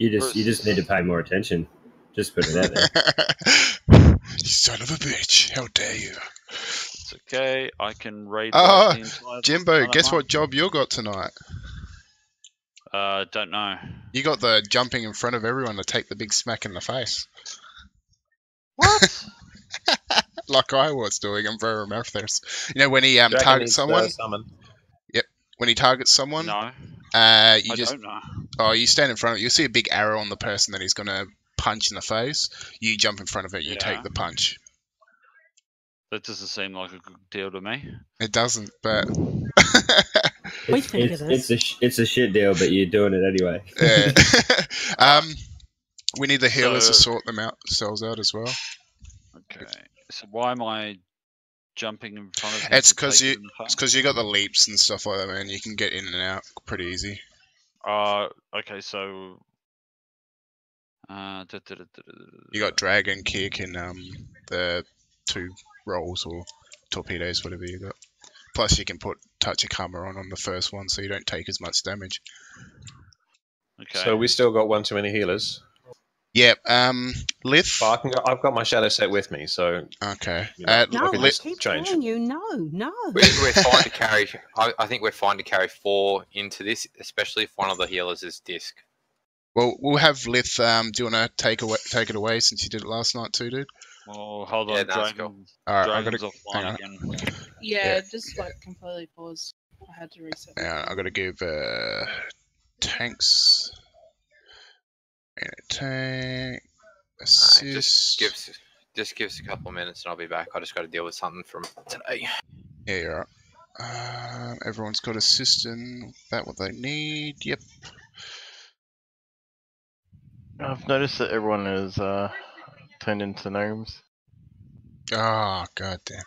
You just need to pay more attention. Just put it out there. You son of a bitch! How dare you! It's okay. I can raid Oh, the entire Jimbo, guess what job you got tonight? Don't know. You got the jumping in front of everyone to take the big smack in the face. What? Like I was doing on Vera Mathers. You know when he targets someone? Yep. When he targets someone? No. I don't know. Oh, you stand in front of it. You'll see a big arrow on the person that he's going to punch in the face. You jump in front of it, you take the punch. That doesn't seem like a good deal to me. It doesn't, but... it's a shit deal, but you're doing it anyway. Yeah. We need the healers to sort themselves out as well. Okay. So why am I jumping in front of him? It's because you got the leaps and stuff like that, man. You can get in and out pretty easy. Okay, so... You got dragon kick and the 2 rolls or torpedoes, whatever you got. Plus you can put touch of karma on the first one, so you don't take as much damage. Okay. So we still got one too many healers. Yep. Lith. But I've got my shadow set with me, so okay. No, I keep telling you, no. We're fine to carry. I think we're fine to carry 4 into this, especially if one of the healers is disc. Well, we'll have Lith. Do you want to take it away since you did it last night too, dude? Oh, hold on. Yeah, Dragon's offline again. Yeah, just like completely pause. I had to reset. Yeah, I got to give tanks and a tank assist. Just give us a couple of minutes and I'll be back. I just got to deal with something from today. Yeah, you're right. Everyone's got assist and that what they need. Yep. I've noticed that everyone is turned into gnomes. Oh, goddamn.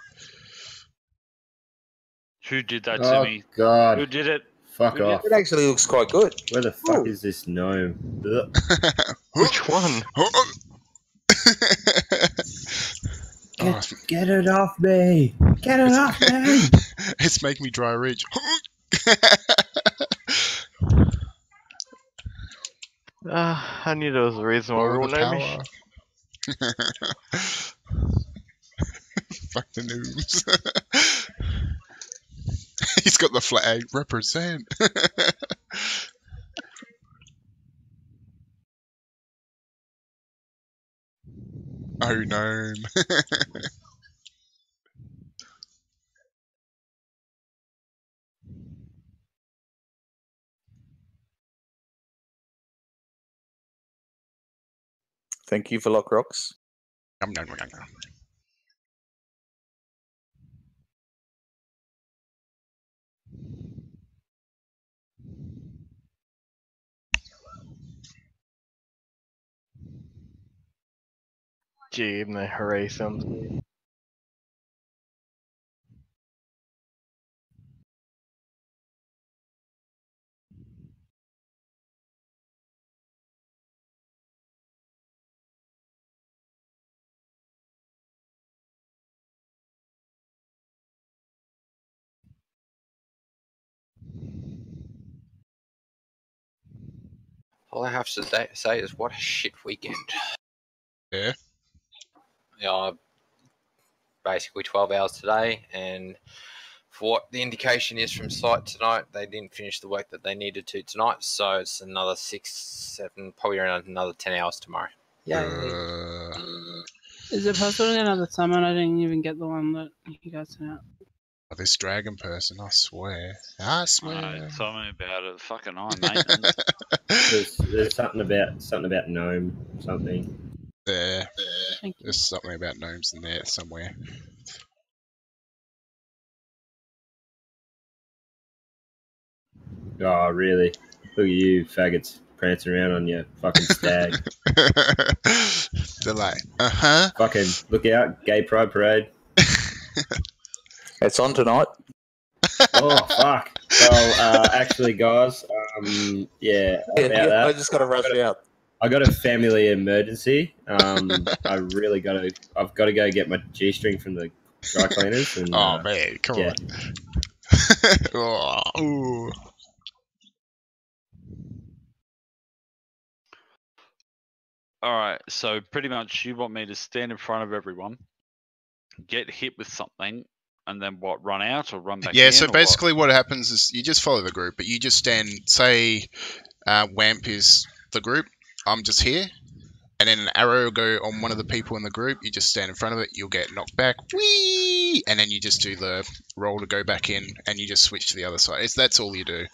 Who did that to me? God. Who did it? Fuck off. It actually looks quite good. Where the fuck is this gnome? Which one? Get it off me! Get it off me! It's making me dry reach. I knew there was a reason why we all know me. Fuck the noobs. He's got the flag. Represent. Oh, gnome. Thank you for Lock Rocks. Gee, even the hooray sounds good. All I have to say is what a shit weekend. Yeah. Yeah, basically 12 hours today, and for what the indication is from site tonight, they didn't finish the work that they needed to tonight, so it's another 6, 7, probably around another 10 hours tomorrow. Yeah. Is it possible to get another summon? I didn't even get the one that you guys sent out. Oh, this dragon person, I swear. I swear. Tell me about it. Fucking on, mate. There's something about gnome, something. Yeah. There's something about gnomes in there somewhere. Oh, really? Look at you, faggots, prancing around on your fucking stag. Delay. Uh-huh. Fucking look out, gay pride parade. It's on tonight. Oh, fuck. Well, actually, guys, yeah, about that. I just got to rush out. I got a family emergency. I've got to go get my G-string from the dry cleaners. And, oh, man, come on. Oh, ooh. Alright, so pretty much you want me to stand in front of everyone, get hit with something, and then what, run out or run back in? Yeah, so basically what happens is you just follow the group, but you just stand, say WAMP is the group, I'm just here, and then an arrow will go on one of the people in the group, you just stand in front of it, you'll get knocked back, whee! And then you just do the roll to go back in, and you just switch to the other side. That's all you do.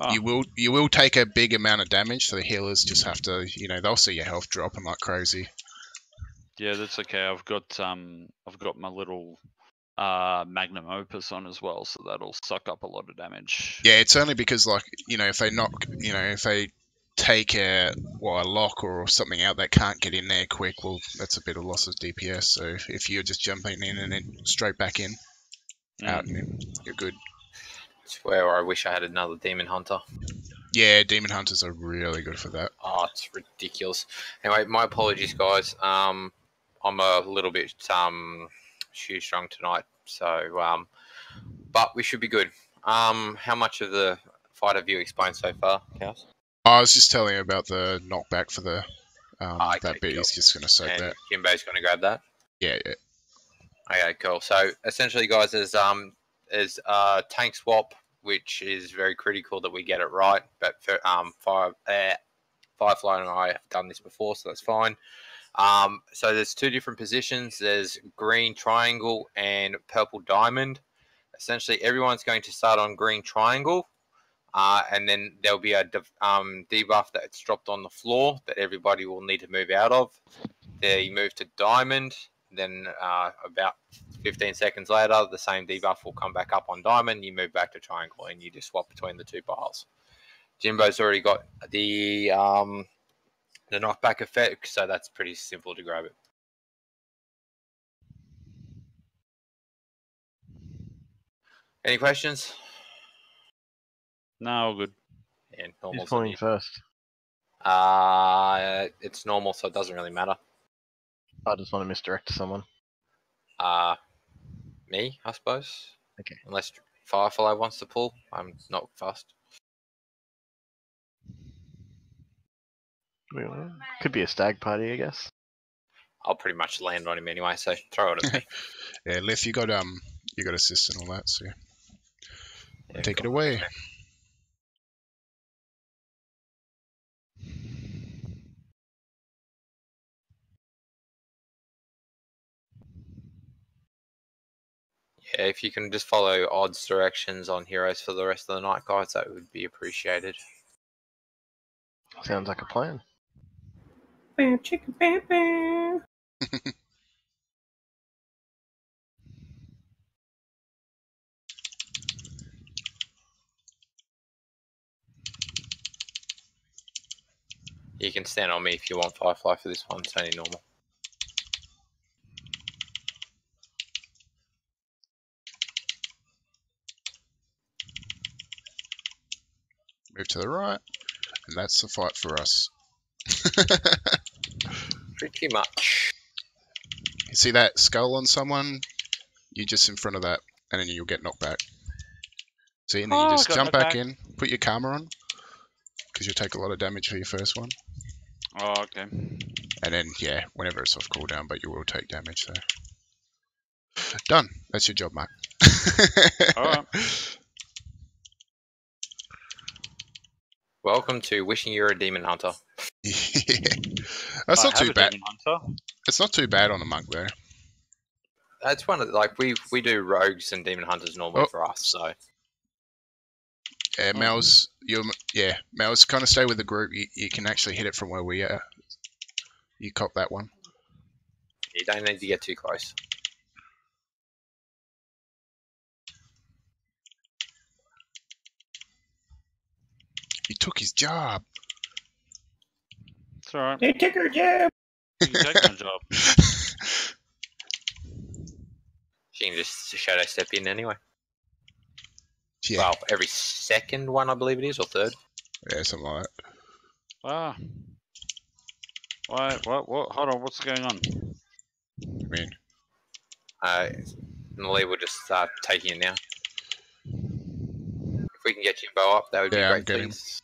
You will take a big amount of damage, so the healers just have to, they'll see your health dropping like crazy. Yeah, that's okay. I've got my little magnum opus on as well, so that'll suck up a lot of damage. Yeah, it's only because if they knock, if they take a lock or something out that can't get in there quick, well, that's a bit of loss of DPS. So if you're just jumping in and then straight back in, out and in, you're good. It's where I wish I had another Demon Hunter. Yeah, Demon Hunters are really good for that. Oh, it's ridiculous. Anyway, my apologies, guys. I'm a little bit shoe-strung tonight, so but we should be good. How much of the fight have you explained so far, Chaos? I was just telling you about the knockback for the that bit. Cool. He's just going to soak that. Jimbo's going to grab that? Yeah. Okay, cool. So essentially, guys, there's tank swap, which is very critical that we get it right. But for, Firefly and I have done this before, so that's fine. So there's two different positions. There's green triangle and purple diamond. Essentially, everyone's going to start on green triangle. And then there'll be a debuff that's dropped on the floor that everybody will need to move out of. They move to diamond. Then about 15 seconds later, the same debuff will come back up on diamond. You move back to triangle, and you just swap between the two piles. Jimbo's already got the knockback effect, so that's pretty simple to grab it. Any questions? No, all good. Yeah, who's calling first? It's normal, so it doesn't really matter. I just want to misdirect someone. Me, I suppose. Okay. Unless Firefly wants to pull, I'm not fussed. Could be a stag party, I guess. I'll pretty much land on him anyway, so throw it at me. Yeah, Liff, you got assist and all that, so yeah, take it away. Yeah, if you can just follow odds directions on heroes for the rest of the night, guys, that would be appreciated. Sounds like a plan. Chicken bam. You can stand on me if you want Firefly for this one, it's only normal. Move to the right, and that's the fight for us. Pretty much. You see that skull on someone? You're just in front of that, and then you'll get knocked back. See, and then you just jump back in, put your karma on, because you'll take a lot of damage for your first one. Oh, okay. And then, yeah, whenever it's off cooldown, but you will take damage, so. Done. That's your job, mate. Alright. Welcome to wishing you're a demon hunter. Yeah. That's not too bad. Hunter. It's not too bad on a monk, though. That's one of we do rogues and demon hunters normally for us, so. Yeah, Mel's kind of stay with the group. You can actually hit it from where we are. You cop that one. You don't need to get too close. You took his job. It's alright. They took her job. You can take my job. She can just shadow step in anyway. Yeah. Well, every second one, I believe it is, or third. Yeah, something like that. Ah. What? Hold on, what's going on? I mean, Nali will just start taking it now. If we can get Jimbo up, that would be great, please.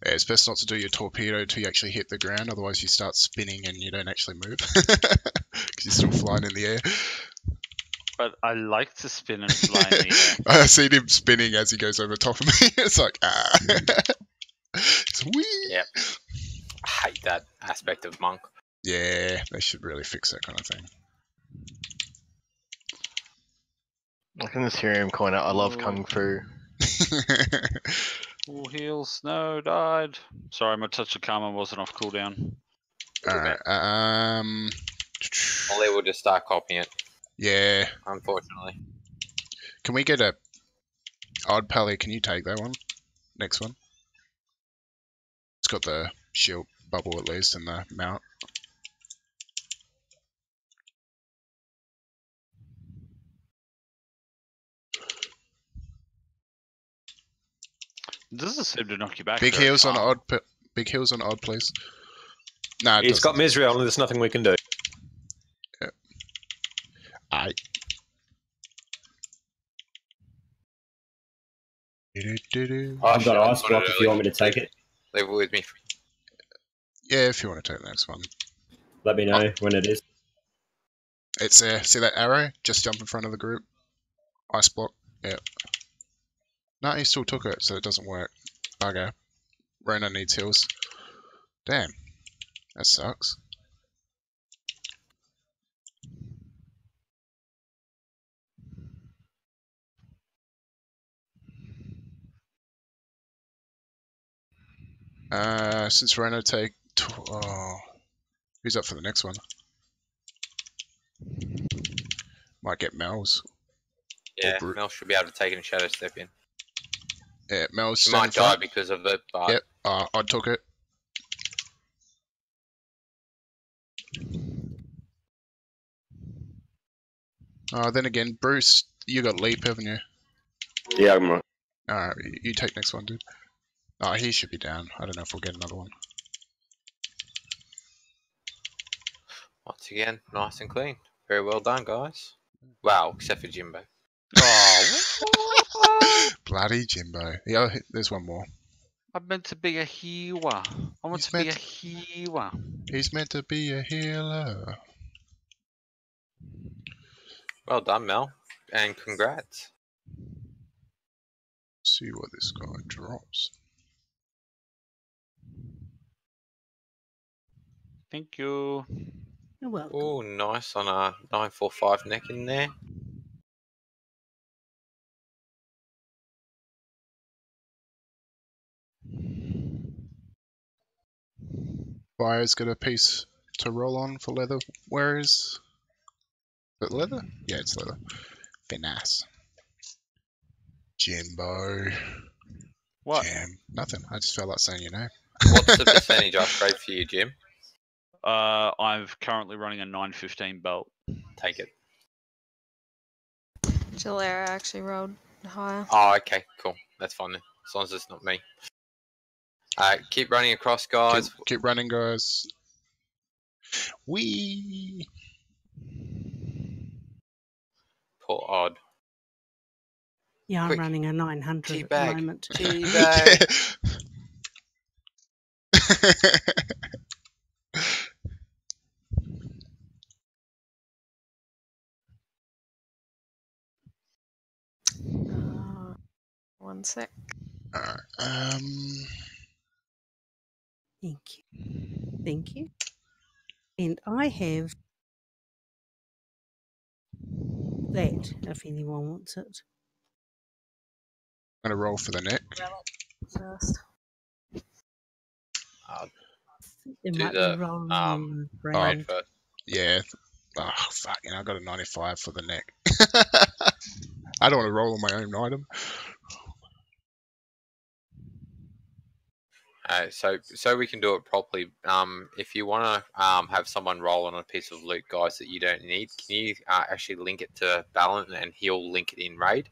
Yeah, it's best not to do your torpedo till you actually hit the ground, otherwise you start spinning and you don't actually move. Because you're still flying in the air. But I like to spin and fly in the air. I've seen him spinning as he goes over top of me. It's like, ah. It's wee. Yep. I hate that aspect of Monk. Yeah, they should really fix that kind of thing. I can just hear him calling out, I love Kung Fu. All heals. No, died. Sorry, my touch of karma wasn't off cooldown. Alright, Ollie will just start copying it, yeah. unfortunately. Can we get a Odd Pally? Can you take that one? Next one. It's got the shield bubble at least and the mount. It doesn't seem to knock you back. Big very heals on far. Odd. Big heals on Odd, please. No, He's got misery on, and there's nothing we can do. I've got ice block if you want me to take it. Leave it with me. Yeah, if you want to take the next one. Let me know when it is. It's there. See that arrow? Just jump in front of the group. Ice block. Yeah. No, he still took it, so it doesn't work. Bugger. Rona needs heals. Damn. That sucks. Since Rona take... Oh. Who's up for the next one? Might get Mel's. Yeah, Mel should be able to take it and shadow step in. Yeah, Mel's He might die because of it, but... Yep, I took it. Then again, Bruce, you got leap, haven't you? Yeah, I'm right. Alright, you take next one, dude. Oh, he should be down. I don't know if we'll get another one. Once again, nice and clean. Very well done, guys. Wow, except for Jimbo. Oh, Bloody Jimbo. Yeah, there's one more. I'm meant to be a healer. I want to be a healer. He's meant to be a healer. Well done, Mel. And congrats. See what this guy drops. Thank you. You're welcome. Oh, nice on a 945 neck in there. Fire's got a piece to roll on for leather. Where is it? Leather? Yeah, it's leather. Finesse. Jimbo. What? Jim. Nothing. I just felt like saying your name. What's the percentage upgrade for you, Jim? I'm currently running a 915 belt. Take it. Jalera actually rode higher. Oh, okay, cool. That's fine then. As long as it's not me. Keep running across, guys. Keep running, guys. Wee. Poor Odd. Yeah, I'm Quick. running a 900 at the Teabag. moment. Teabag. One sec. Alright, Thank you. Thank you. And I have that, if anyone wants it. I'm gonna roll for the neck. First. It Do might the, be rolling red on brand. first. Yeah. Oh, fuck. I got a 95 for the neck. I don't want to roll on my own item. So we can do it properly. If you want to have someone roll on a piece of loot, guys, that you don't need, can you actually link it to Balance and he'll link it in raid,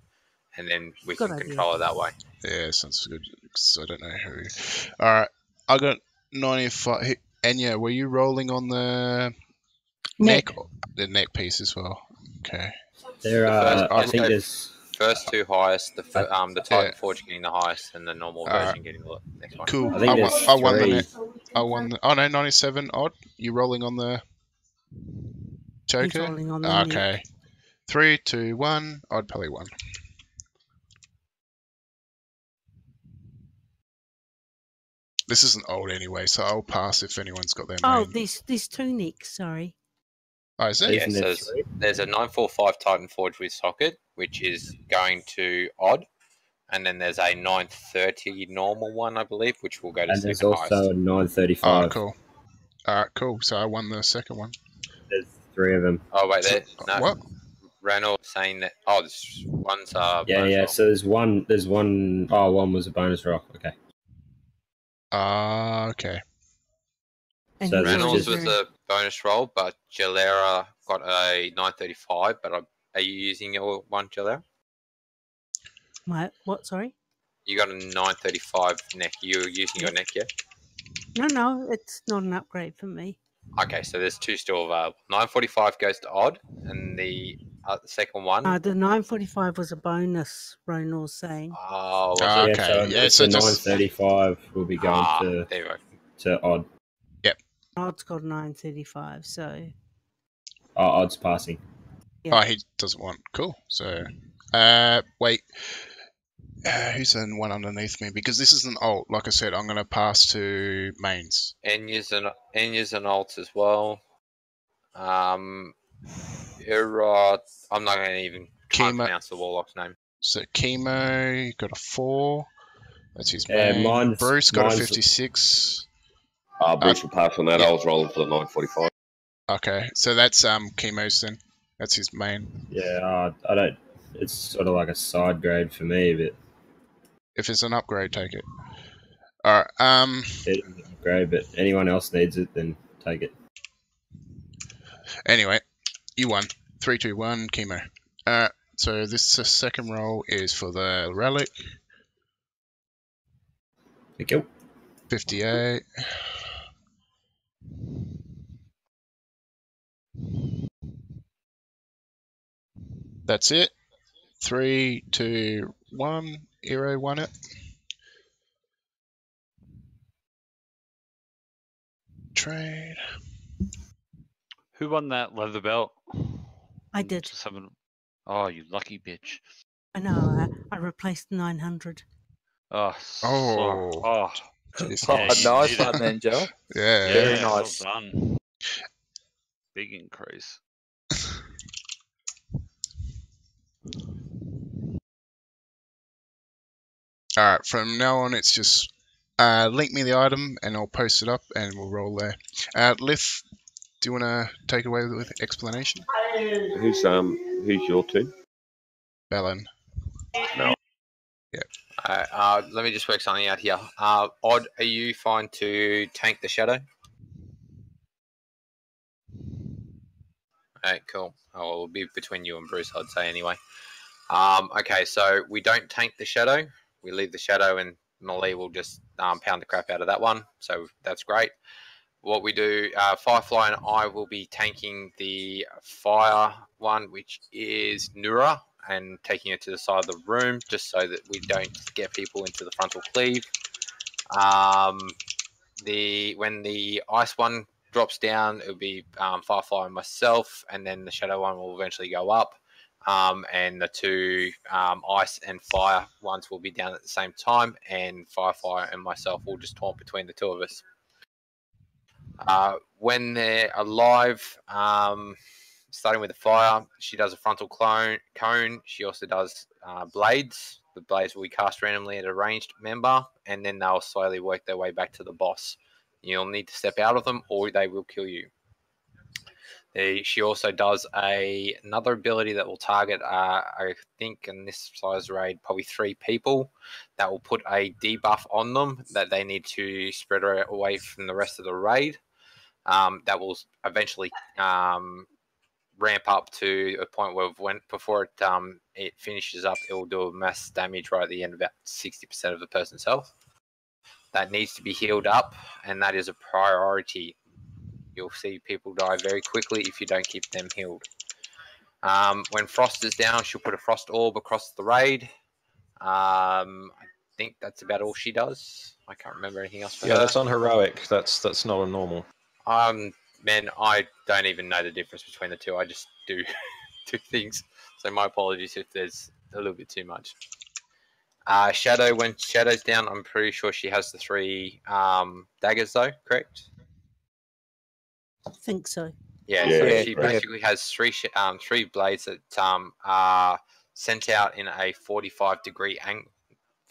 and then we Good can idea. control it that way. Yeah, sounds good. 'Cause I don't know who. Alright. I got 95. Enya, were you rolling on the neck? The neck piece as well. Okay. There The first are, I think episode. there's first two highest, the Titan Forge getting the highest, and the normal version getting the next one. Cool. I think I won the three. net. I won the. Oh no, 97 odd. You rolling on the Joker? rolling on the okay. Nick. 3, 2, 1. Odd probably won. This isn't old anyway, so I'll pass if anyone's got their Oh, main. there's two Nicks, sorry. Oh, is it? Yeah, so there's a 945 Titan Forge with socket, which is going to odd, and then there's a 930 normal one, I believe, which will go to And there's second also highest. a 935. Oh, cool. Alright, cool. So I won the second one. There's 3 of them. Oh wait, there. No. What? Reynolds saying that. Oh, this one's Yeah, bonus yeah. roll. So there's one. There's one. Oh, one was a bonus roll. Okay. Okay. And So he's there's Reynolds just- was a bonus roll, but Jalera got a 935. But are you using your one, Jalera? What? Sorry. You got a 935 neck. You're using your neck, yeah? No, it's not an upgrade for me. Okay, so there's 2 still available. 945 goes to odd, and the second one. The 945 was a bonus, Ronald's saying. Oh, Okay. Yeah, so Yeah, it's so the just 935 will be going to there you go. odd. Odd's got 935, so Oh, odd's passing. yeah. Oh, he doesn't want. Cool. So, wait. Who's the one underneath me? Because this isn't alt. Like I said, I'm going to pass to mains. Enyas and alts as well. Erod. I'm not going to even can't pronounce the Warlock's name. So Chemo got a 4. That's his Yeah, main. Bruce got a 56. Bruce will pass on that. I was rolling for the 945. Okay, so that's Chemo's then. That's his main. Yeah, I don't. It's sort of like a side grade for me, but If it's an upgrade, take it. Alright, it isn't an upgrade. But anyone else needs it, then take it. anyway, you won. 3, 2, 1, Chemo. Alright, so this second roll is for the relic. Thank you. 58. That's it. 3, 2, 1. Hero won it. Trade. Who won that leather belt? I did. Just haven't... Oh, you lucky bitch. I know. I replaced 900. Oh, Oh. Jeez. Oh, Yeah, nice you did one it. then, Joe. Yeah. Very nice. Well done. Big increase. Alright, from now on it's just link me the item and I'll post it up and we'll roll there. Lith, do you want to take away with explanation? Who's your team? Bellin. No. Yeah. Let me just work something out here. Odd, are you fine to tank the shadow? Alright, cool. Oh, it'll be between you and Bruce, I'd say anyway. Okay, so we don't tank the shadow. We leave the shadow and Melee will just pound the crap out of that one. So that's great. What we do, Firefly and I will be tanking the fire one, which is Nura, and taking it to the side of the room just so that we don't get people into the frontal cleave. When the ice one drops down, it'll be Firefly and myself, and then the shadow one will eventually go up. And the 2 ice and fire ones will be down at the same time, and Firefly and myself will just taunt between the 2 of us. When they're alive, starting with the fire, she does a frontal cone. She also does blades. The blades will be cast randomly at a ranged member, and then they'll slowly work their way back to the boss. You'll need to step out of them, or they will kill you. She also does another ability that will target, I think, in this size raid, probably 3 people. That will put a debuff on them that they need to spread away from the rest of the raid. That will eventually ramp up to a point where before it finishes up, it will do a mass damage right at the end, about 60% of the person's health. That needs to be healed up, and that is a priority. You'll see people die very quickly if you don't keep them healed. When Frost is down, she'll put a Frost Orb across the raid. I think that's about all she does. I can't remember anything else for her. Yeah, that's on heroic. That's not a normal. Man, I don't even know the difference between the two. I just do two things. So my apologies if there's a little bit too much. Shadow, when Shadow's down, I'm pretty sure she has the 3 daggers though, correct? I think so. Yeah, Yeah, so yeah, she yeah. basically has 3 blades that are sent out in a 45-degree angle,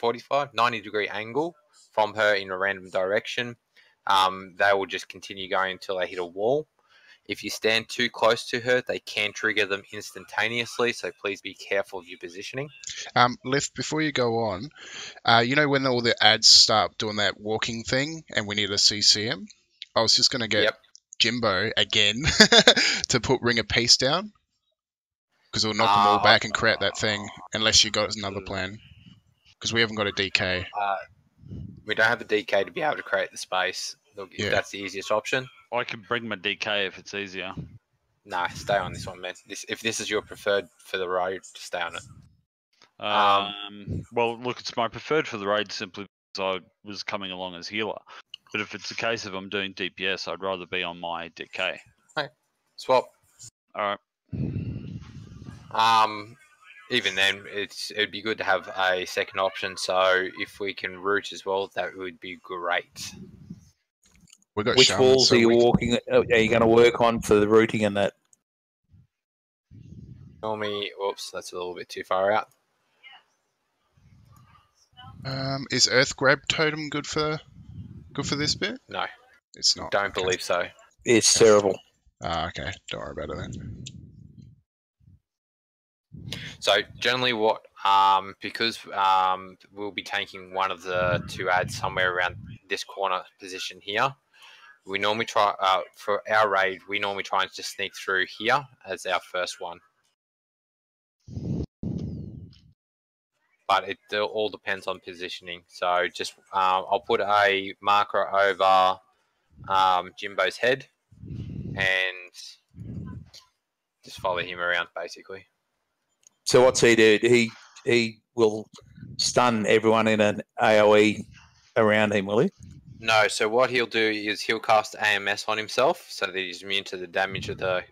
90-degree angle from her in a random direction. They will just continue going until they hit a wall. If you stand too close to her, they can trigger them instantaneously, so please be careful of your positioning. Lift, before you go on, you know when all the ads start doing that walking thing and we need a CCM? I was just going to get Jimbo again to put Ring of Peace down, because it'll knock them all back and create that thing, unless you got another plan. Because we haven't got a DK. We don't have a DK to be able to create the space. Look, if that's the easiest option. I can bring my DK if it's easier. Nah, stay on this one, man. If this is your preferred for the raid, stay on it. Well, look, it's my preferred for the raid simply because I was coming along as healer. But if it's a case of I'm doing DPS, I'd rather be on my DK. Hey, swap. All right. Even then, it'd be good to have a second option. So if we can root as well, that would be great. We got Which Llamas, walls so are you walking? Are you going to work on for the routing and that? Normally, oops, that's a little bit too far out. Is Earth Grab Totem good for this bit? No, it's not. Don't believe so. It's terrible. Okay. Don't worry about it then. So generally, because we'll be taking one of the 2 ads somewhere around this corner position here. We normally try for our raid. We normally try and just sneak through here as our first one. But it all depends on positioning. So just I'll put a marker over Jimbo's head and just follow him around, basically. So what's he do? He will stun everyone in an AoE around him, will he? No, so what he'll do is he'll cast AMS on himself so that he's immune to the damage of the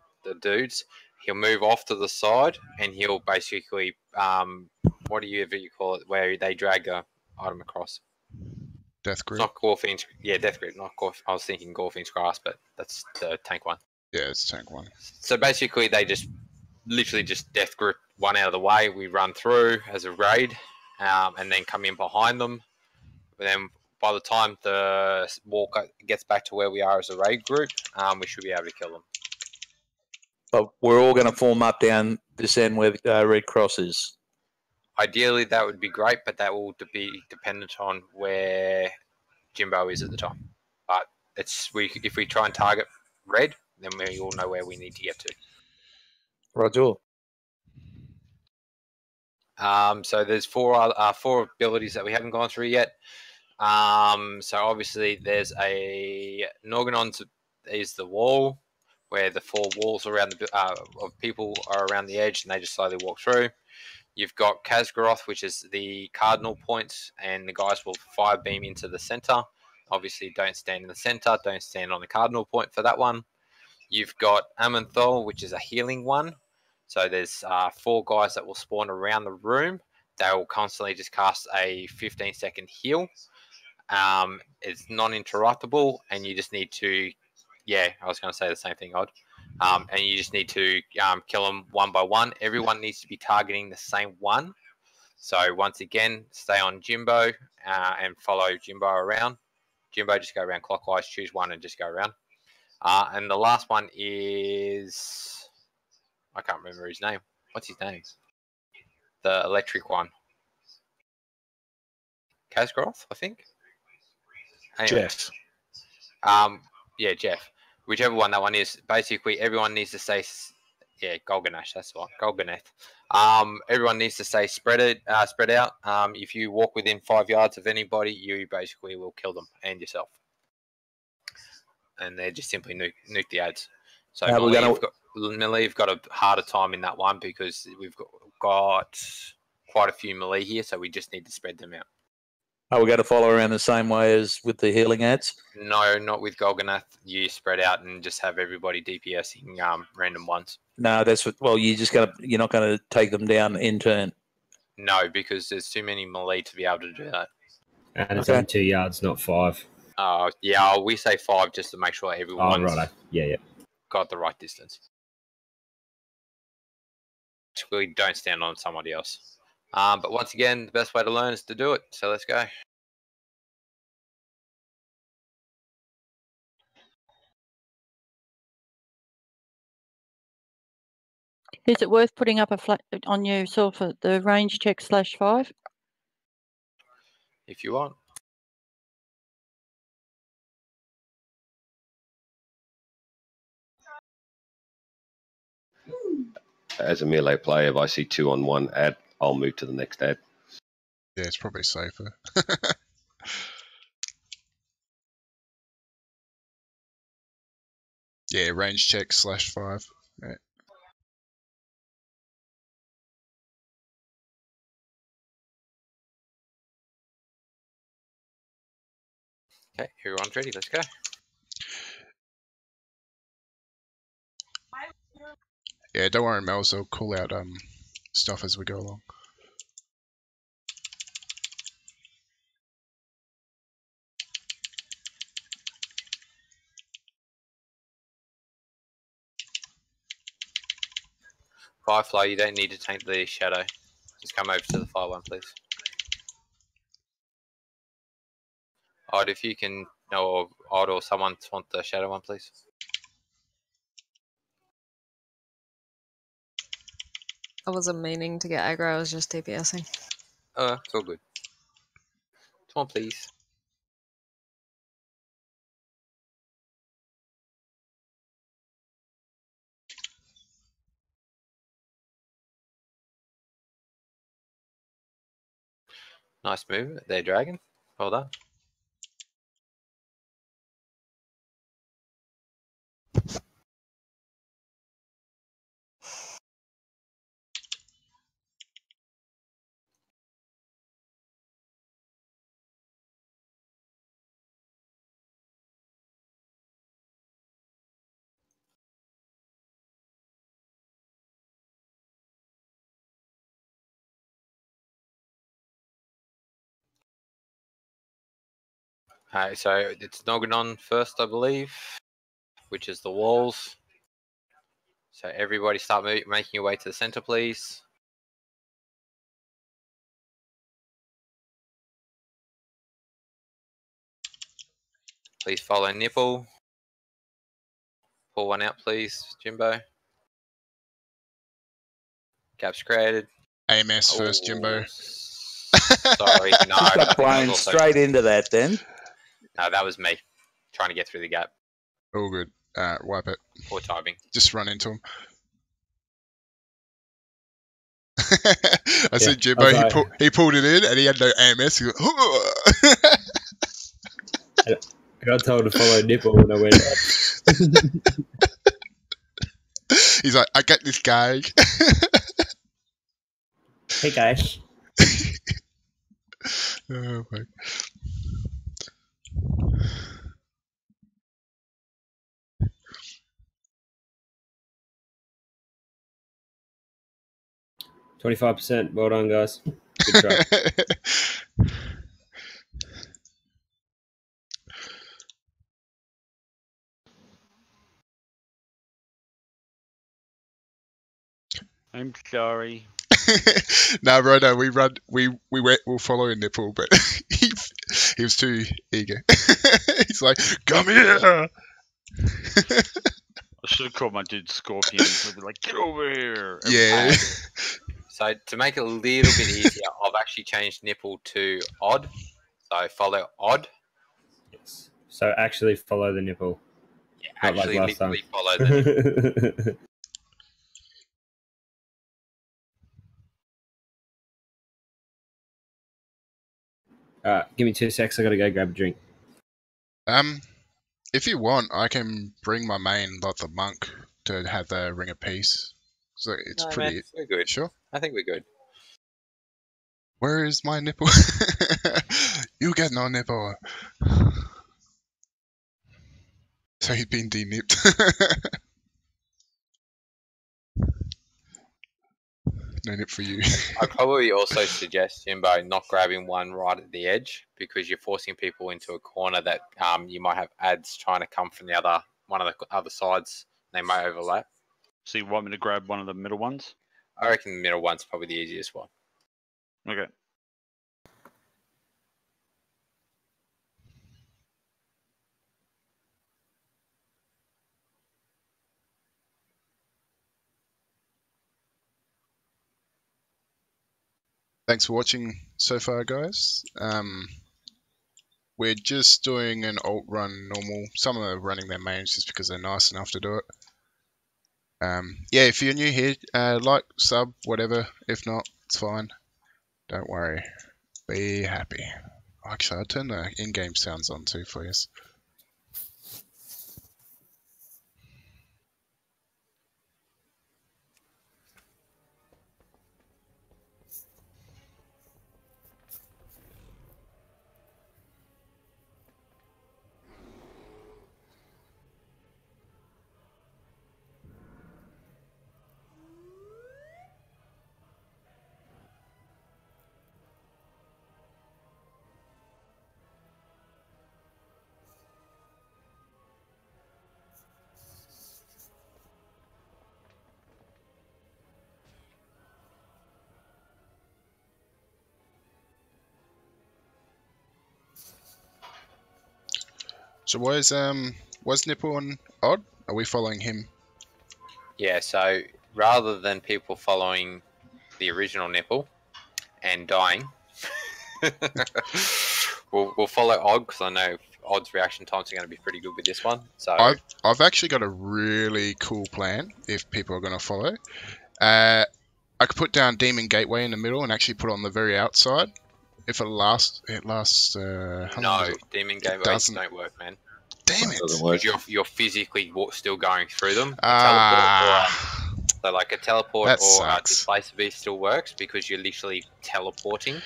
dudes. He'll move off to the side and he'll basically, what do you call it, where they drag the item across? Death Grip. It's not Gorfine's, Death Grip, not Gorf. I was thinking Gorfine's Grasp, but that's the tank one. Yeah, it's tank one. So basically they literally just Death Grip one out of the way. We run through as a raid and then come in behind them. But then by the time the walker gets back to where we are as a raid group, we should be able to kill them. But we're all going to form up down this end where Red Cross is. Ideally, that would be great, but that will be dependent on where Jimbo is at the time. But if we try and target red, then we all know where we need to get to. Roger. So there's four abilities that we haven't gone through yet. So obviously there's a Norganon is the wall, where the 4 walls around of people are around the edge and they just slowly walk through. You've got Khaz'goroth, which is the cardinal points, and the guys will fire beam into the center. Obviously, don't stand in the center. Don't stand on the cardinal point for that one. You've got Amanthol, which is a healing one. So there's 4 guys that will spawn around the room. They will constantly just cast a 15-second heal. It's non-interruptible, and you just need to... Yeah, I was going to say the same thing, Odd. And you just need to kill them one by one. Everyone needs to be targeting the same one. So once again, stay on Jimbo and follow Jimbo around. Jimbo, just go around clockwise, choose one and just go around. And the last one is... I can't remember his name. What's his name? The electric one. Khaz'goroth, I think? Anyway. Jeff. Yeah, Jeff. Whichever one that one is, basically everyone needs to stay. Yeah, Golganash. That's the one. Golganath. Everyone needs to stay spread out. If you walk within 5 yards of anybody, you basically will kill them and yourself. And they just simply nuke the ads. So melee have got a harder time in that one because we've got quite a few melee here, so we just need to spread them out. Are we going to follow around the same way as with the healing ads? No, not with Golganath. You spread out and just have everybody DPSing random ones. No, that's what. Well, you're not going to take them down in turn. No, because there's too many melee to be able to do that. And it's only 2 yards, not 5. Yeah, we say 5 just to make sure everyone's got the right distance. We don't stand on somebody else. But once again, the best way to learn is to do it. So let's go. Is it worth putting up a flat on yourself for the range check /5? If you want. As a melee player, if I see 2 on one ad, I'll move to the next ad. Yeah, it's probably safer. Yeah, range check /5. Yeah. Okay, everyone's ready. Let's go. Yeah, don't worry, Mels. I'll call out stuff as we go along. Firefly, you don't need to taint the shadow. Just come over to the fire one, please. Odd, if you can, or Odd or someone want the shadow one, please. I wasn't meaning to get aggro, I was just DPSing. It's all good. Come on, please. Nice move there, Dragon. Well done. Alright, so it's Nogganon first, I believe, which is the walls. So everybody start making your way to the center, please. Please follow Nipple. Pull one out, please, Jimbo. Gaps created. AMS first, Jimbo. Sorry, no. Got blown straight into that then. No, that was me trying to get through the gap. All good. Wipe it. Poor timing. Just run into him. I said Jimbo, he pulled it in and he had no AMS. He went, I got told to follow Nipple when I went up. He's like, I got this guy. Hey guys. Oh, my. %. Well done, guys. Good try. I'm sorry. No, bro, no, we'll follow a Nipple, but he was too eager. He's like, come here. I should have called my dude Scorpion. So be like, get over here. Yeah. So to make it a little bit easier, I've actually changed Nipple to Odd. So follow Odd. Yes. So actually follow the Nipple. Yeah, not actually like last time. follow the Nipple. Give me 2 secs. I gotta go grab a drink. If you want, I can bring my main, like the monk, to have the ring of peace. So it's No, pretty. man, we're good. Sure. I think we're good. Where is my nipple? You get no nipple. So he'd been denipped. No nip for you. I'd probably also suggest, Jimbo, not grabbing one right at the edge because you're forcing people into a corner that you might have ads trying to come from one of the other sides. They might overlap. So you want me to grab one of the middle ones? I reckon the middle one's probably the easiest one. Okay. Thanks for watching so far, guys. We're just doing an alt run normal. Some are running their mains just because they're nice enough to do it. Yeah, if you're new here, like, sub, whatever. If not, it's fine. Don't worry. Be happy. Actually, I'll turn the in-game sounds on too for you. So where's Nipple and Odd? Are we following him? Yeah, so rather than people following the original Nipple and dying, we'll follow Odd because I know Odd's reaction times are going to be pretty good with this one. So I've actually got a really cool plan if people are going to follow. I could put down Demon Gateway in the middle and actually put it on the very outside. If it lasts. No, Demon Gateways don't work, man. Damn it! Because you're physically still going through them. So like a teleport or a Displacer Beast still works because you're literally teleporting.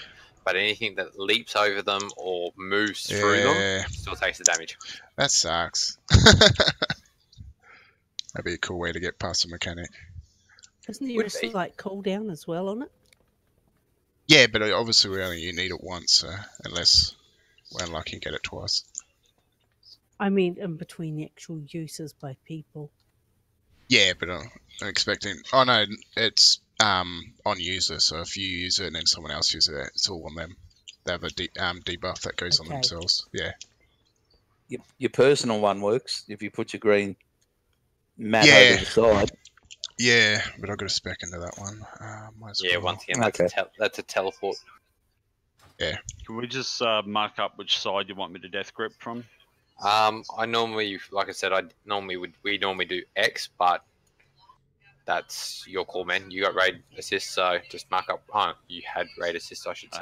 But anything that leaps over them or moves through them still takes the damage. That sucks. That'd be a cool way to get past the mechanic. Isn't there a slight cooldown as well on it? Yeah, but obviously we only need it once, unless we're unlucky and get it twice. I mean, in between the actual uses by people. Yeah, but I'm expecting. Oh no, it's on user. So if you use it and then someone else uses it, it's all on them. They have a debuff that goes on themselves. Yeah. Your personal one works if you put your green mat over the side. Yeah, but I've got to spec into that one. Once again, that's a teleport. Yeah. Can we just mark up which side you want me to death grip from? I normally, like I said, we normally do X, but that's your call, man. You got raid assist, so just mark up. Oh, you had raid assist, I should say.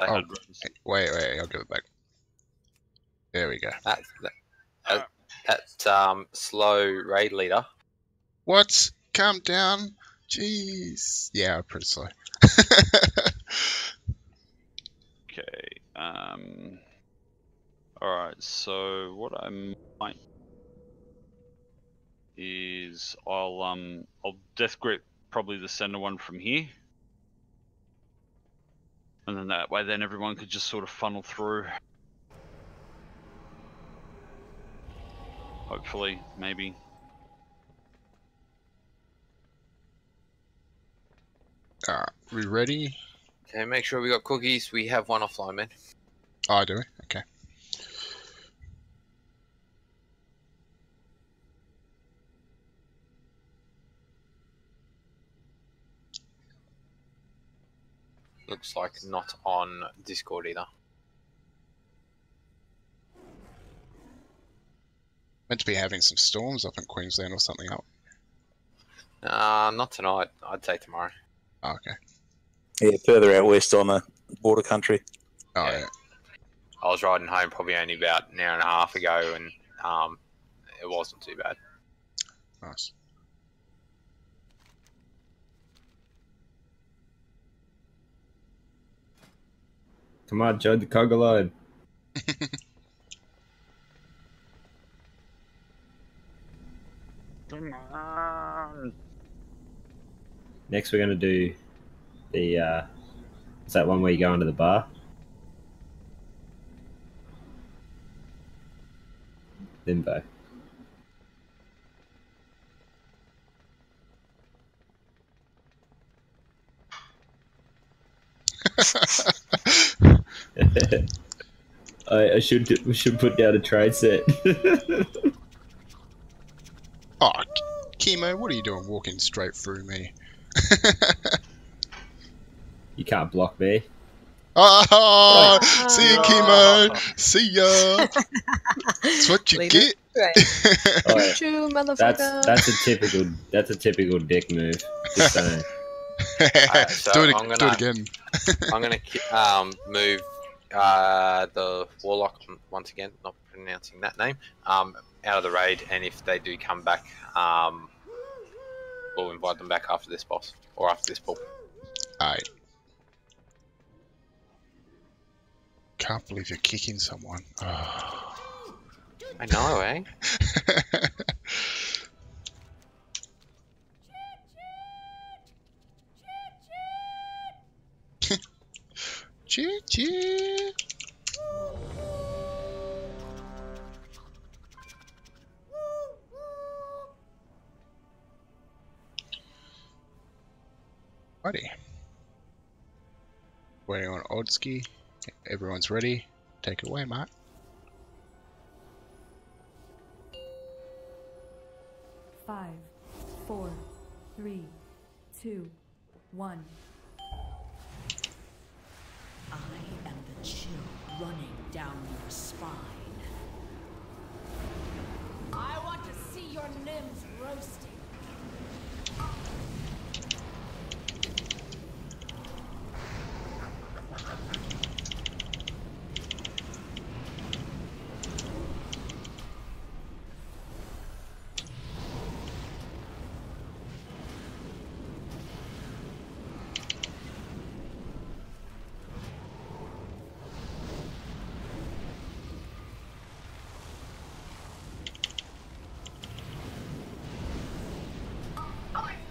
Wait, I'll give it back. There we go. That's slow raid leader. What? Calm down. Jeez. Yeah, pretty slow. Okay. Alright, so what I might is I'll death grip probably the center one from here. And then that way then everyone could just sort of funnel through. Hopefully, maybe. We ready? Okay, make sure we got cookies. We have one offline, man. Oh, do we? Okay. Looks like not on Discord either. Meant to be having some storms up in Queensland or something up. Not tonight. I'd say tomorrow. Oh, okay. Yeah, further out west on the border country. Oh, yeah. I was riding home probably only about an hour and a half ago, and it wasn't too bad. Nice. Come on, join the conga line. Come on. Next, we're going to do the. Is that one where you go into the bar? Limbo. We should put down a trade set. Oh, Chemo, what are you doing walking straight through me? You can't block me. Oh, see you, Chemo. See ya. That's what you get. Alright, True, motherfucker. That's a typical dick move. Just saying. So do it I'm gonna, do it again. I'm gonna move the Warlock, once again, not pronouncing that name, out of the raid, and if they do come back, we'll invite them back after this boss, or after this pull. Alright. Can't believe you're kicking someone. Oh. I know, eh? Choo-choo. Ready. Waiting on Odsky. Everyone's ready. Take it away, Mark. Five, 4, 3, 2, 1. I am the chill running down your spine. I want to see your limbs roasting.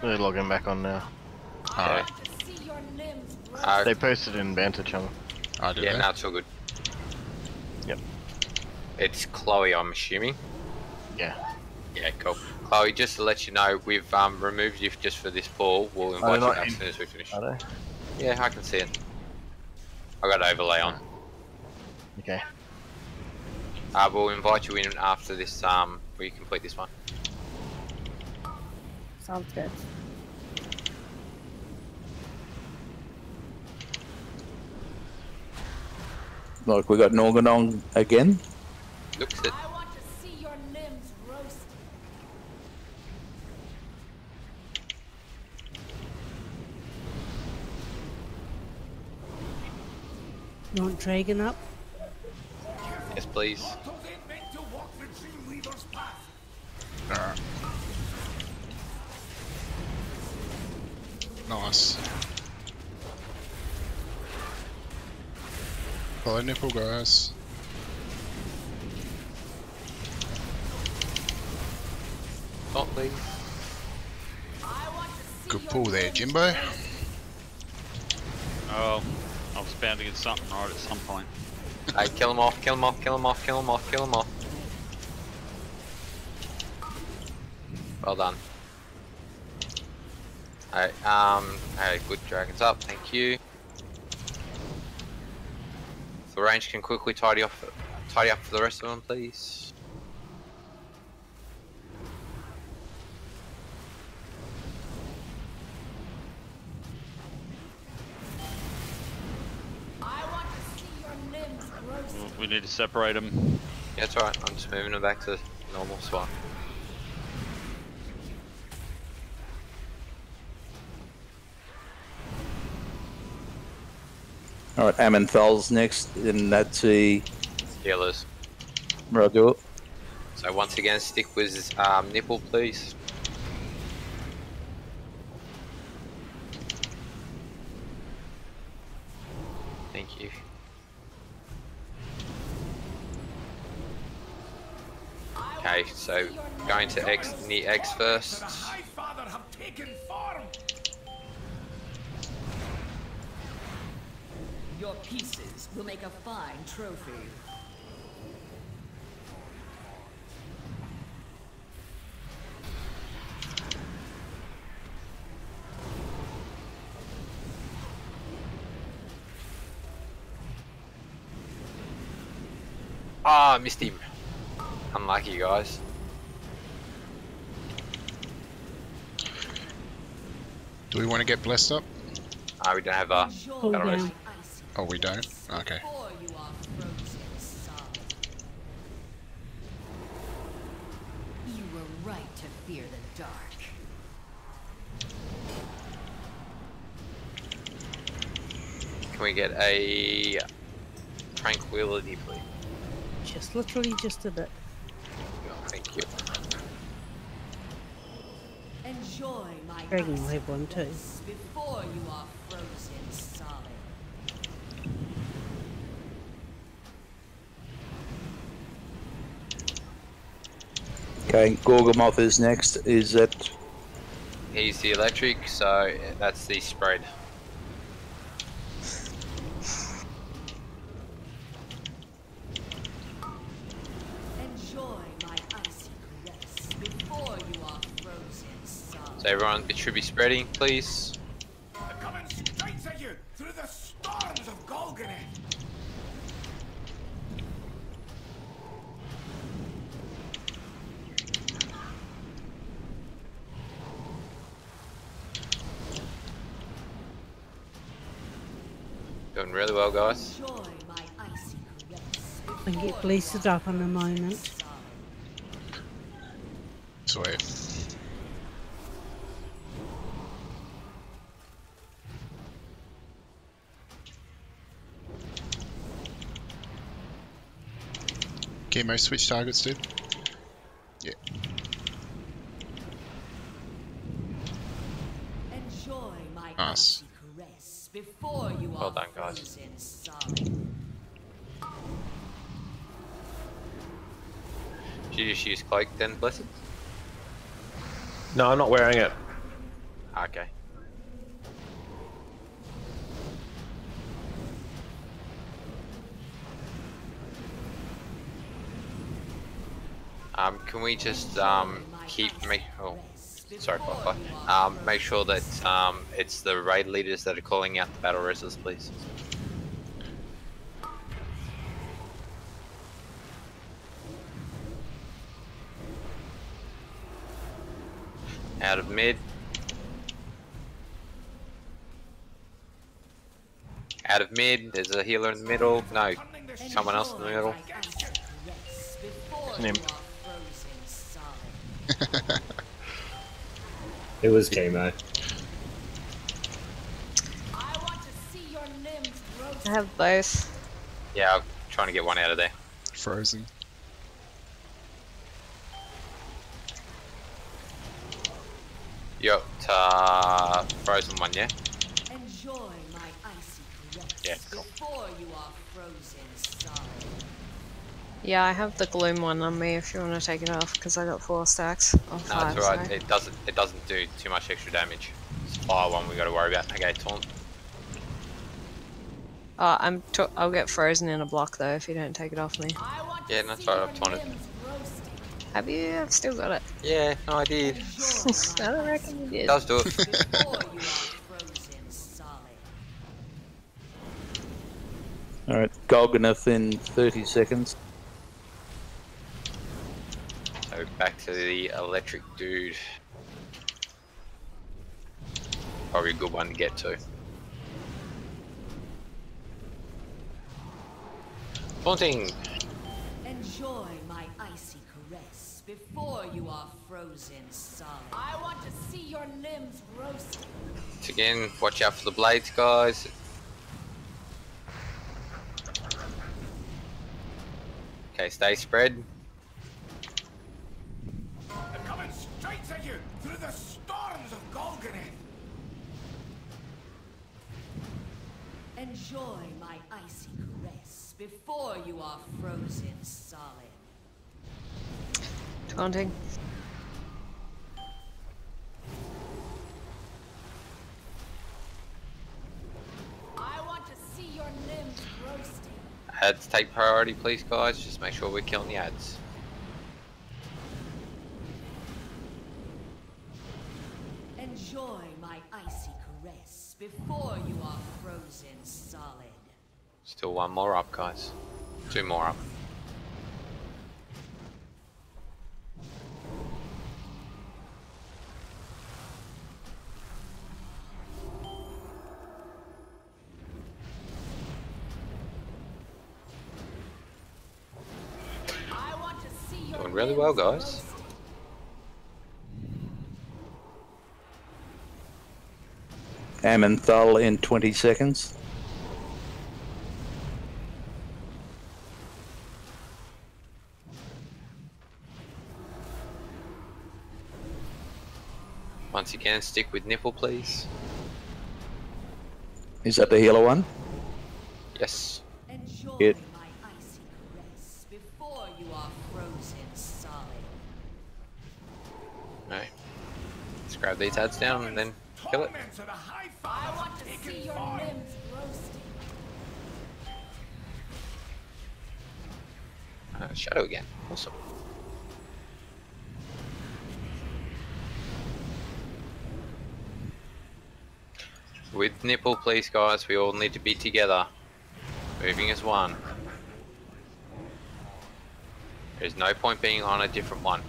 They're logging back on now. Alright. They posted in Banter channel. Yeah, no, it's all good. Yep. It's Chloe, I'm assuming. Yeah. Yeah, cool. Chloe, just to let you know, we've removed you just for this ball. We'll invite you back as soon as we finish. Are they? Yeah, I can see it. I got overlay on. Okay. We'll invite you in after this, we complete this one. Sounds good. Like we got Norganong again. Looks it. I want to see your limbs roasting. You want Dragon up? Yes, please. Nice. Follow nipple, guys. Not please. Good pull there, Jimbo. Oh, I was bound to get something right at some point. Hey, kill him off, kill him off, kill him off, kill him off, kill him off. Well done. Alright, alright, good, dragons up, thank you. The range can quickly tidy up for the rest of them, please. I want to see your limbs roasting. We need to separate them. Yeah, that's alright, I'm just moving them back to normal spot. All right, Amanthal's next, and that's the Healers. Roger. So once again, stick with nipple, please. Thank you. Okay, so going to X, near X first. Your pieces will make a fine trophy. Ah, missed him. Unlucky, guys. Do we want to get blessed up? We don't have a battle rest. Oh, we don't? Okay. You were right to fear the dark. Can we get a tranquility, please? Just literally just a bit. Thank you. Enjoy my Dragon will have one too. before you are frozen solid. Okay, Gorgamoth is next. Is that He's the electric, so that's the spread. Enjoy my icy caress before you are frozen solid. So everyone should be spreading, please. They're coming straight at you through the storms of Golgoroth. Doing really well, guys. Enjoy my icy caress And get blasted up in a moment. Sweet. Chemo switch targets, dude. Yeah. Enjoy my Nice. icy caress before you Well are done, guys. frozen solid. Did you just use cloak then, Blessed? No, I'm not wearing it. Okay. Can we just make sure that it's the raid leaders that are calling out the battle wrestlers, please. Out of mid. Out of mid. There's a healer in the middle. No, someone else in the middle. Him. It was chemo. I have both. Yeah, I'm trying to get one out of there. Frozen. You got frozen one, yeah? Enjoy my icy caress Yeah, cool. before you are frozen solid. Yeah, I have the gloom one on me if you want to take it off because I got 4 stacks. Or No, 5, it's alright. sorry. It doesn't do too much extra damage. It's fire one we got to worry about. Okay, taunt. I'll get frozen in a block though if you don't take it off me. Yeah, that's right. I've taunted. Have you? I've still got it. Yeah, no, I did. I don't reckon you It did. does do it. Before you are frozen solid. alright? Golgamoth in 30 seconds. So back to the electric dude. Probably a good one to get to. Taunting. Enjoy my icy caress before you are frozen solid. I want to see your limbs roasted. Once again, watch out for the blades, guys. Okay, stay spread. They're coming straight at you through the storms of Golgoroth. Enjoy my icy caress before you are frozen solid. Taunting. I want to see your limbs roasting. Ads take priority, please, guys. Just make sure we're killing the ads. Enjoy my icy caress before you are frozen solid. Still one more up, guys. Two more up. I want to see your Doing really well, limbs guys. Amenthal in 20 seconds. Once again, stick with nipple, please. Is that the healer one? Yes. Enjoy It. my icy caress before you are frozen solid. Alright. Let's grab these ads down and then kill it. I want to see your limbs roasting. Shadow again. Awesome. With nipple, please, guys. We all need to be together. Moving as one. There's no point being on a different one.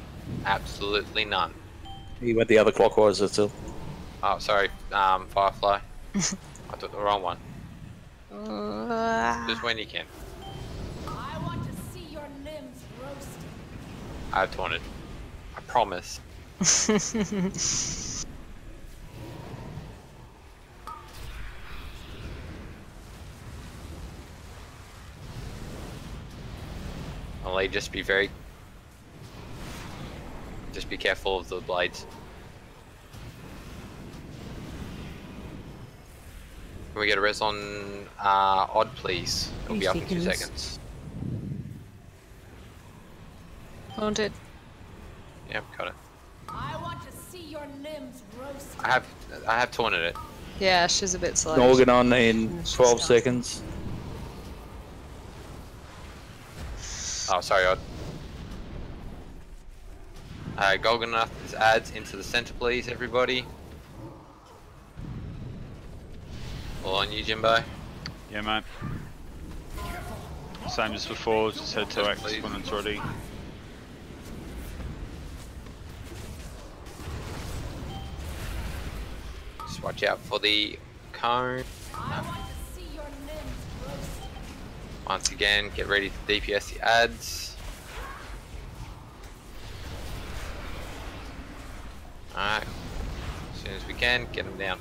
Absolutely none. He went the other clockwise, that's all. Oh, sorry. Firefly. I took the wrong one. Just when you can. I want to see your limbs roasting. I've torn it. I promise. Only just be careful of the blades. Can we get a res on Odd, please? It'll be up in 2 seconds. Haunted. Yep, got it. I want to see your limbs roasting. I have torn it. Yeah, she's a bit slow. Organ on in 12 seconds. Oh, sorry, Odd. Golganath's ads into the center, please, everybody. All on you, Jimbo. Yeah, mate. Same as before, just head to X when it's ready. Just watch out for the cone. I want to see your limbs roasting. Once again, get ready to DPS the ads. Alright. As soon as we can, get them down.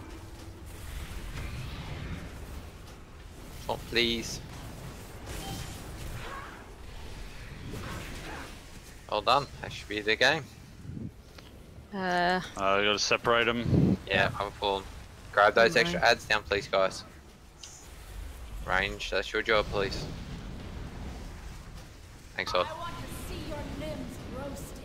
Top, please. Well done. That should be the game. I gotta separate them. Yeah, I'm full. Grab those extra ads down, please, guys. Range, that's your job, please. Thanks, Odd. I want to see your limbs roasting.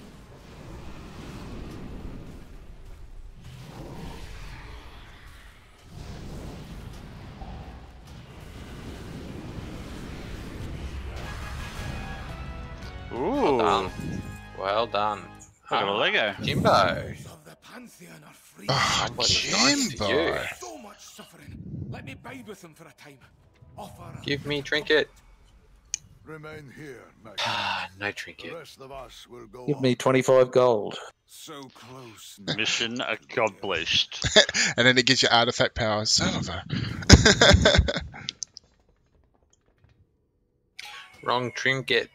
Ooh. Well done. Well done. I got a Lego. Jimbo. Oh, Jimbo. So much suffering. Let me bide with them for a time. Offer. Give me trinket. Remain here, Mac. No trinket. The rest of us will go Give on. me 25 gold. So close. Mission accomplished. And then it gives you artifact power. Son of a. Wrong trinket.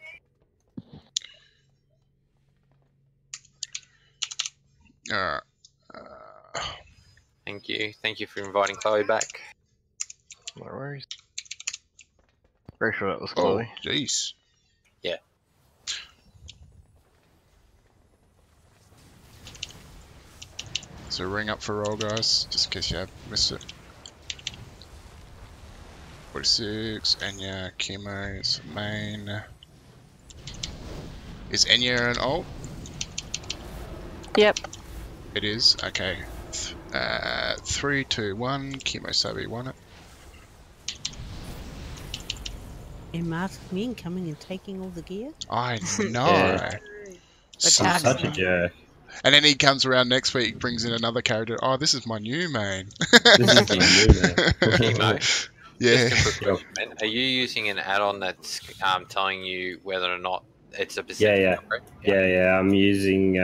Thank you. Thank you for inviting Chloe back. No worries. Very sure that was Oh, Chloe. jeez. Yeah. So ring up for roll, guys, just in case you have missed it. 46, Enya, Chemo, is main. Is Enya an ult? Yep. It is? Okay. 3, 2, 1. Kimosabi won it. And Martin Mean coming and taking all the gear. I know. Yeah. Such a jerk. And then he comes around next week, brings in another character. Oh, this is my new main. This is my new main. Kimo, Yeah. just a quick question, man. Are you using an add-on that's telling you whether or not it's a Yeah, percentage? yeah. Correct? Yeah. I'm using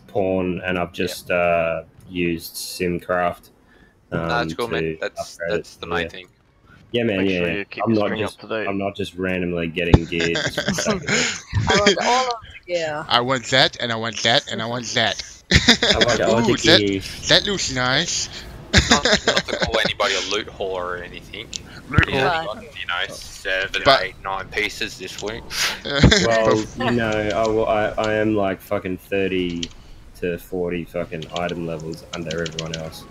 Pawn, and I've just used Simcraft. No, that's cool, man. to That's upgrade it. the main thing. Yeah, man. Make Yeah, sure yeah. you keep I'm your not string just up to date. I'm not just randomly getting gear. Just for the sake of it. I want all of the gear. I want that, and I want that, and I want that. I want Ooh, the gear. that looks nice. Not to call anybody a loot haul or anything. Loot He's only haul. got, 7, But- 8, 9 pieces this week. Well, I am like fucking 30 to 40 fucking item levels under everyone else.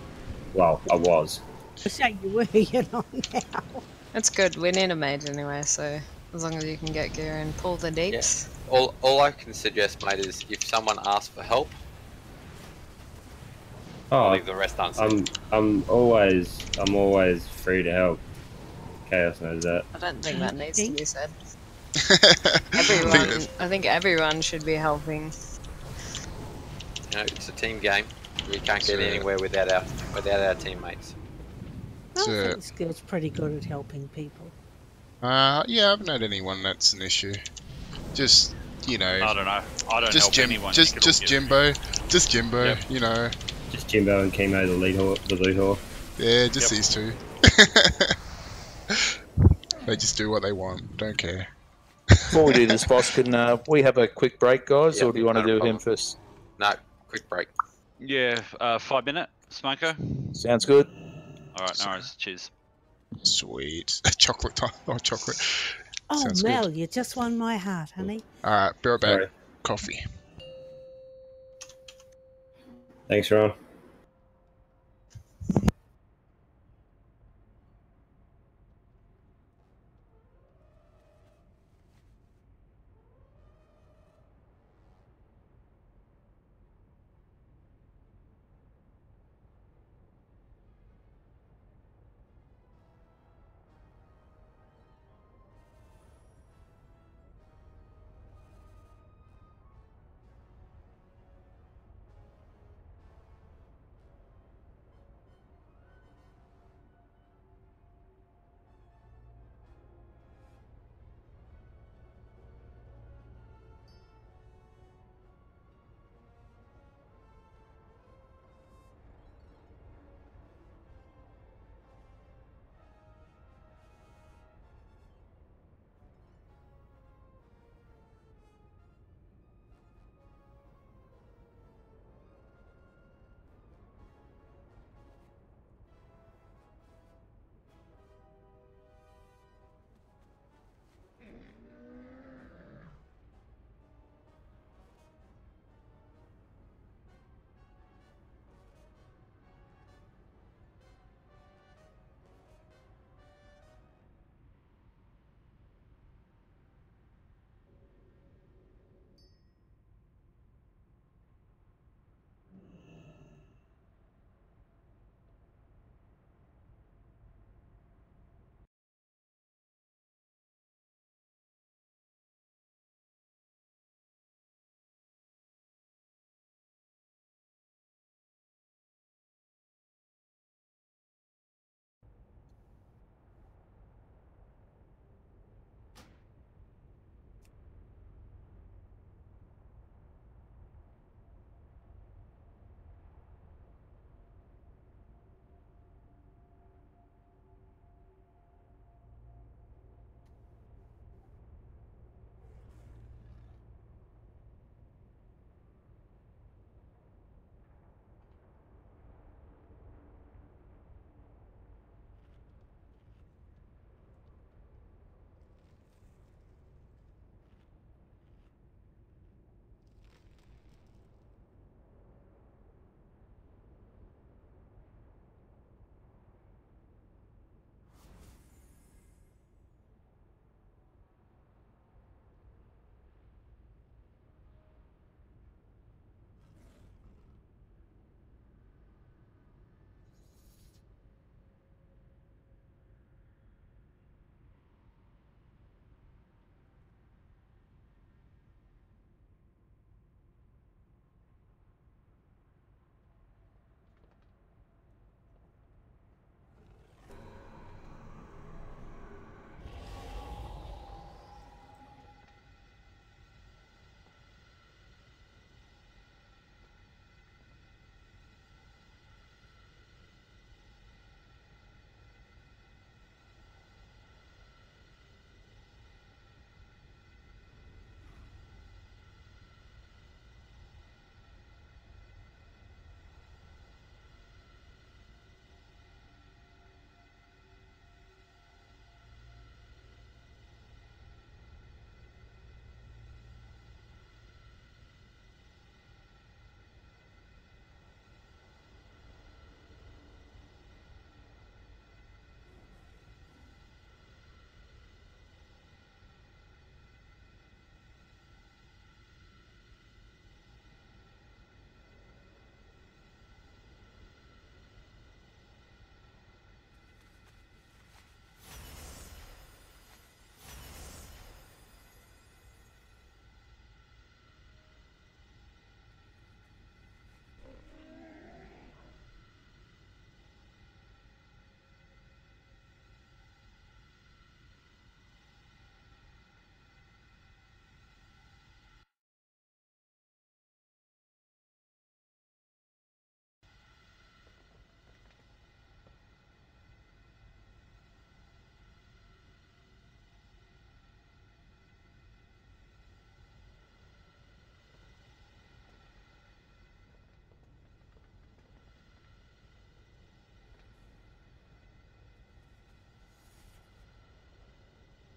Well, I was. So you were, you're not now. That's good. We need a mage anyway, so as long as you can get gear and pull the deeps. All I can suggest, mate, is if someone asks for help, I'll leave the rest unsaid. I'm always free to help. Chaos knows that. I don't think that needs to be said. I think everyone should be helping. You know, it's a team game. We can't get anywhere without our teammates. I think Skill's pretty good at helping people. Yeah, I haven't had anyone that's an issue. Just, you know. I don't know. I don't just help anyone. Just Jimbo. Just Jimbo, Yep. you know. Just Jimbo and Chemo, the loot whore. Yeah, just these two. They just do what they want. Don't care. Before we do this, boss, can we have a quick break, guys, Yep, or do you want to not a do problem. him first? No, quick break. Yeah, 5 minute smoko. Sounds good. All right, no worries. Cheers. Sweet. Chocolate time. Oh, chocolate. Oh, Sounds Mel, good. you just won my heart, honey. Alright, be right back. Sorry. Coffee. Thanks, Ron.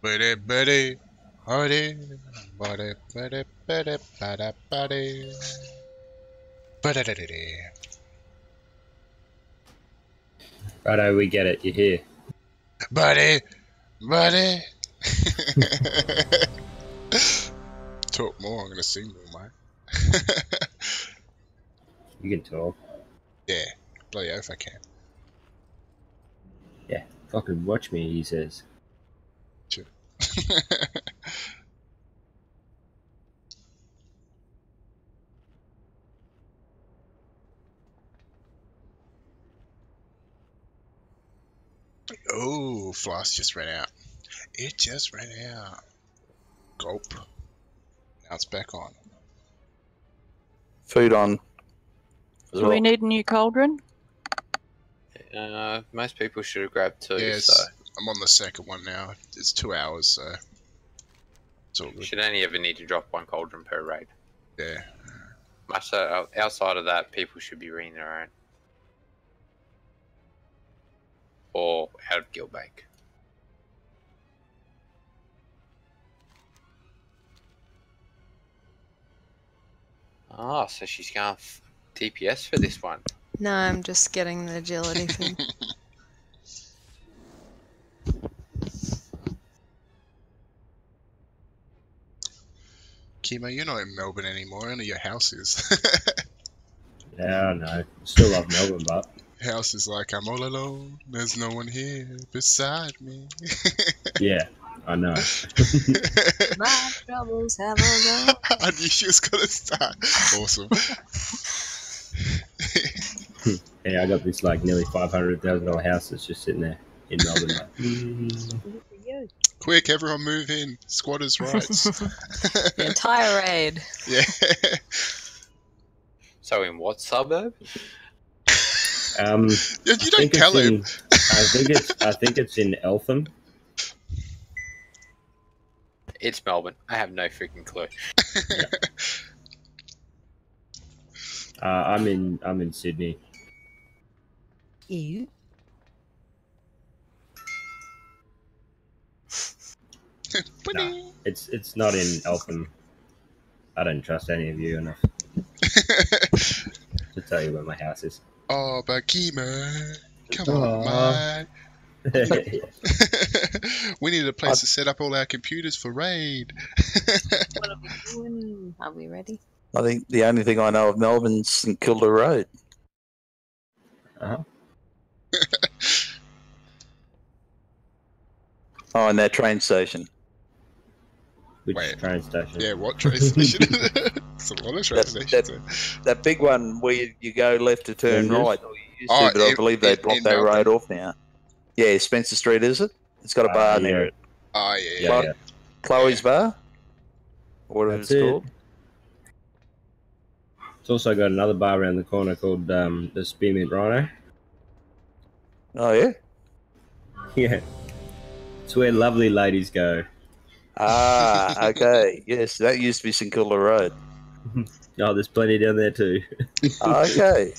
Buddy, buddy, buddy, buddy, buddy, buddy, buddy, buddy. Ba-da-da-da-da. Righto, we get it. You're here. Buddy, buddy. Talk more. I'm gonna sing more, mate. You can talk. Yeah, bloody oath I can. Yeah, fucking watch me, he says. Sure. Oh, Floss just ran out. It just ran out. Gulp. Now it's back on. Food on. Do we need a new cauldron? Most people should have grabbed 2. Yes, So I'm on the second one now. It's 2 hours, so it's all you good. should only ever need to drop 1 cauldron per raid. Yeah. Much so, outside of that, people should be bringing their own. Or out of guild bank. Oh, so she's going DPS for this one. No, I'm just getting the agility thing. Kimo, you're not in Melbourne anymore, only your house is. Yeah, I know. Still love Melbourne, but... House is like, I'm all alone, there's no one here beside me. Yeah, I know. My troubles have all gone. I knew she was gonna start. Awesome. Yeah, I got this like nearly $500,000 house that's just sitting there in Melbourne. Like, Quick, everyone move in. Squatters' rights. The entire raid. Yeah. So in what suburb? You don't tell him. I think it's in Eltham. It's Melbourne. I have no freaking clue. I'm in Sydney. You? No, it's not in Eltham. I don't trust any of you enough to tell you where my house is. Oh, but Kimo, come on, man. We need a place to set up all our computers for raid. What are we doing? Are we ready? I think the only thing I know of Melbourne's St Kilda Road. Uh-huh. Oh, and that train station. Which train station? Yeah, what train station? It's a lot of train stations. That big one where you go left to turn Flinders? right. Or you used to, but I believe they blocked that road off now. Yeah, Spencer Street, is it? It's got a bar near it. Oh, yeah. Chloe's Bar? Or whatever it's called. It's also got another bar around the corner called the Spearmint Rhino. Oh, yeah? Yeah. It's where lovely ladies go. Ah, okay. Yes, that used to be St Kilda Road. Oh, there's plenty down there too. Okay.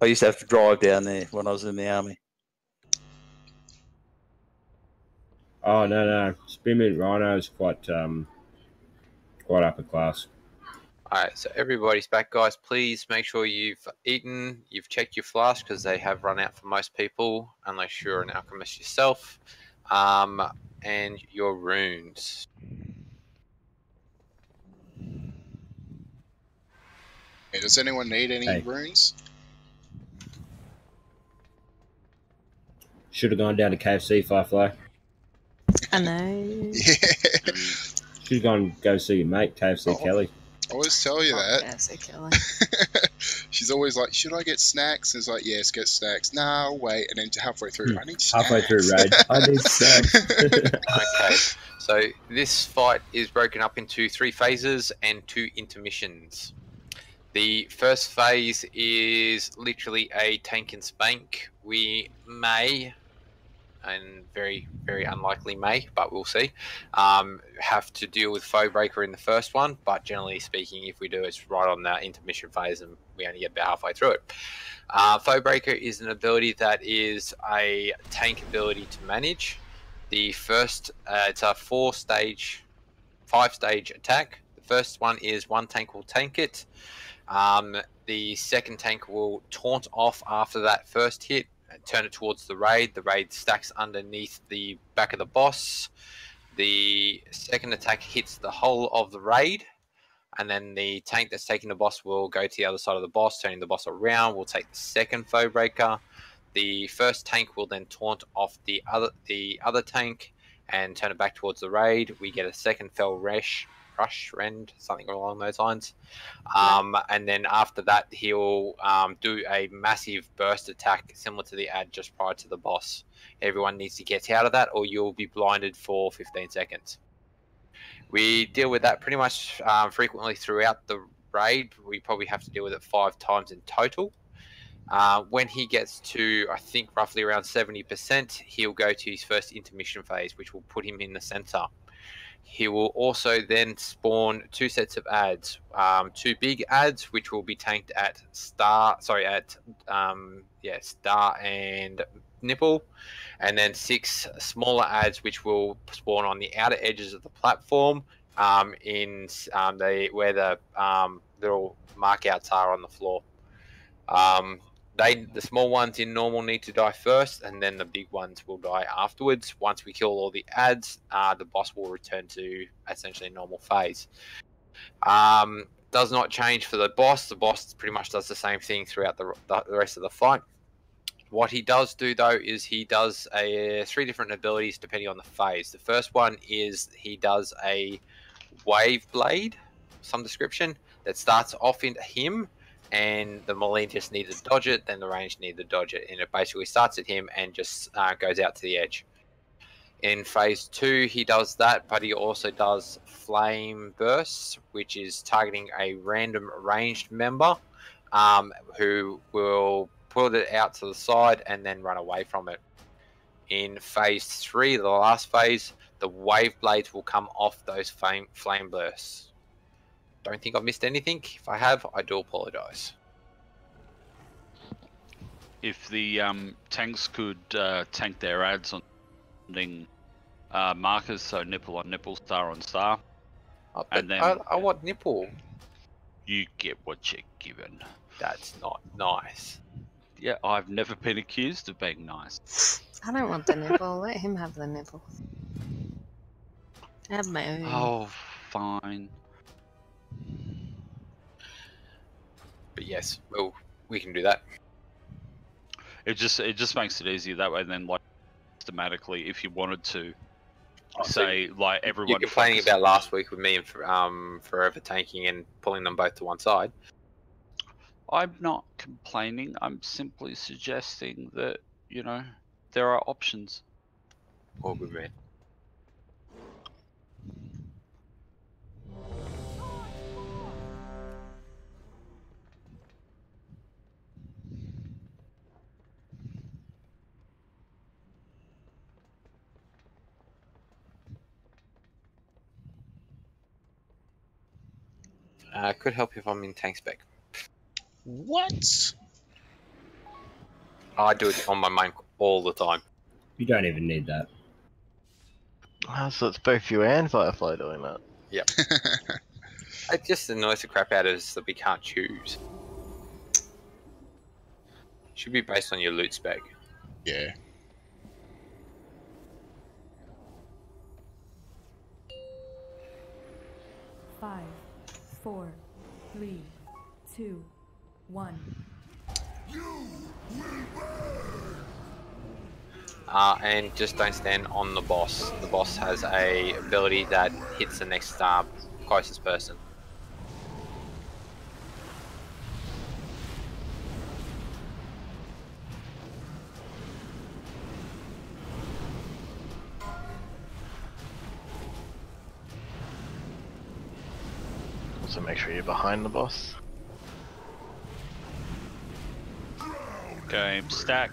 I used to have to drive down there when I was in the army. Oh no, Spearmint Rhino is quite upper class. Alright, so everybody's back, guys. Please make sure you've eaten, you've checked your flask, because they have run out for most people, unless you're an alchemist yourself, and your runes. Hey, does anyone need any runes? Should have gone down to KFC, Firefly. I know. Yeah. Should have gone go see your mate, KFC Kelly. I always tell you that. KFC Kelly. She's always like, should I get snacks? And it's like, yes, get snacks. No, wait. And then halfway through, I need snacks. Halfway through raid, I need snacks. Okay, so this fight is broken up into 3 phases and 2 intermissions. The first phase is literally a tank and spank. We may and very, very unlikely may, but we'll see. Have to deal with Foe Breaker in the first one, but generally speaking, if we do, it's right on the intermission phase and we only get about halfway through it. Foe Breaker is an ability that is a tank ability to manage. The first, it's a 5-stage attack. The first one is one tank will tank it. The second tank will taunt off after that first hit and turn it towards the raid. The raid stacks underneath the back of the boss. The second attack hits the whole of the raid, and then the tank that's taking the boss will go to the other side of the boss, turning the boss around. Will take the second Foe Breaker. The first tank will then taunt off the other tank and turn it back towards the raid. We get a second Fell Rend, something along those lines. And then after that, he'll do a massive burst attack similar to the ad just prior to the boss. Everyone needs to get out of that or you'll be blinded for 15 seconds. We deal with that pretty much frequently throughout the raid. We probably have to deal with it 5 times in total. When he gets to, I think, roughly around 70%, he'll go to his first intermission phase, which will put him in the center. He will also then spawn 2 sets of ads, 2 big ads, which will be tanked at Star and Nipple, and then 6 smaller ads, which will spawn on the outer edges of the platform, where the little markouts are on the floor. The small ones in normal need to die first, and then the big ones will die afterwards. Once we kill all the ads, the boss will return to essentially normal phase. Does not change for the boss. The boss pretty much does the same thing throughout the rest of the fight. What he does do, though, is he does 3 different abilities depending on the phase. The first one is he does a Wave Blade, some description, that starts off into him, and the melee just need to dodge it, then the range need to dodge it, and it basically starts at him and just goes out to the edge. In phase 2, he does that, but he also does Flame Bursts, which is targeting a random ranged member who will put it out to the side and then run away from it. In phase 3, the last phase, the Wave Blades will come off those flame bursts. Don't think I've missed anything. If I have, I do apologise. If the tanks could tank their ads on markers, so nipple on nipple, star on star, and then I want nipple. You get what you're given. That's not nice. Yeah, I've never been accused of being nice. I don't want the nipple. Let him have the nipple. I have my own. Oh, fine. But yes, well, we can do that. It just makes it easier that way. Then, like, systematically, if you wanted to say, like, everyone. You're complaining about last week with me and forever tanking and pulling them both to one side. I'm not complaining. I'm simply suggesting that, you know, there are options. All good, man. Could help if I'm in tank spec. What? I do it on my main all the time. You don't even need that. So it's both you and Firefly doing that? Yep. It just annoys the crap out of us that we can't choose. Should be based on your loot spec. Yeah. Five, 4, 3, 2, 1. And just don't stand on the boss. The boss has a ability that hits the next closest person. So make sure you're behind the boss. Game stack.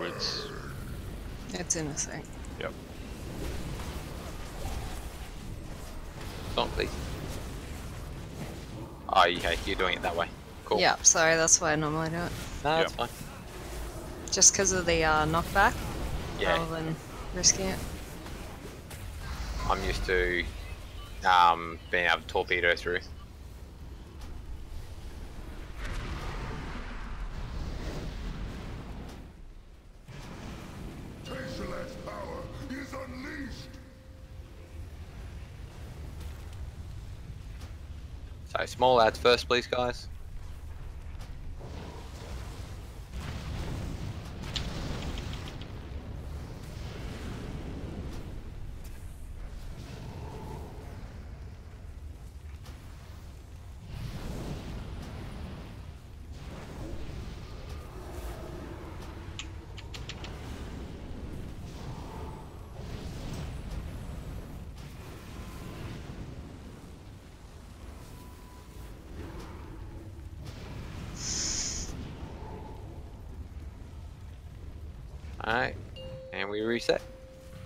druids. It's in a thing. Yep. On, please. Oh, okay, you're doing it that way. Cool. Yeah, sorry, that's why I normally do it. No, that's fine. Just because of the knockback, Yeah. rather than risking it. I'm used to being able to torpedo through. Tashalat's power is unleashed. So small ads first, please, guys. Alright, and we reset.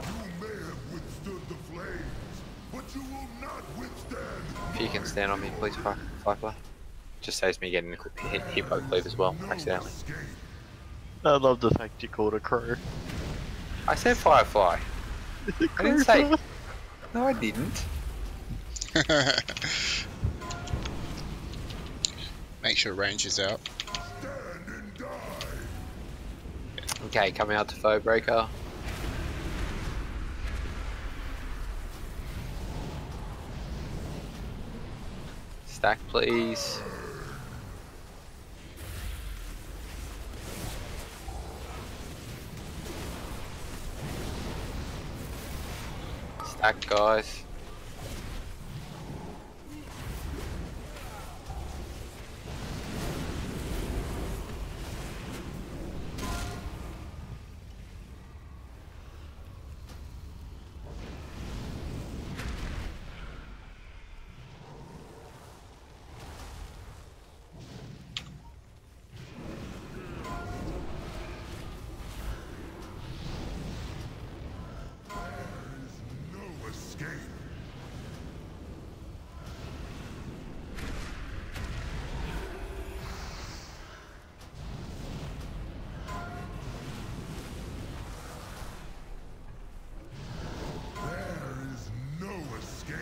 You may have withstood the flames, but you will not withstand. If you can stand on me, please, Firefly. Just saves me getting hit by cleave as well, accidentally. I love the fact you called a crow. I said Firefly. I didn't say. No, I didn't. Make sure range is out. Okay, coming out to foe breaker. Stack, please. Stack, guys. No escape. There is no escape.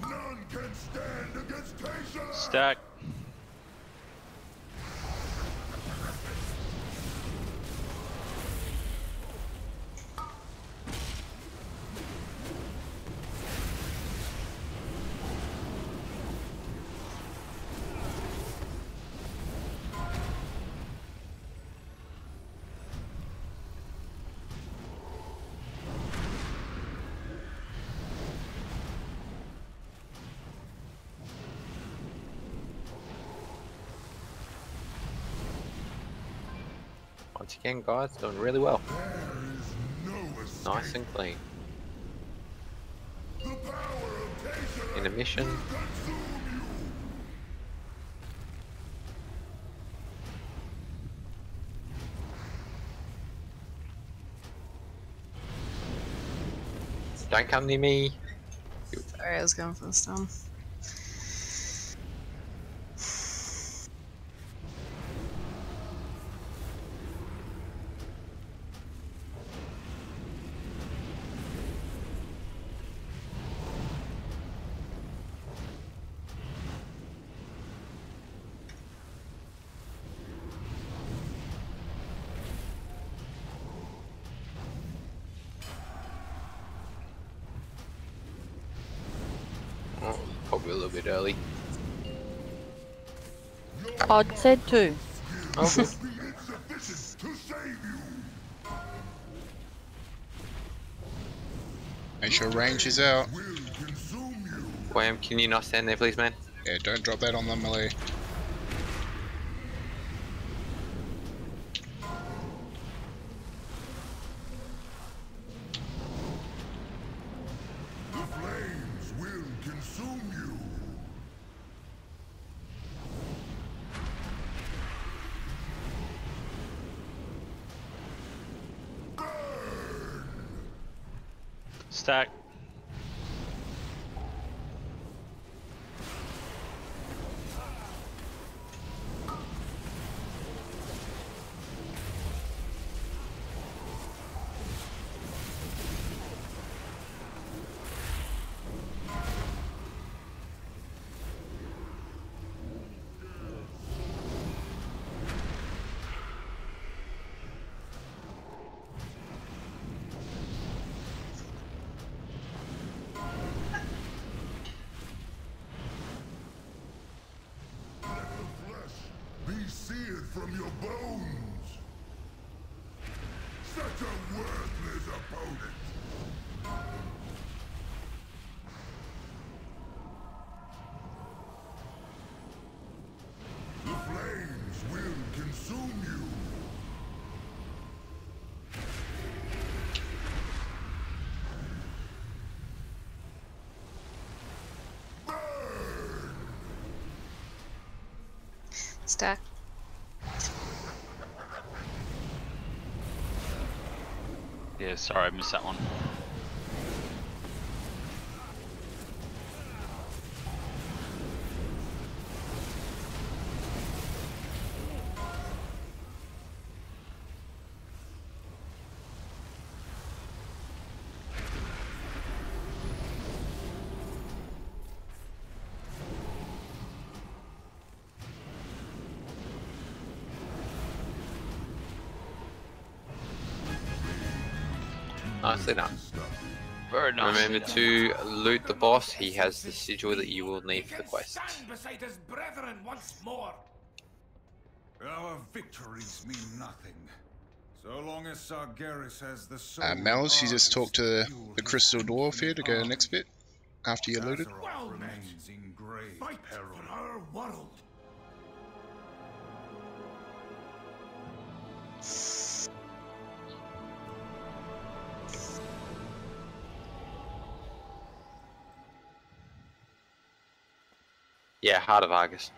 None can stand against Tashalat. Stack. Once again, guys, doing really well. There is no escape. Nice and clean. The power of Tashalat Intermission. will consume you. Don't come near me. Sorry, I was going for the stun. Oh, probably a little bit early. I'd said to. Oh, good. Be insufficient to save you. Make sure range is out. Will consume you. Wham, can you not stand there, please, man? Yeah, don't drop that on the melee. The flames will consume Stack. Be seared from your bones! Such a worthless opponent! The flames will consume you! Stack. Yeah, sorry, I missed that one. Nicely done. Very nicely Remember done. to loot the boss. He has the sigil that you will need for the quest. Stand beside his brethren once more! Our victories mean nothing. So long as Sargeras has the soul. Mel's, you just talked to the Crystal Dwarf here to go to the next bit after you looted. Well remains in grave peril. For our world. Yeah, Heart of Argus.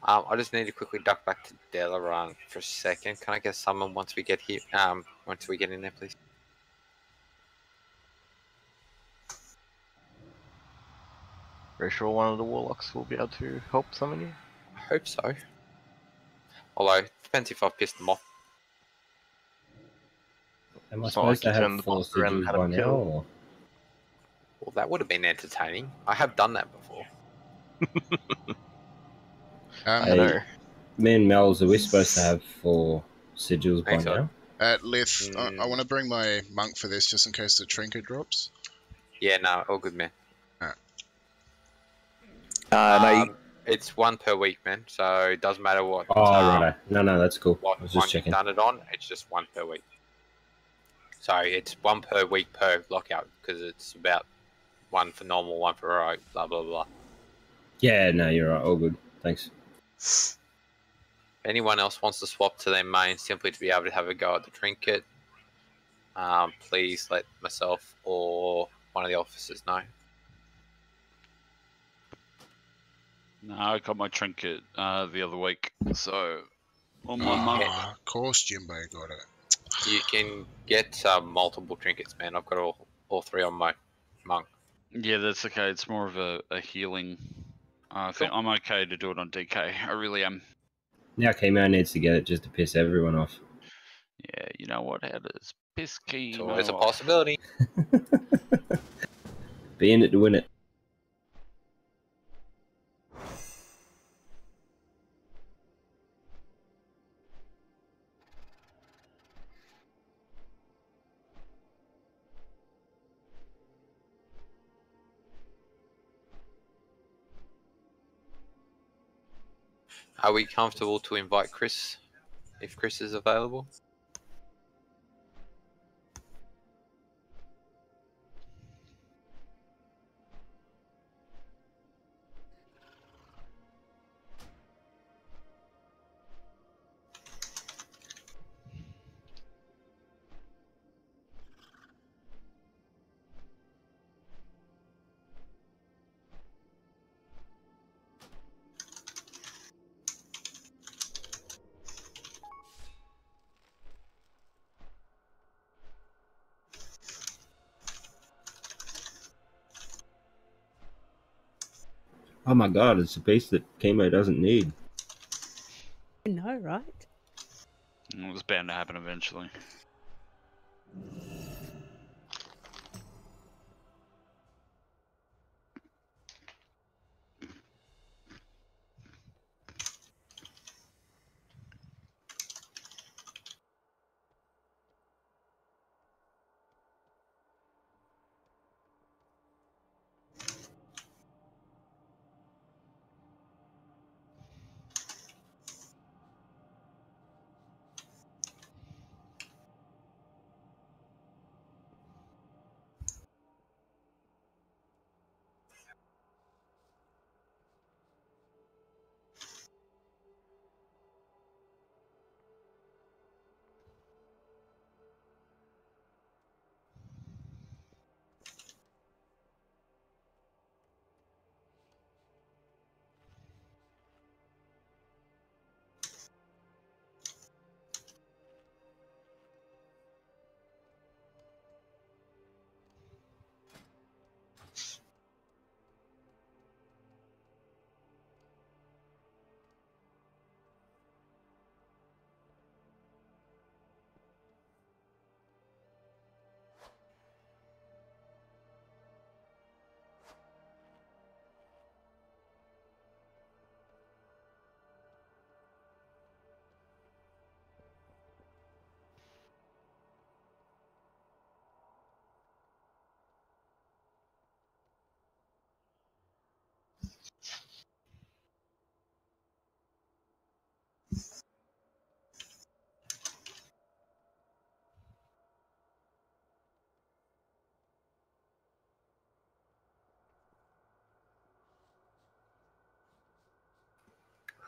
I just need to quickly duck back to Delaran for a second. Can I get someone once we get here? Once we get in there, please. Very sure one of the warlocks will be able to help summon you. I hope so. Although, it depends if I've pissed them off. Am I It's not like supposed you to turned have the 4 boss around and sigils had by him now? killed. Or? Well, that would have been entertaining. I have done that before. I know. Me and Mel's, are we supposed to have 4 sigils by Thanks, now? Lith, I want to bring my monk for this just in case the trinket drops. Yeah, no, all good, man. It's 1 per week, man. So it doesn't matter what. Oh, right. No, that's cool. I What was one just you've checking. done it on? It's just 1 per week. Sorry, it's 1 per week per lockout because it's about 1 for normal, 1 for heroic, blah blah blah. Yeah, no, you're right. All good. Thanks. If anyone else wants to swap to their main simply to be able to have a go at the trinket, please let myself or one of the officers know. No, I got my trinket the other week, so on my monk. Of course, Jimbo got it. You can get multiple trinkets, man. I've got all 3 on my monk. Yeah, that's okay. It's more of a healing. I think I'm okay to do it on DK. I really am. Now Kemo needs to get it just to piss everyone off. Yeah, you know what? How does piss key? It's always a possibility. Be in it to win it. Are we comfortable to invite Chris, if Chris is available? Oh my god, it's a piece that chemo doesn't need. I know, right? It was bound to happen eventually.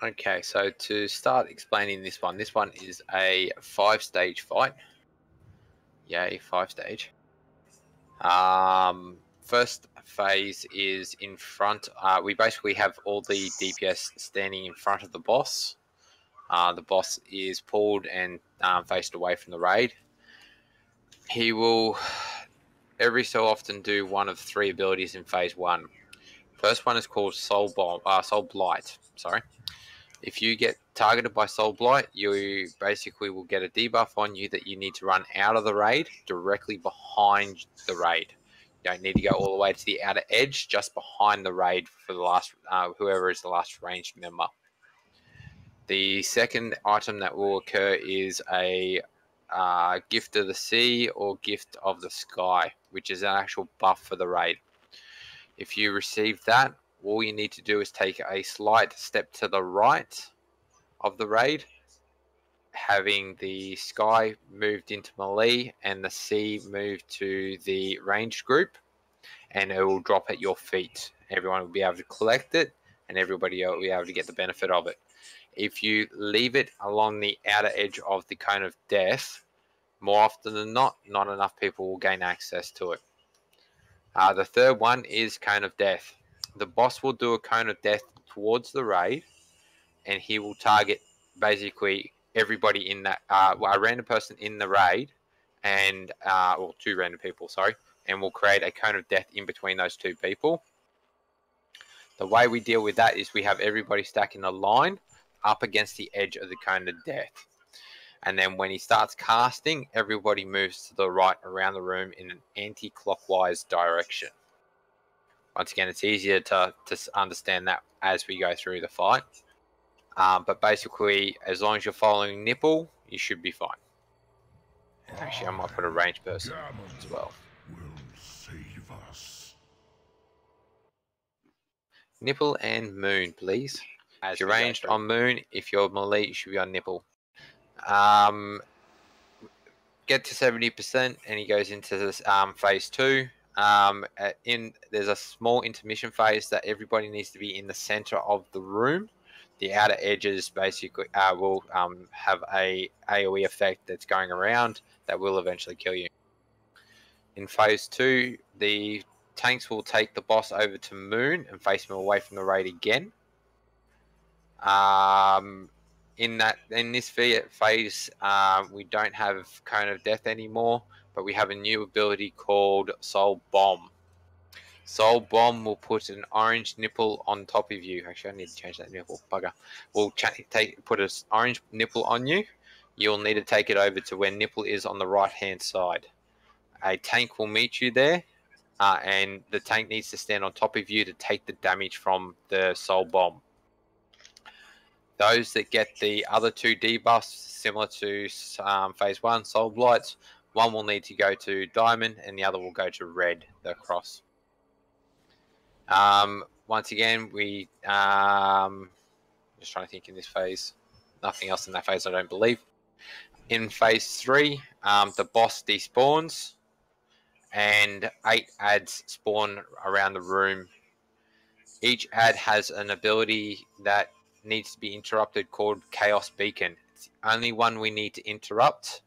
Okay, so to start explaining this one is a 5-stage fight. Yay, 5-stage. First phase is in front. We basically have all the DPS standing in front of the boss. The boss is pulled and faced away from the raid. He will every so often do one of 3 abilities in phase 1. First one is called Soul Blight. Sorry. If you get targeted by Soul Blight, you basically will get a debuff on you that you need to run out of the raid, directly behind the raid. You don't need to go all the way to the outer edge, just behind the raid for the last whoever is the last ranged member. The second item that will occur is a Gift of the Sea or Gift of the Sky, which is an actual buff for the raid. If you receive that, all you need to do is take a slight step to the right of the raid, having the Sky moved into melee and the Sea moved to the ranged group, and it will drop at your feet. Everyone will be able to collect it, and everybody will be able to get the benefit of it. If you leave it along the outer edge of the Cone of Death, more often than not enough people will gain access to it. The third one is Cone of Death. The boss will do a Cone of Death towards the raid, and he will target basically everybody in that, a random person in the raid, and well, 2 random people, sorry, and we'll create a Cone of Death in between those 2 people. The way we deal with that is we have everybody stack in a line up against the edge of the Cone of Death. And then when he starts casting, everybody moves to the right around the room in an anti-clockwise direction. Once again, it's easier to understand that as we go through the fight. But basically, as long as you're following Nipple, you should be fine. Actually, I might put a ranged person as well. Save us. Nipple and Moon, please. If you're ranged on Moon, if you're melee, you should be on Nipple. Get to 70% and he goes into this phase 2. There's a small intermission phase that everybody needs to be in the center of the room. The outer edges basically will have a AoE effect that's going around that will eventually kill you. In phase 2, the tanks will take the boss over to Moon and face him away from the raid again. In this phase, we don't have Cone of Death anymore, but we have a new ability called Soul Bomb. Soul Bomb will put an orange nipple on top of you. Actually, I need to change that nipple. Bugger. We'll put an orange nipple on you. You'll need to take it over to where nipple is on the right-hand side. A tank will meet you there, and the tank needs to stand on top of you to take the damage from the Soul Bomb. Those that get the other 2 debuffs, similar to Phase 1, Soul Blights, one will need to go to Diamond, and the other will go to Red, the cross. Once again, we just trying to think in this phase. Nothing else in that phase, I don't believe. In Phase 3, the boss despawns, and 8 ads spawn around the room. Each ad has an ability that needs to be interrupted called Chaos Beacon. It's the only one we need to interrupt.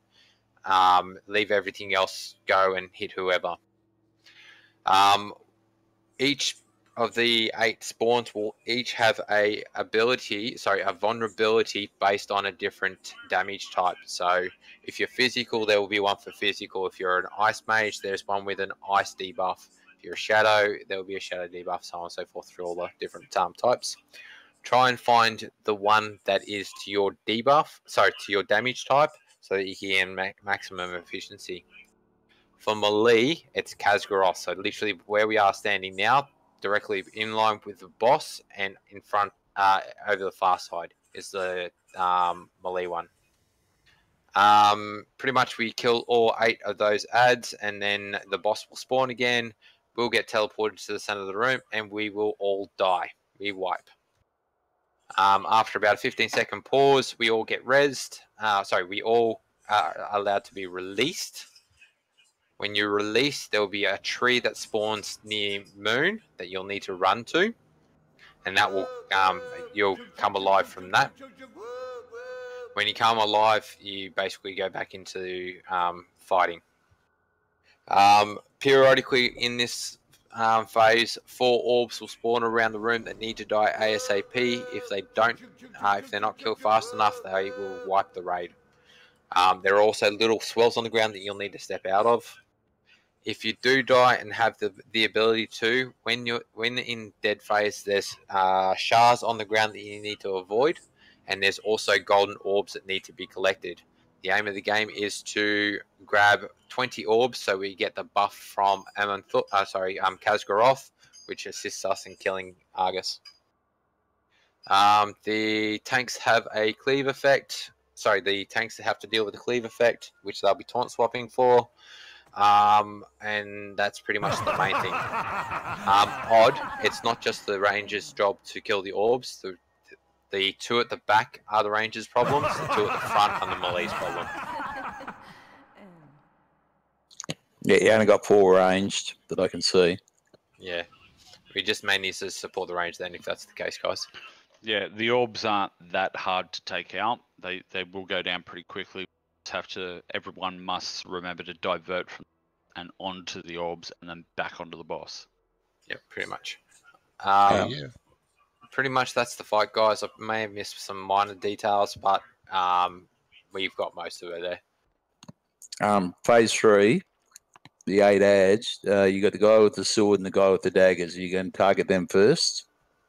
Leave everything else go and hit whoever. Each of the 8 spawns will each have a vulnerability based on a different damage type. So if you're physical, there will be one for physical. If you're an ice mage, there's one with an ice debuff. If you're a shadow, there will be a shadow debuff, so on and so forth through all the different types. Try and find the one that is to your debuff, to your damage type, so that you can maximum efficiency. For melee, it's Khaz'goroth. So literally where we are standing now, directly in line with the boss, and in front over the far side is the melee one. Pretty much we kill all 8 of those ads, and then the boss will spawn again. We'll get teleported to the center of the room, and we will all die. We wipe. After about a 15-second pause, we all get rezzed. We all are allowed to be released. When you release, there will be a tree that spawns near Moon that you'll need to run to, and that will you'll come alive from that. When you come alive, you basically go back into fighting. Periodically in this phase, 4 orbs will spawn around the room that need to die ASAP. If they don't, if they're not killed fast enough, they will wipe the raid. There are also little swells on the ground that you'll need to step out of. If you do die and have the ability to, when in dead phase, there's shards on the ground that you need to avoid, and there's also golden orbs that need to be collected. The aim of the game is to grab 20 orbs, so we get the buff from Khaz'goroth, which assists us in killing Argus. The tanks have a cleave effect. The tanks have to deal with the cleave effect, which they'll be taunt swapping for. And that's pretty much the main thing. It's not just the ranger's job to kill the orbs. The 2 at the back are the ranger's problems. The 2 at the front are the melee's problem. Yeah, you only got 4 ranged that I can see. Yeah, we just may need to support the range then, if that's the case, guys. Yeah, the orbs aren't that hard to take out. They will go down pretty quickly. Everyone must remember to divert from and onto the orbs and then back onto the boss. Yep, pretty much. Yeah. Pretty much that's the fight, guys. I may have missed some minor details, but we've got most of it there. Phase 3, the 8 ads, you got the guy with the sword and the guy with the daggers. Are you going to target them first?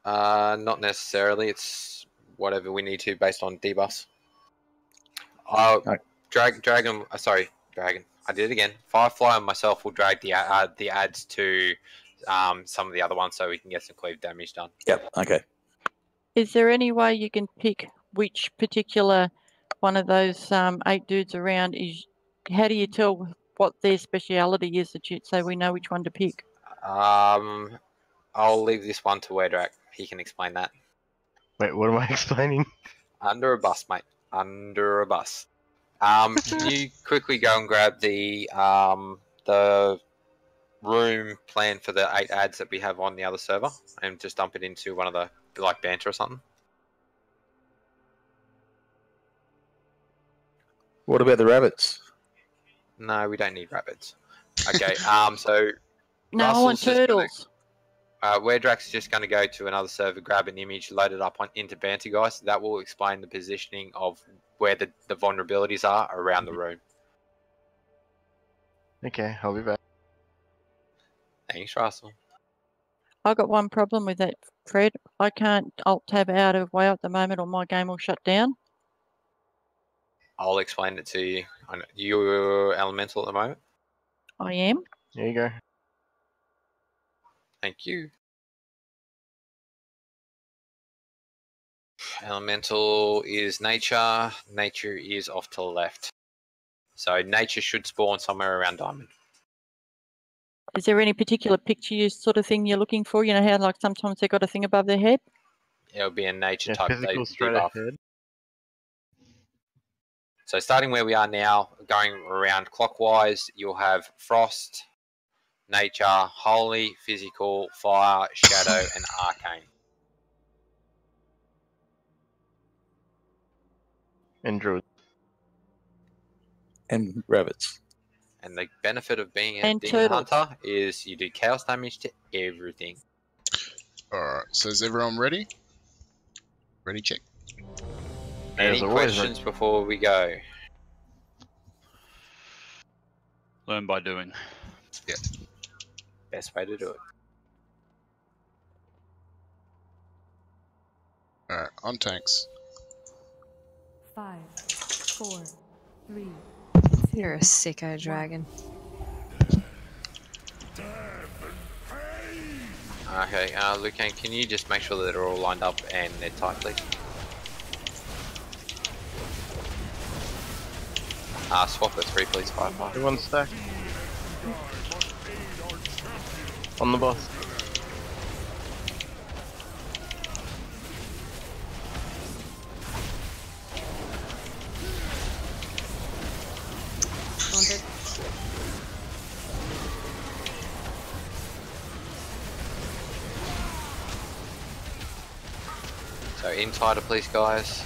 Not necessarily. It's whatever we need to based on debuffs. Dragon. I did it again. Firefly and myself will drag the ads to some of the other ones so we can get some cleave damage done. Yep. Okay. Is there any way you can pick which particular one of those 8 dudes around is? How do you tell what their speciality is so we know which one to pick? I'll leave this one to Werdrak. He can explain that. Wait, what am I explaining? Under a bus, mate. Under a bus. You quickly go and grab the room plan for the 8 ads that we have on the other server and just dump it into one of the, like, banter or something. What about the rabbits? No, we don't need rabbits. Okay, so... No, I want turtles. Werdrak's just going to go to another server, grab an image, load it up into banter, guys. That will explain the positioning of where the vulnerabilities are around the room. Okay, I'll be back. Thanks, Russell. I got one problem with that, Fred. I can't alt tab out of WoW at the moment, or my game will shut down. I'll explain it to you. You're elemental at the moment? I am. There you go. Thank you. Elemental is nature. Nature is off to the left. So nature should spawn somewhere around diamond. Is there any particular picture you sort of thing you're looking for? You know how like sometimes they've got a thing above their head? It'll be a nature type physical straight debuff. ahead. So starting where we are now, going around clockwise, you'll have frost, nature, holy, physical, fire, shadow, and arcane. And druid. And rabbits. And the benefit of being a And demon turtles. hunter is you do chaos damage to everything. Alright, so is everyone ready? Ready, check. Any As always, questions before we go? Learn by doing. Yeah. Best way to do it. Alright, on tanks. 5, 4, 3. You're a sicko dragon. Okay, Lucan, can you just make sure that they're all lined up and they're tight, please? Swap at 3, please. 5, 5. Everyone stack. On the boss. Wanted. So in tighter, please, guys.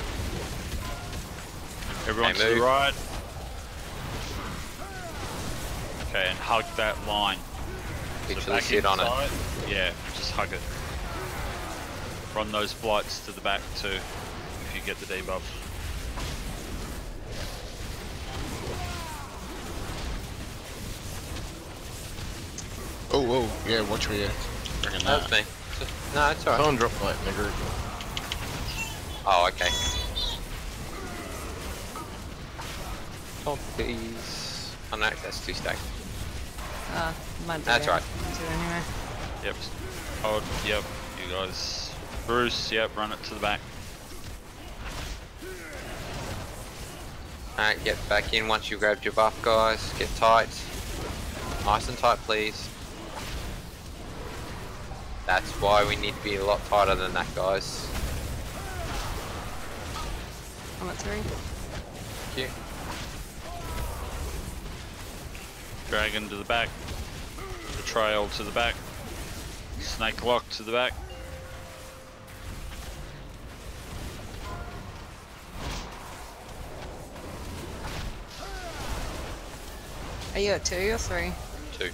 Everyone Okay, to the move. right. Okay, and hug that line. Literally sit on it. Yeah, just hug it. Run those blights to the back too, if you get the debuff. Oh, whoa, yeah, watch where you're bringing that. That's me. No, it's alright. Someone drop light in the group. Oh, okay. Oh, please. Oh no, that's 2 stacks. Might do That's that. right. Do it anyway. Yep. Oh, yep. You guys. Bruce, yep. Run it to the back. Alright, get back in once you grabbed your buff, guys. Get tight. Nice and tight, please. That's why we need to be a lot tighter than that, guys. I'm at 3. Thank you. Dragon to the back. Betrayal to the back. Snake lock to the back. Are you at 2 or 3? 2.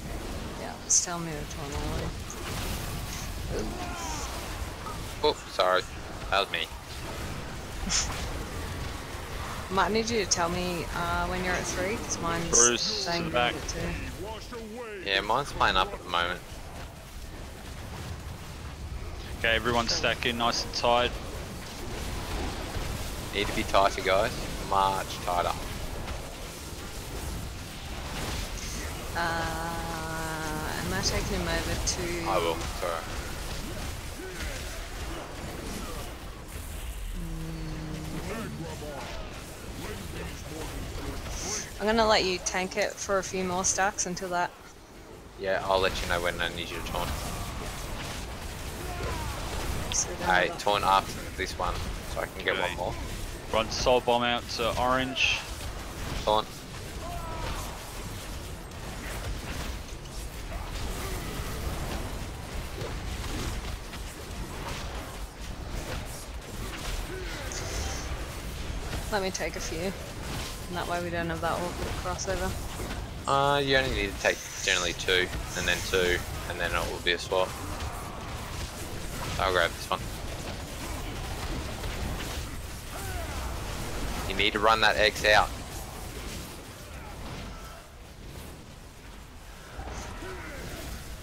Yeah, just tell me which one I want. Oh, sorry. That was me. Might need you to tell me when you're at 3, because mine's Bruce, saying to the back. you're at 2. Yeah, mine's playing up at the moment. Okay, everyone stack in nice and tight. Need to be tighter, guys. Much tighter. Am I taking him over to... I will, sorry. I'm gonna let you tank it for a few more stacks until that. Yeah, I'll let you know when I need you to taunt. So then Hey, I'll- taunt after this one, so I can get Okay. one more. Run soul bomb out to orange. Taunt. Let me take a few. And that way we don't have that awkward crossover. You only need to take generally 2, and then 2, and then it will be a swap. I'll grab this one. You need to run that X out.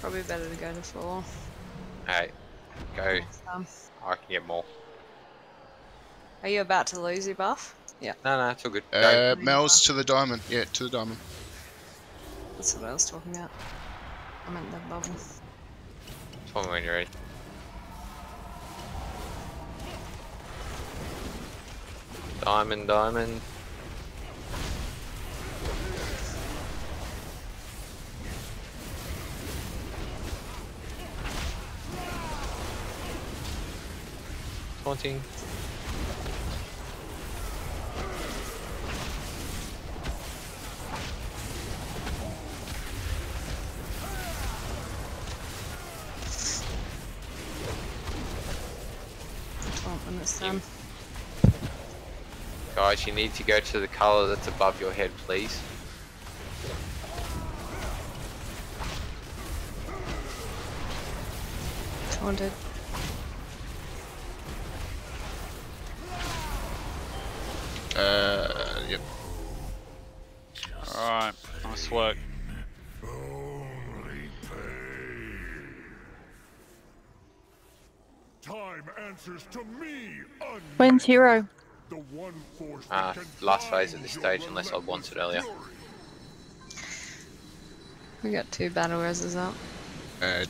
Probably better to go to 4. Alright, go. I can get more. Are you about to lose your buff? Yeah. No, it's all good. Go. Mel's to the diamond. Yeah, to the diamond. That's what I was talking about. I meant the bubble. Tell me when you're ready. Diamond, diamond. Taunting. When it's done. Guys, you need to go to the colour that's above your head, please. Taunted. Yep. Alright, nice work. Time answers to me. When's Hero? Last phase at this stage, unless I wanted it earlier. We got 2 battle reses up.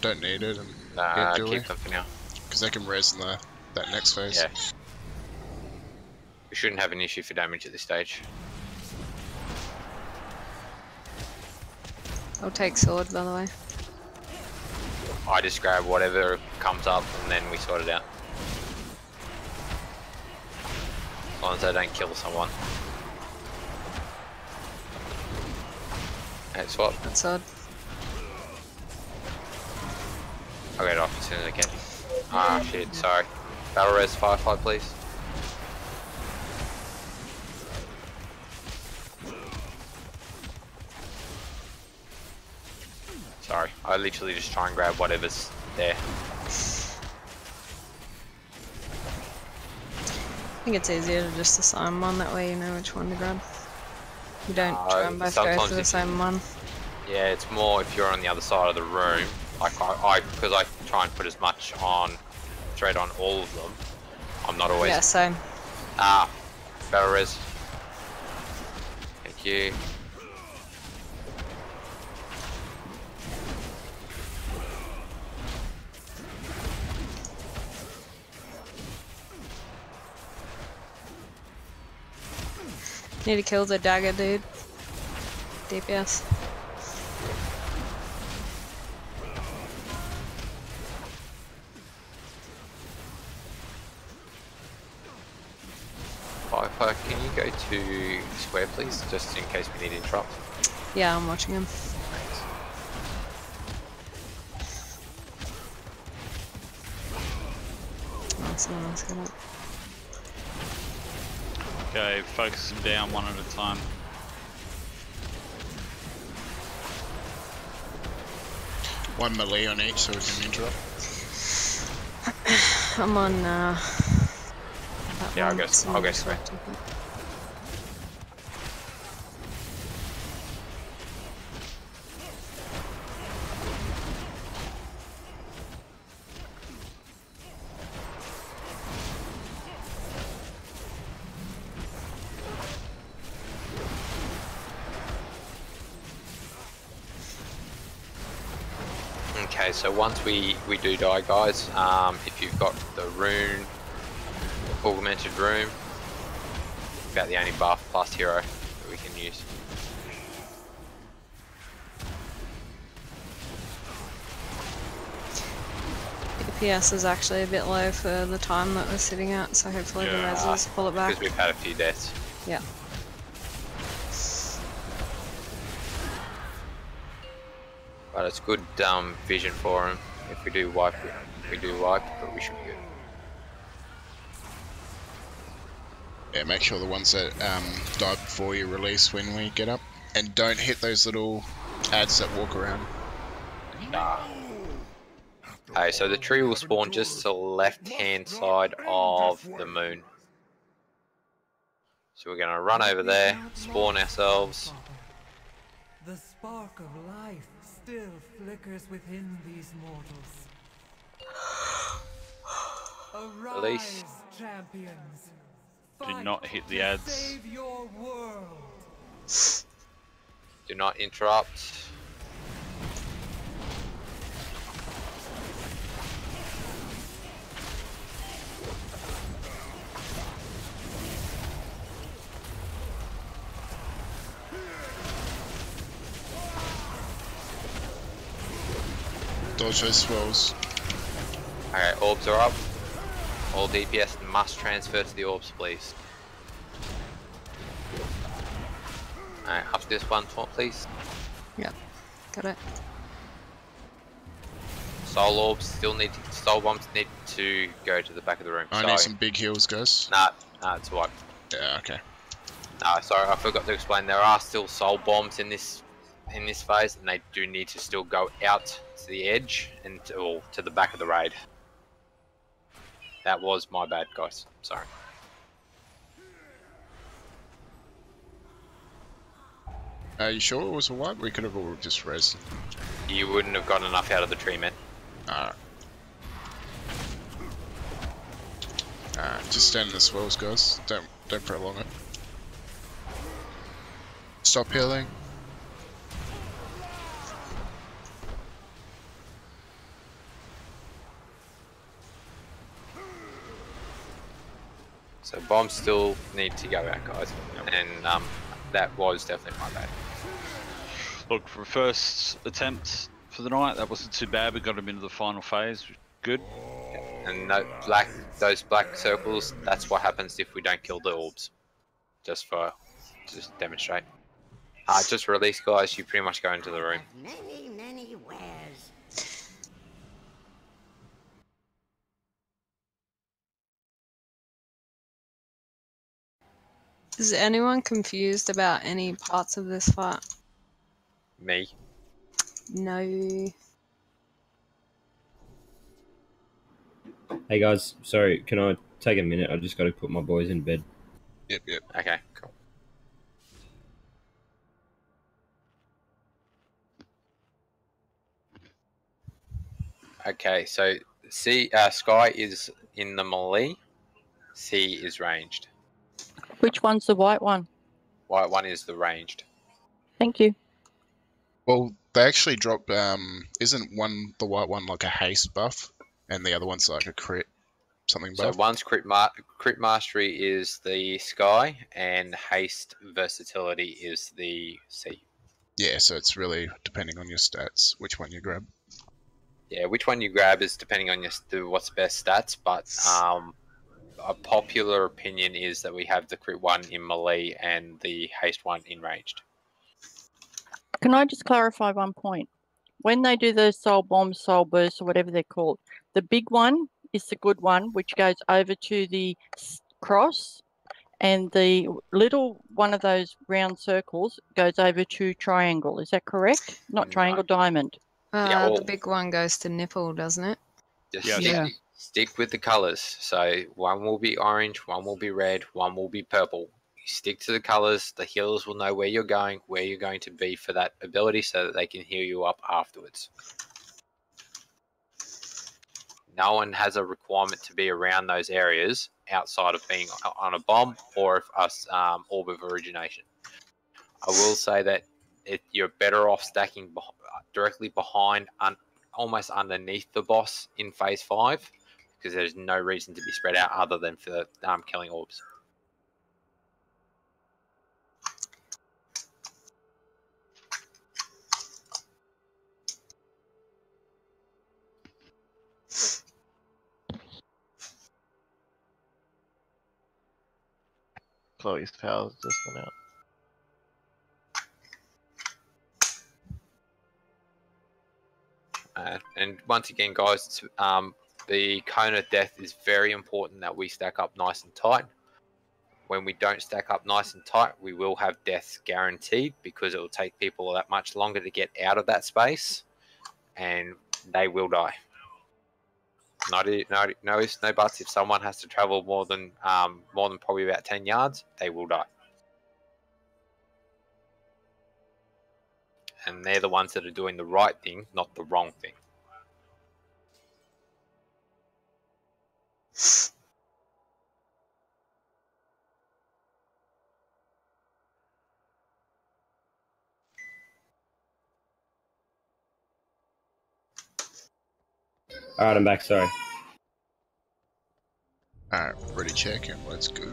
Don't need it. And Nah, keep them for now. Because they can res in that next phase. Yeah. We shouldn't have an issue for damage at this stage. I'll take sword, by the way. I just grab whatever comes up and then we sort it out. As long as I don't kill someone. Alright, swap. That's sword. I'll get it off as soon as I can. Ah, shit, sorry. Battle res, firefly, please. Sorry, I literally just try and grab whatever's there. I think it's easier to just assign one, that way you know which one to grab. You don't try and both go for the same one. Yeah, it's more if you're on the other side of the room. Like because I try and put as much on thread on all of them. I'm not always. Yeah, same. Battle res. Thank you. Need to kill the dagger dude. DPS. Piper, can you go to square please, just in case we need to interrupt? Yeah, I'm watching him. Oh, someone else got it. Okay, focus them down one at a time. One melee on each so we can interrupt. I'm on yeah, I'll go square. Okay, so once we do die, guys, if you've got the rune, augmented rune, about the only buff plus hero that we can use. DPS is actually a bit low for the time that we're sitting at, so hopefully the reses pull it back. Because we've had a few deaths. Yeah. But it's good vision for him. If we do wipe, we do wipe, but we should be good. Yeah, make sure the ones that die before you release when we get up. And don't hit those little ads that walk around. Okay, so the tree will spawn just to the left-hand side of the moon. So we're going to run over there, spawn ourselves. The spark of life still flickers within these mortals. Release. Champions. Do not hit the ads. Save your world. Do not interrupt. Dodge those swells. Okay, orbs are up. All DPS must transfer to the orbs, please. Alright, up to this one, please. Yep, got it. Soul orbs soul bombs need to go to the back of the room. I need some big heals, guys. Nah, it's what. Yeah, okay. Sorry, I forgot to explain. There are still soul bombs in this phase, and they do need to still go out to the edge and to the back of the raid. That was my bad, guys. Sorry. Are you sure it was a wipe? We could have all just res. You wouldn't have gotten enough out of the tree, man. Alright. Just stand in the swells, guys. Don't prolong it. Stop healing. So bombs still need to go out, guys. And that was definitely my bad. Look, for first attempt for the night, that wasn't too bad. We got him into the final phase. Good. And those black circles, that's what happens if we don't kill the orbs. Just demonstrate. Just release, guys. You pretty much go into the room. Many wares. Is anyone confused about any parts of this fight? Me. No. Hey guys, sorry, can I take a minute? I just got to put my boys in bed. Yep. Okay, cool. Okay, so Sky is in the melee. C is ranged. Which one's the white one? White one is the ranged. Thank you. Well, they actually drop. Isn't the white one like a haste buff, and the other one's like a crit something buff? So one's crit mastery is the Sky, and haste versatility is the C. Yeah, so it's really depending on your stats which one you grab. Yeah, which one you grab is depending on what's best stats, but a popular opinion is that we have the crit one in melee and the haste one in ranged. Can I just clarify one point? When they do those soul bombs, soul bursts, or whatever they're called, the big one is the good one, which goes over to the cross, and the little one of those round circles goes over to triangle. Is that correct? Not triangle, diamond. The big one goes to nipple, doesn't it? Just stick with the colours. So one will be orange, one will be red, one will be purple. You stick to the colours. The healers will know where you're going to be for that ability, so that they can heal you up afterwards. No one has a requirement to be around those areas outside of being on a bomb or if us orb of origination. I will say that you're better off stacking directly behind, almost underneath the boss in phase 5, because there's no reason to be spread out other than for killing orbs. Chloe's powers just went out. And once again, guys, the cone of death is very important that we stack up nice and tight. When we don't stack up nice and tight, we will have deaths guaranteed, because it will take people that much longer to get out of that space, and they will die. No ifs, no buts. If someone has to travel more than probably about 10 yards, they will die. And they're the ones that are doing the right thing, not the wrong thing. Alright, I'm back, sorry. Alright, ready check and let's go.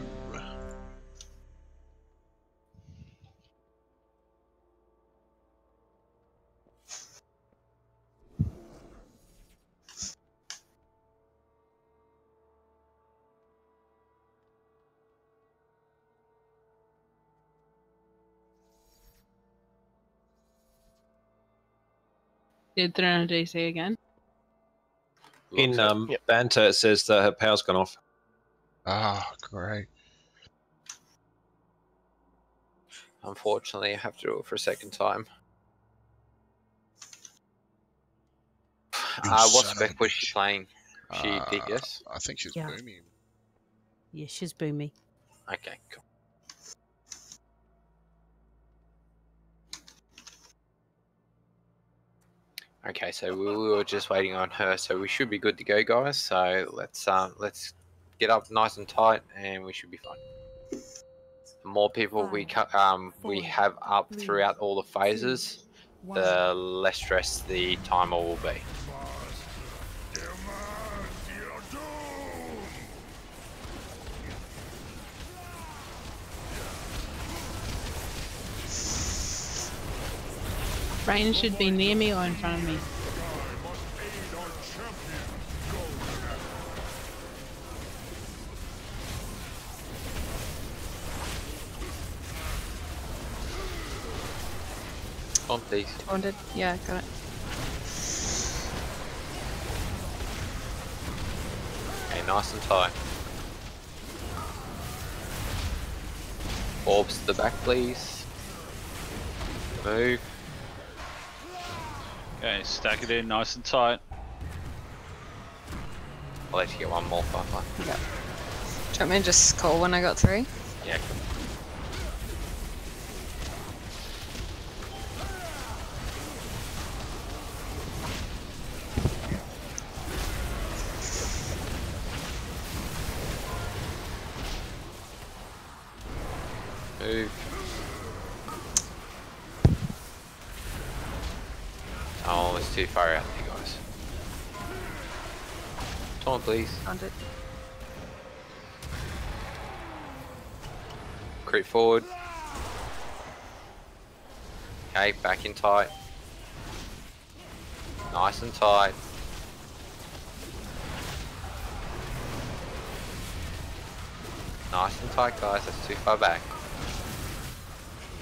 Did throw in a DC again? In banter, it says that her power's gone off. Ah, great. Unfortunately, I have to do it for a second time. What spec was she playing? She DPS? I think she's Boomy. Yeah, she's Boomy. Okay, cool. Okay, so we were just waiting on her, so we should be good to go, guys. So let's get up nice and tight, and we should be fine. The more people we have up throughout all the phases, the less stress the timer will be. Rain should be near me or in front of me. Taunt these. Taunted. Yeah, got it. Okay, nice and tight. Orbs to the back, please. Move. Okay, stack it in nice and tight. I'll let you get one more fun one. Yep. Do you want me to just call when I got 3? Yeah. Move. Oh, it's too far out, you guys. Taunt, please. Taunted. Creep forward. Okay, back in tight. Nice and tight. Nice and tight, guys. That's too far back.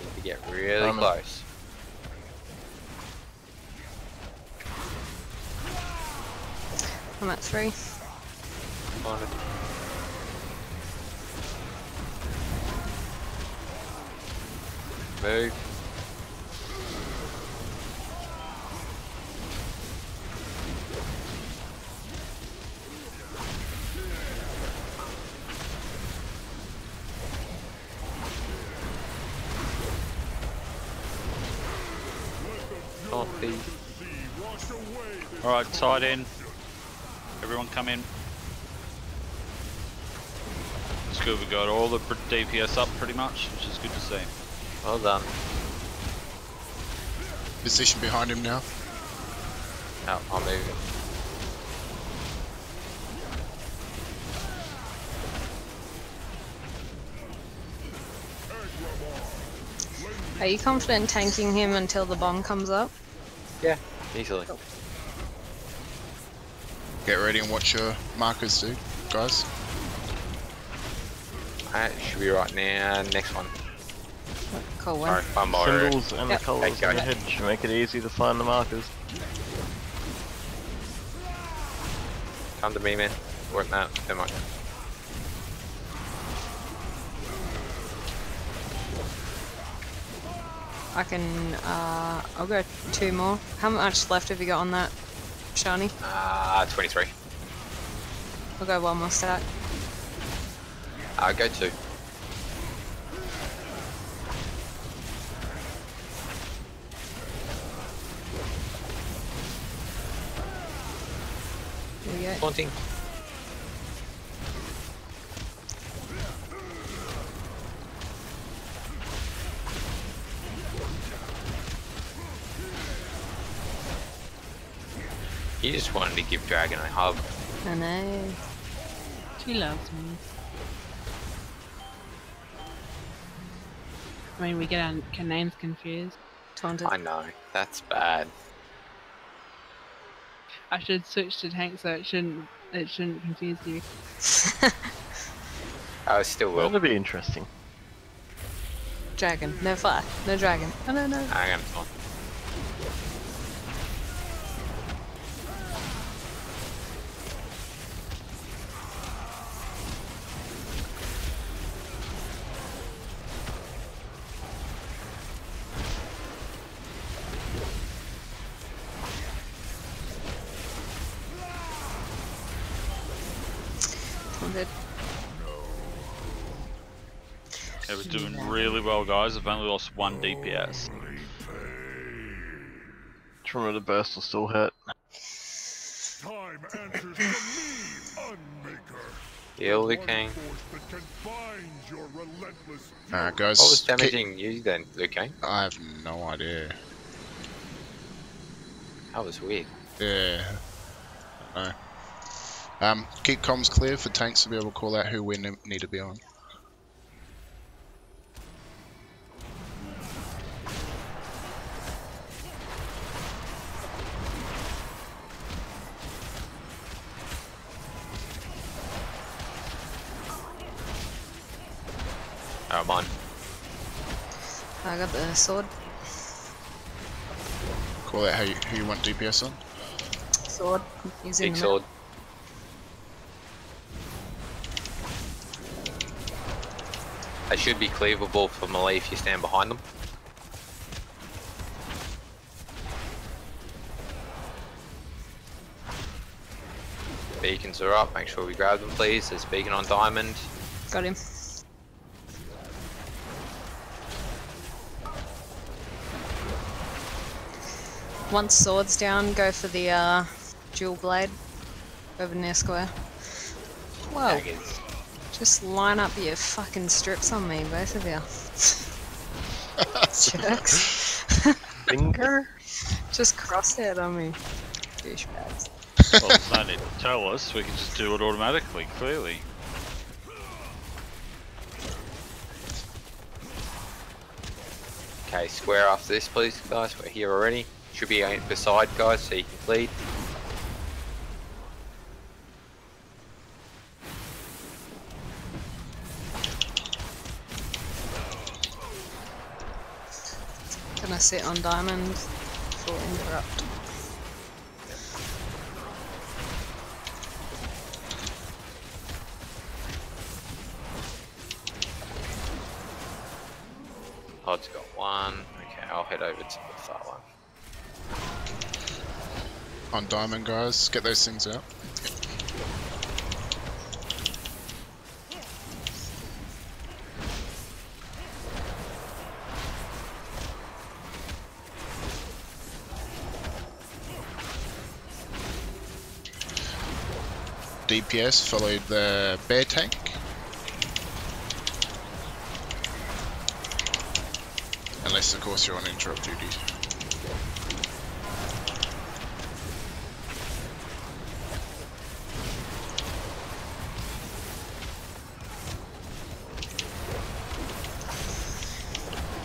Need to get really close. I'm at 3. On it. Move. Not these. Alright, tied in. Everyone come in. It's good, we got all the DPS up pretty much, which is good to see. Well done. Position behind him now. Oh, I'll move it. Are you confident tanking him until the bomb comes up? Yeah, easily. Cool. Get ready and watch your markers, dude, guys. Alright, should be right now. Next one. Cool one. Sorry, one more. Symbols and the colours on the head should make it easy to find the markers. Come to me, man. Work that. Come on. I can, I'll go 2 more. How much left have you got on that, Shani? 23. I'll go 1 more stack. I'll go 2. Here we go. Taunting. He just wanted to give Dragon a hug. I know. She loves me. I mean, we get our names confused. Taunted. I know, that's bad. I should switch to tank so it shouldn't confuse you. I still will. That'll be interesting. Dragon. No fire. No dragon. Oh, no, no. Hang on. Taunted. Yeah, we're doing really well, guys. I've only lost 1 DPS. Tremor the burst will still hurt. Time answers to me, Unmaker. Heal the king. Alright, guys. What was damaging you then, Luke? I have no idea. That was weird. Yeah. I don't know. Keep comms clear for tanks to be able to call out who we need to be on. Oh, mine. I got the sword. Call out who you want DPS on. Sword. Using Big the sword. They should be cleavable for melee if you stand behind them. Beacons are up, make sure we grab them please. There's a beacon on diamond. Got him. Once sword's down, go for the dual blade over near square. Whoa. Just line up your fucking strips on me, both of you. Jerks. Finger? Just cross it on me. Douchebags. Well, there's no need to tell us. We can just do it automatically, clearly. Okay, square after this please guys, we're here already. Should be beside guys so you can bleed. Gonna sit on diamond for interrupt. Pod's got one. Okay, I'll head over to the far one. On diamond, guys. Get those things out. DPS followed the bear tank. Unless of course you're on interrupt duty.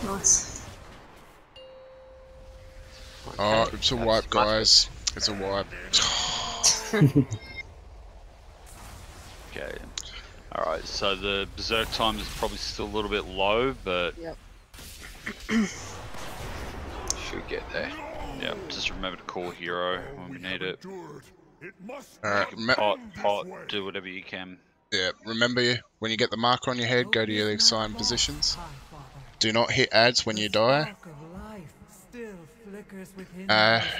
Nice. Oh, it's a wipe, guys. It's a wipe. Okay. Alright, so the berserk time is probably still a little bit low, but yep. Should get there. Yeah, just remember to call hero when we need it. Alright, pot, do whatever you can. yeah, remember when you get the marker on your head, go to your assigned positions. Do not hit ads when you die.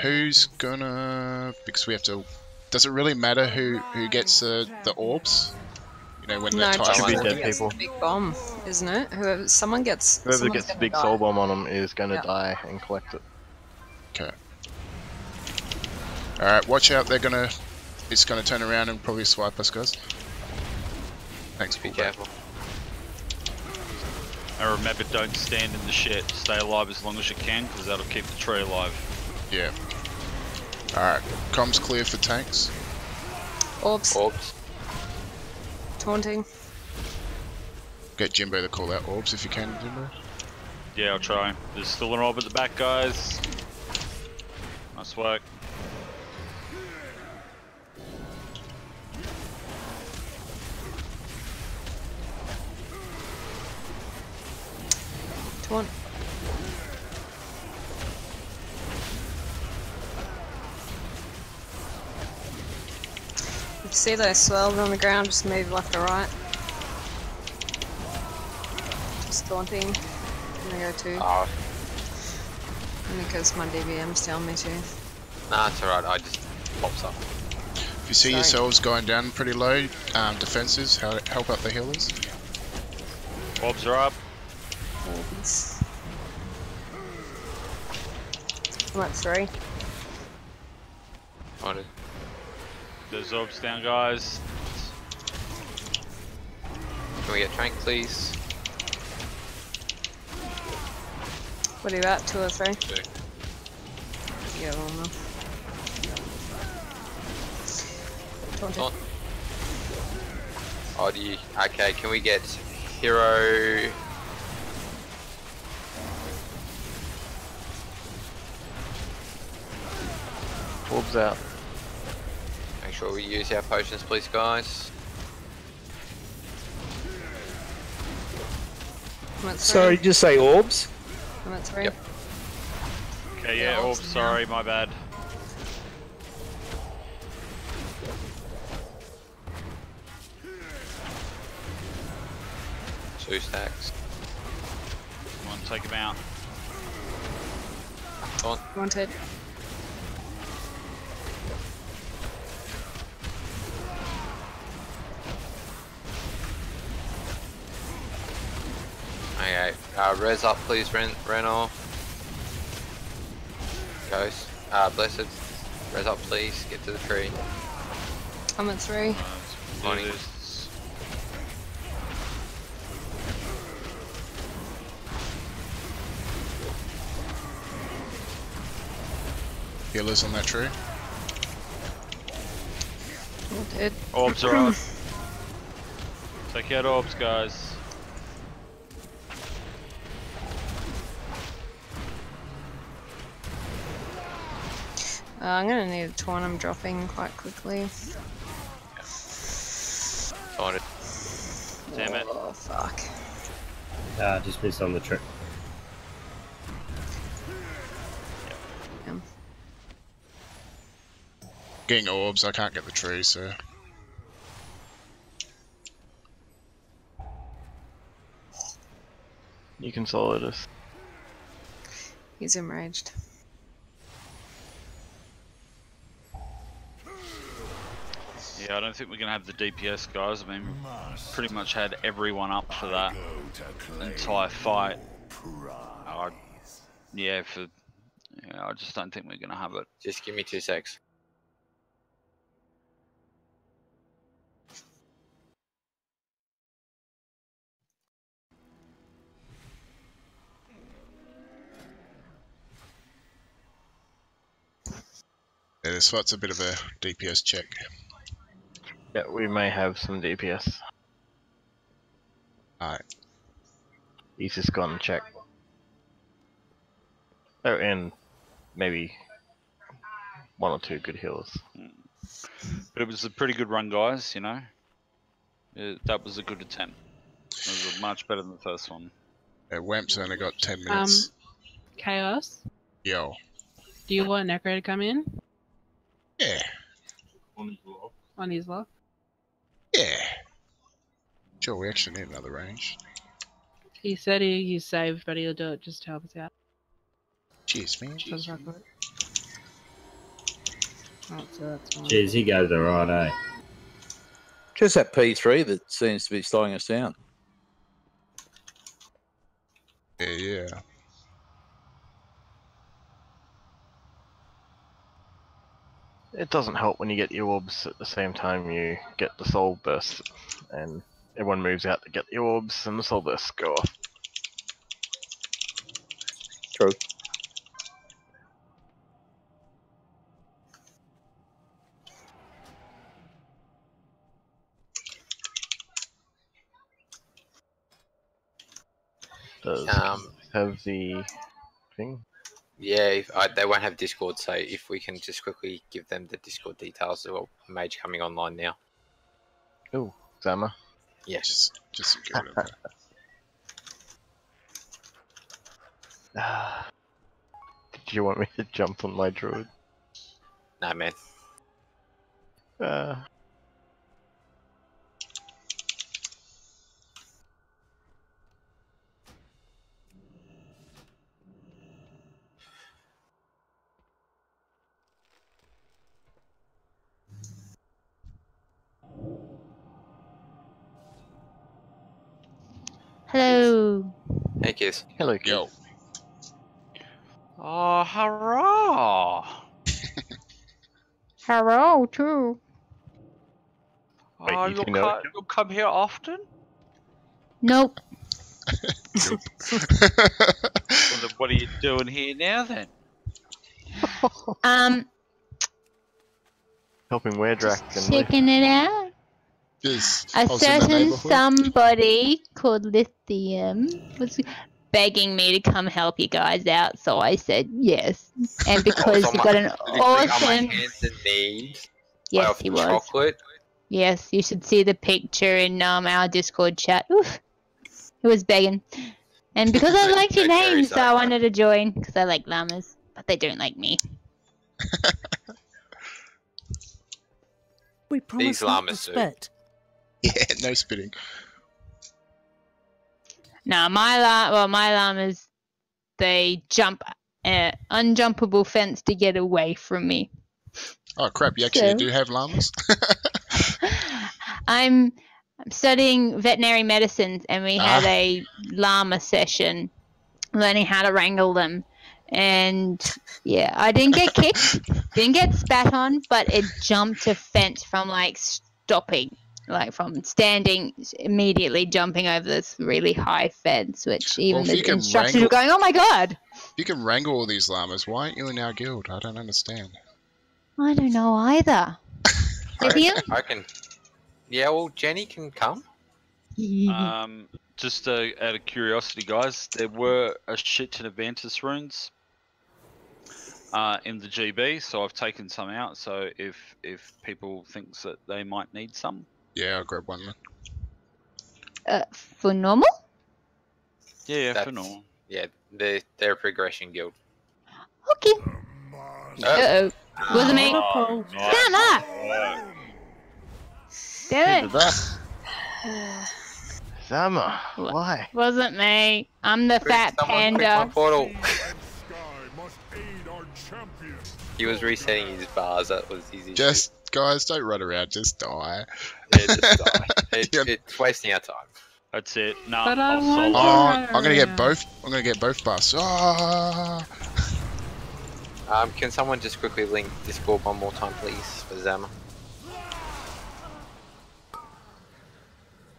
Who's gonna... because we have to... Does it really matter who gets the orbs? You know, when No, the just time be whoever dead gets people. the big bomb, isn't it? Whoever someone gets Whoever someone's gets the gonna big die. soul bomb on them is going to Yeah. die and collect it. Okay. Alright, watch out, they're gonna... It's gonna turn around and probably swipe us, guys. Thanks, Be careful. And remember, don't stand in the shit. Stay alive as long as you can, because that'll keep the tree alive. Yeah. Alright, comms clear for tanks. Orbs. Orbs. Taunting. Get Jimbo to call out orbs if you can, Jimbo. Yeah, I'll try. There's still an orb at the back, guys. Nice work. Taunt. If you see those swirls on the ground, just move left or right. Just taunting. I'm gonna go too. Oh. Only because my DBM's telling me to. Nah, it's alright, I just pops up. If you see yourselves going down pretty low, defenses, help out the healers. Orbs are up. Orbs. I'm at 3. On it. There's orbs down, guys. Can we get Trank, please? What are you at? 2 or 3? 2. Yeah, one more. Taunted. Taunt. Oh, do you... Okay, can we get Hero... Orbs out. Make sure we use our potions, please, guys. I'm at 3. Sorry, just say orbs. I'm at 3. Yep. Okay, yeah, orbs, sorry, my bad. Two stacks. Come on, take him out. Taunt. Wanted. Okay, res up please, Renal. Ghost. Blessed. Res up please, get to the tree. I'm at 3. Morning. Healers on that tree. Wanted. Orbs are up. Take out orbs, guys. I'm gonna need a taunt. I'm dropping quite quickly. Taunted. Damn it. Oh, fuck. Just missed on the trick. Getting orbs, I can't get the tree, so... You can solo this. He's enraged. Yeah, I don't think we're going to have the DPS, guys. I mean, we've pretty much had everyone up for that entire fight. Yeah, I just don't think we're going to have it. Just give me 2 secs. Yeah, this fight's a bit of a DPS check. Yeah, we may have some DPS. Alright. He's just gone and check. Oh, and maybe 1 or 2 good healers. But it was a pretty good run, guys, you know. That was a good attempt. It was much better than the first one. Yeah, Wamp's only got 10 minutes. Chaos, Yo. do you want Necro to come in? Yeah. On his log? Yeah. Sure, we actually need another range. He said he's saved, but he'll do it just to help us out. Cheers, man. Does rock it. Oh, so that's fine. Jeez, he goes alright, eh? Just that P3 that seems to be slowing us down. Yeah. It doesn't help when you get the orbs at the same time you get the soul burst, and everyone moves out to get the orbs, and the soul bursts go off. True. Does have the thing? Yeah, they won't have Discord, so if we can just quickly give them the Discord details of Mage coming online now. Oh, Zama. Yes. Just get rid of that. Did you want me to jump on my druid? Nah, man. Hello. Hey, Kiss. Hello, Kiss. Yo. Oh, hurrah! Hello, too. Oh, you two know you'll come here often? Nope. Well, then what are you doing here now then? Helping Werdrak and Checking it out. Yes. A certain somebody called Lithium was begging me to come help you guys out, so I said yes. And because he got an on my awesome... hands and knees. Yes, he was. Chocolate. Yes, you should see the picture in our Discord chat. Oof. He was begging. And because I liked your name, so I wanted to join, because I like llamas. But they don't like me. We promise not to spit. Yeah, no spitting. No, my llamas, they jump unjumpable fence to get away from me. Oh crap! You actually do have llamas. I'm studying veterinary medicine, and we had a llama session, learning how to wrangle them. And yeah, I didn't get kicked, didn't get spat on, but it jumped a fence from like stopping, like from standing, immediately jumping over this really high fence, which even the instructors were going, "Oh my god!" If you can wrangle all these llamas, why aren't you in our guild? I don't understand. I don't know either. I can. Yeah, well, Jenny can come. Just out of curiosity, guys, there were a shit ton of Mantis runes in the GB, so I've taken some out. So if people think that they might need some, yeah, I'll grab one then. For normal? Yeah, for normal. Yeah, they're a progression guild. Okay. Uh-oh. Wasn't me. Stand up! Damn it. Zama, why? Wasn't me. I'm the fat panda. Portal. He was resetting his bars. That was easy. Just guys, don't run around. Just die. Yeah, just die. It's wasting our time. That's it. No, But I want to I'm gonna get both. I'm gonna get both bars. Ah! Can someone just quickly link Discord one more time, please, for Zama?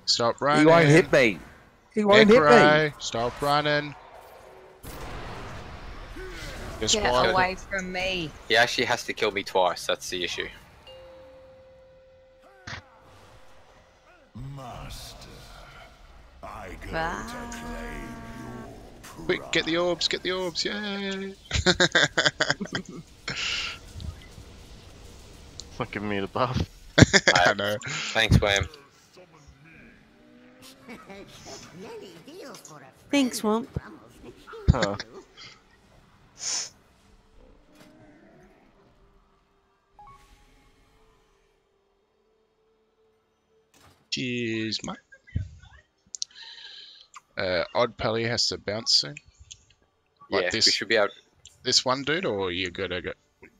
Stop running. He won't hit me. He won't hit me. Stop running. Get away from me. He actually has to kill me twice. That's the issue. Master, I go to claim your Quick, get the orbs, yay! It's not giving me the buff. I know. Thanks, Wham. Thanks, Womp. Huh. Cheers, mate. Odd Pally has to bounce soon. Like Yeah, this, we should be able. This one dude, or you gotta go?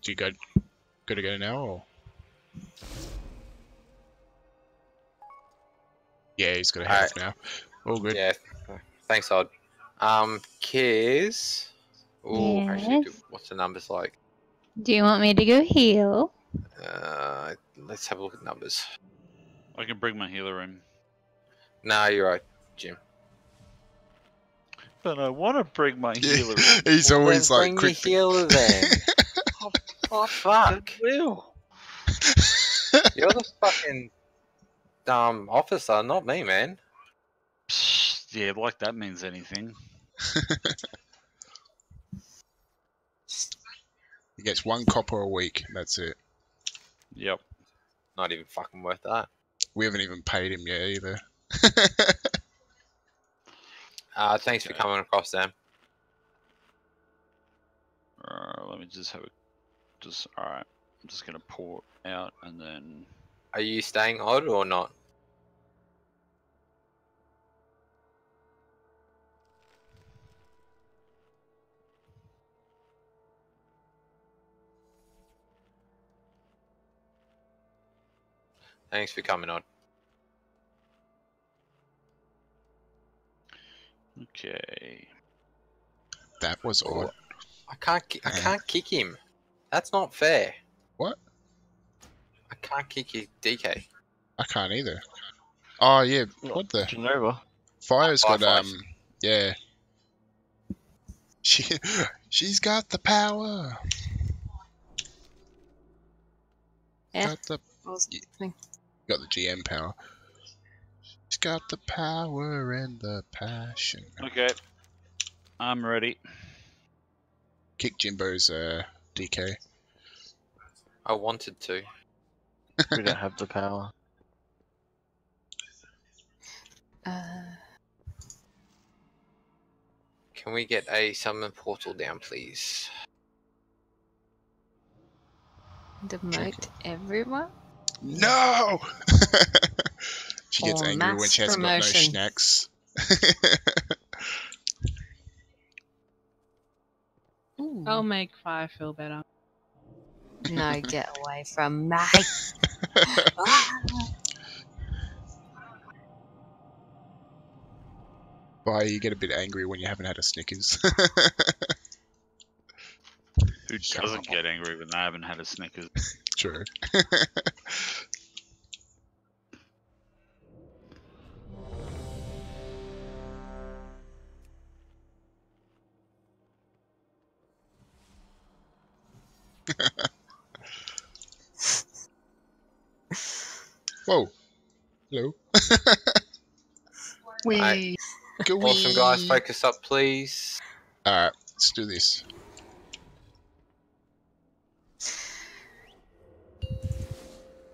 Do you gotta go now, or? Yeah, he's got a health now. All good. Yeah. Thanks, Odd. Kiz. Ooh, Yes? actually, what's the numbers like? Do you want me to go heal? Let's have a look at numbers. I can bring my healer in. No, you're right, Jim. But I want to bring my healer in. He's always like, bring your healer then. Oh, fuck. Will. You're the fucking officer, not me, man. Yeah, like that means anything. He gets 1 copper a week. That's it. Yep. Not even fucking worth that. We haven't even paid him yet either. Thanks for coming across, Sam. Let me just have it. Alright. I'm just gonna pour out and then. Are you staying odd or not? Thanks for coming on. Okay. That was odd. I can't kick him. That's not fair. What? I can't kick his DK. I can't either. Oh yeah, what the? Genova. Fire's got Fireflies. yeah. She's got the power. Yeah. Got the got the GM power. She's got the power and the passion. Okay. I'm ready. Kick Jimbo's DK. I wanted to. We don't have the power. Can we get a summon portal down, please? Demote everyone? No! She gets Or angry when mass she hasn't got no promotion. snacks. I'll make Fire feel better. No, get away from me. Why you get a bit angry when you haven't had a Snickers? Who doesn't get angry when they haven't had a Snickers? True. Whoa. Hello. Right. Awesome, guys. Focus up, please. Alright, let's do this.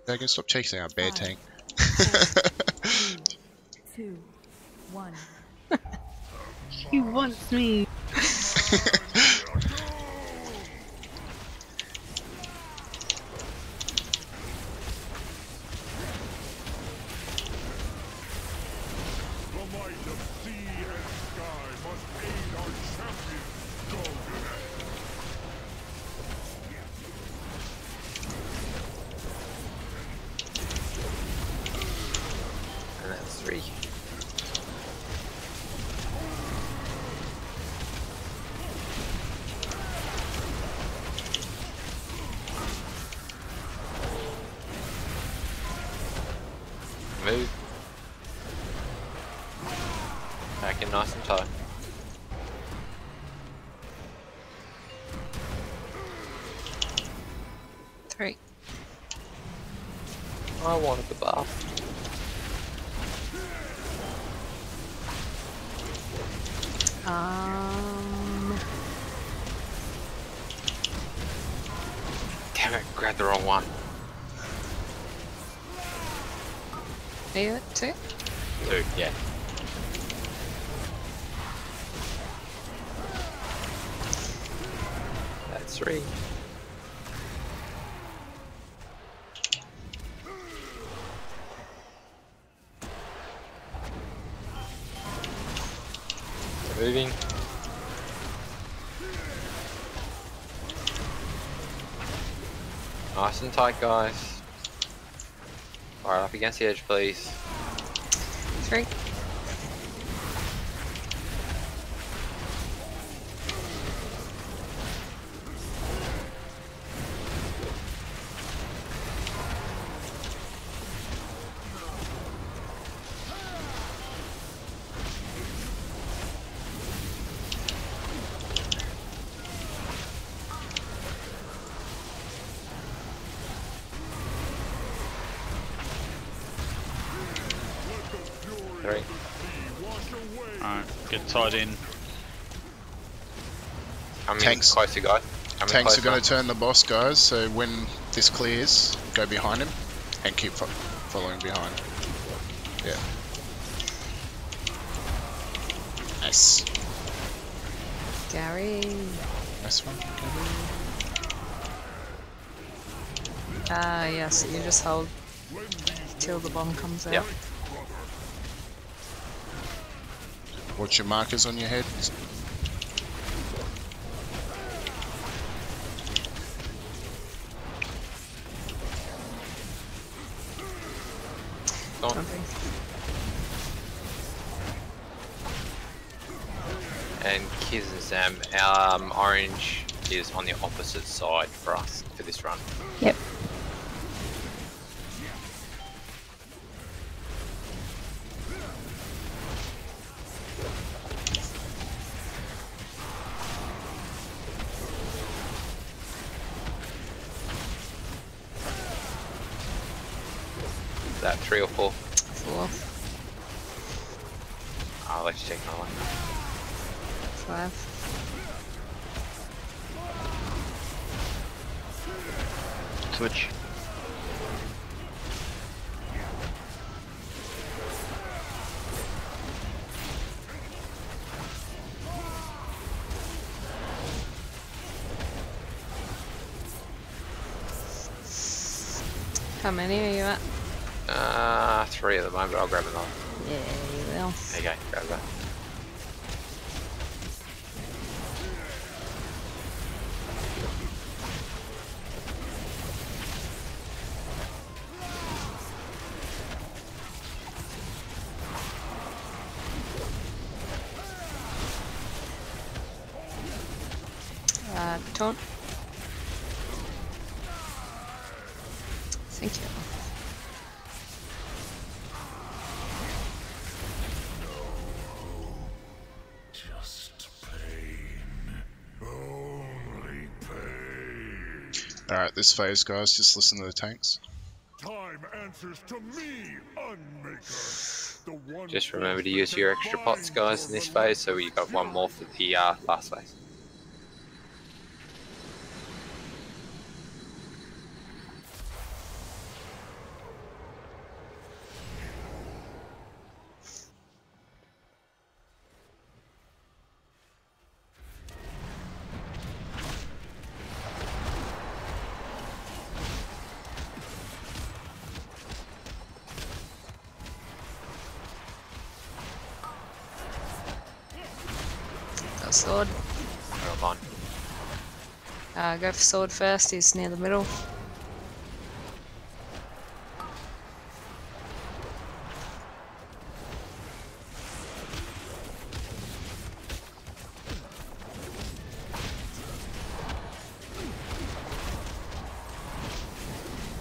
Dragon, stop chasing our bear tank. 2, 1. He wants me. The might of sea and sky must aid our champion, Golden. And that's 3. Move. Back in nice and tight. Three. I wanted the buff. Damn it, grabbed the wrong one. Are you at 2? 2, yeah. That's 3. Moving. Nice and tight, guys. Alright, up against the edge, please. 3. Alright, get tied in. Coming Tanks. closer, guys. Tanks are going to turn the boss, guys, so when this clears, go behind him and keep following behind. Yeah. Nice. Gary. Nice one. Yeah, so you just hold till the bomb comes out. Yep. Watch your markers on your head. And Kiz and Sam, orange is on the opposite side for us for this run. Yep. Is that 3 or 4? 4. I'll let you take another one. 5. Switch. How many are you at? 3 at the moment, but I'll grab another. Yeah, you will. There you go, grab that. Taunt. Thank you. Alright, this phase, guys, just listen to the tanks. Time answers to me, Unmaker. The one Just remember to use your extra pots, guys, in this phase, so you got one more for the last phase. Got a sword. Well done. Go for sword first, he's near the middle.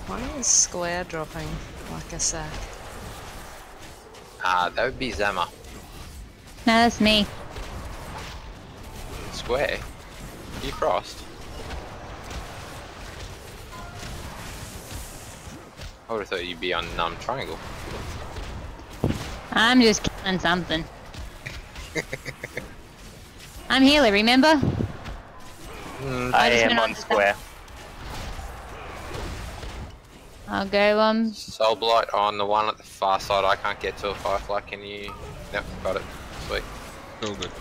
Why is square dropping like a sack? That would be Zama. No, that's me. Square? You crossed? I would have thought you'd be on triangle. I'm just killing something. I'm healer, remember? I am on square. I'll go Soul Blight on the one at the far side. I can't get to a Firefly. Can you? Nope, got it. Sweet. All good.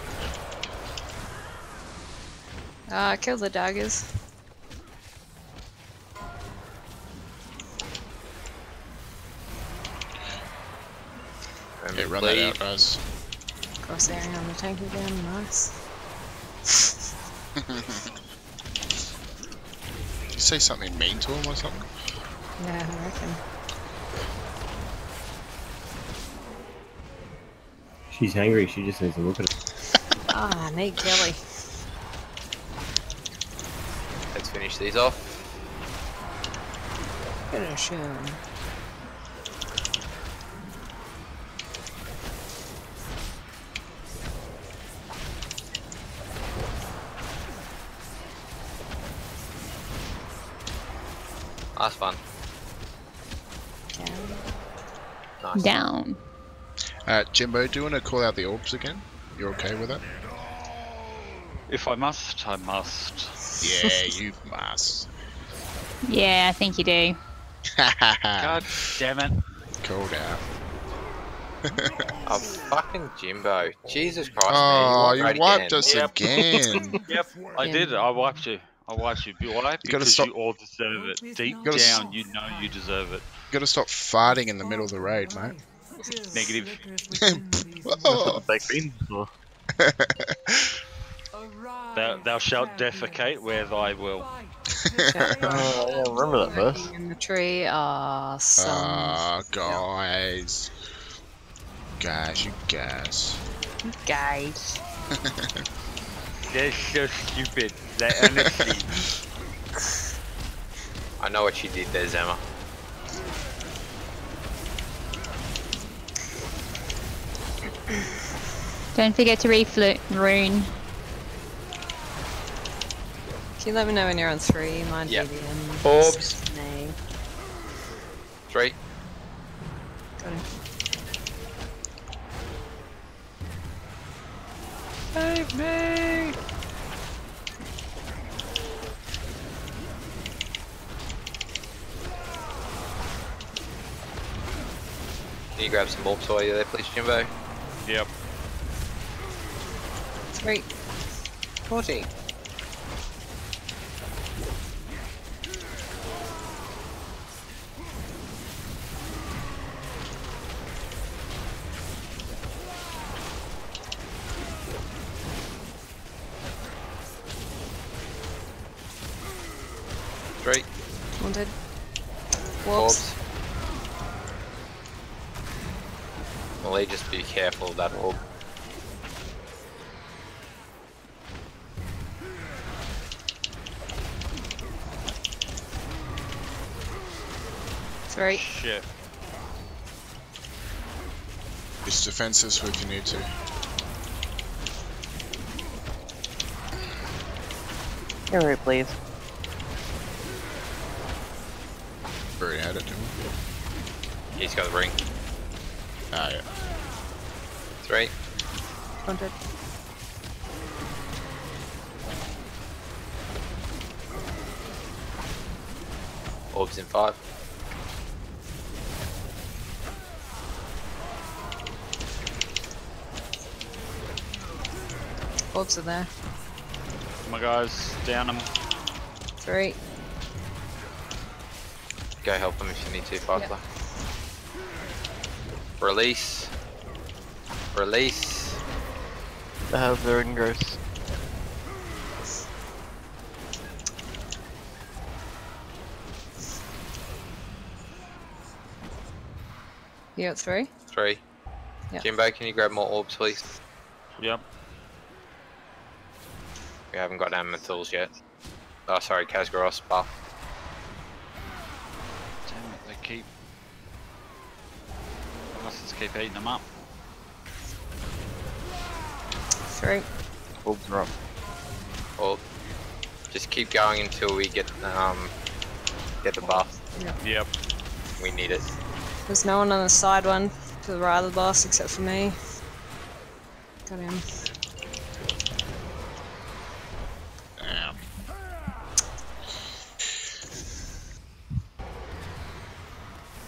Kill the daggers. Yeah, run that out, guys. Cross airing on the tank again, nice. Did you say something mean to him or something? Yeah, I reckon. She's hungry, she just needs to look at it. I need Kelly. Let's finish these off. Finish him. Last one. Nice. If I must, I must. Yeah, you must. Yeah, I think you do. God damn it. Called out. Oh, fucking Jimbo. Jesus Christ, Oh, man. you You wiped again. us again. Yep, I did. I wiped you. I wiped you. Why? Because stop- you all deserve it. Deep gotta s- down, you know you deserve it. You gotta stop farting in the middle of the raid, mate. Negative. Oh. Baked beans. Or... Thou shalt defecate where thy will. yeah, remember that verse. In the tree. Ah, some. Guys. Guys, you guys. Guys. They're so stupid. They honestly. I know what you did there, Zema. Don't forget to refloat rune. Can you let me know when you're on 3? Mind Yep. BDM. Orbs. Nay. 3. Got him. Save me! Can you grab some orbs while you're there, please, Jimbo? Yep. 3. 40. Three. Wanted. Orbs. Well, just be careful of that orb. Three. Shit. It's defensive if you need to. Hurry, please. Already had it, didn't we? He's got the ring. Ah, yeah. 3. Wanted. Orbs in 5. Orbs are there. Come on, guys. Down them. 3. Go help him if you need to, Fighter. Release. Release. They have their ingress. You got 3? 3. Yep. Jimbo, can you grab more orbs, please? Yep. We haven't got Amethyls yet. Oh, sorry, Khaz'goroth buff. Damn it, they keep. I must just keep eating them up. 3. Orbs are up. Well, just keep going until we get the buff. Yep. We need it. There's no one on the side one to the right of the boss except for me. Got him. Damn.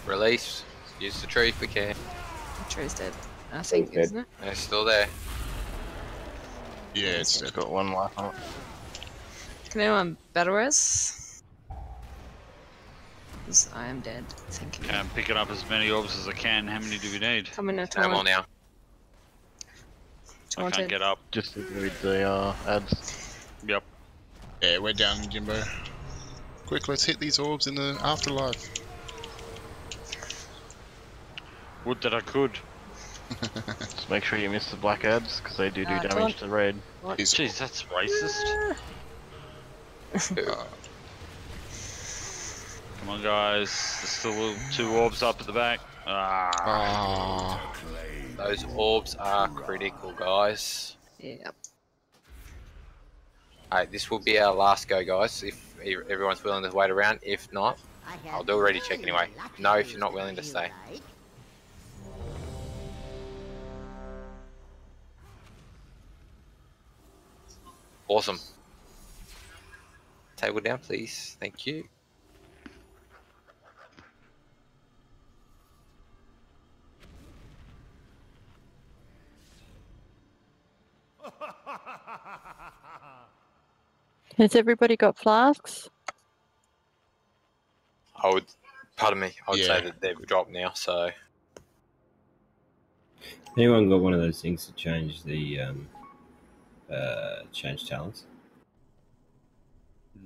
Release. Use the tree if we can. The tree's dead. I think, isn't it? It's still there. Yeah, it's got one life on it. Can anyone battle res? 'Cause I am dead. Thank you. Okay, I'm picking up as many orbs as I can. How many do we need? Come in a No more now. I can't get up. Just avoid the ads. Yep. Yeah, we're down, Jimbo. Quick, let's hit these orbs in the afterlife. Would that I could. Just make sure you miss the black ads, because they do damage don't- to the raid. Jeez, that's racist. Come on, guys. There's still 2 orbs up at the back. Those orbs are critical, guys. Yeah. Alright, this will be our last go, guys. If everyone's willing to wait around. If not, I'll do a ready check anyway. No, if you're not willing to stay. Awesome. Table down, please. Thank you. Has everybody got flasks? Pardon me, I would Yeah. say that they've dropped now, so. Anyone got one of those things to change the change talents?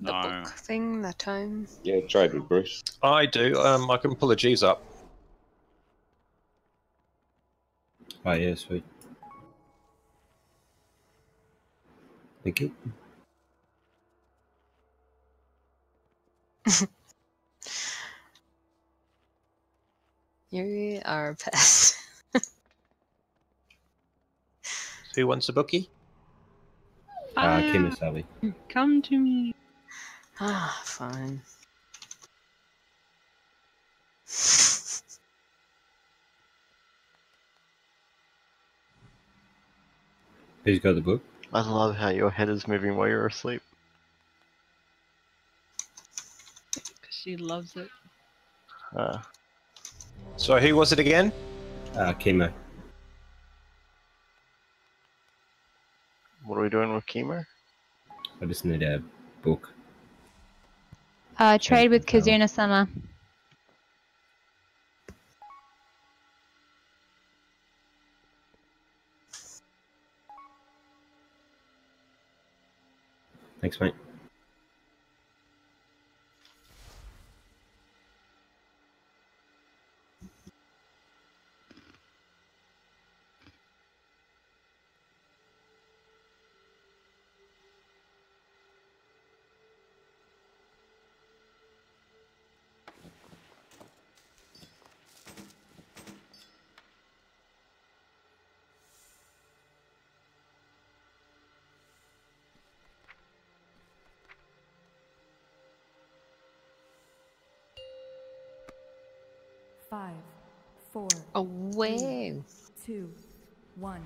The book thing, the tome. Yeah, trade with Bruce. I do. I can pull a G's up. Oh yeah, sweet. Thank you. You are a pest. Who wants a bookie? Kimasabi. Come to me. Ah, fine. Who's got the book? I love how your head is moving while you're asleep. She loves it. So who was it again? Chemo. What are we doing with chemo? I just need a book. Trade with Kazuna Summer. Thanks, mate. Five, 4, Away. 2, 1.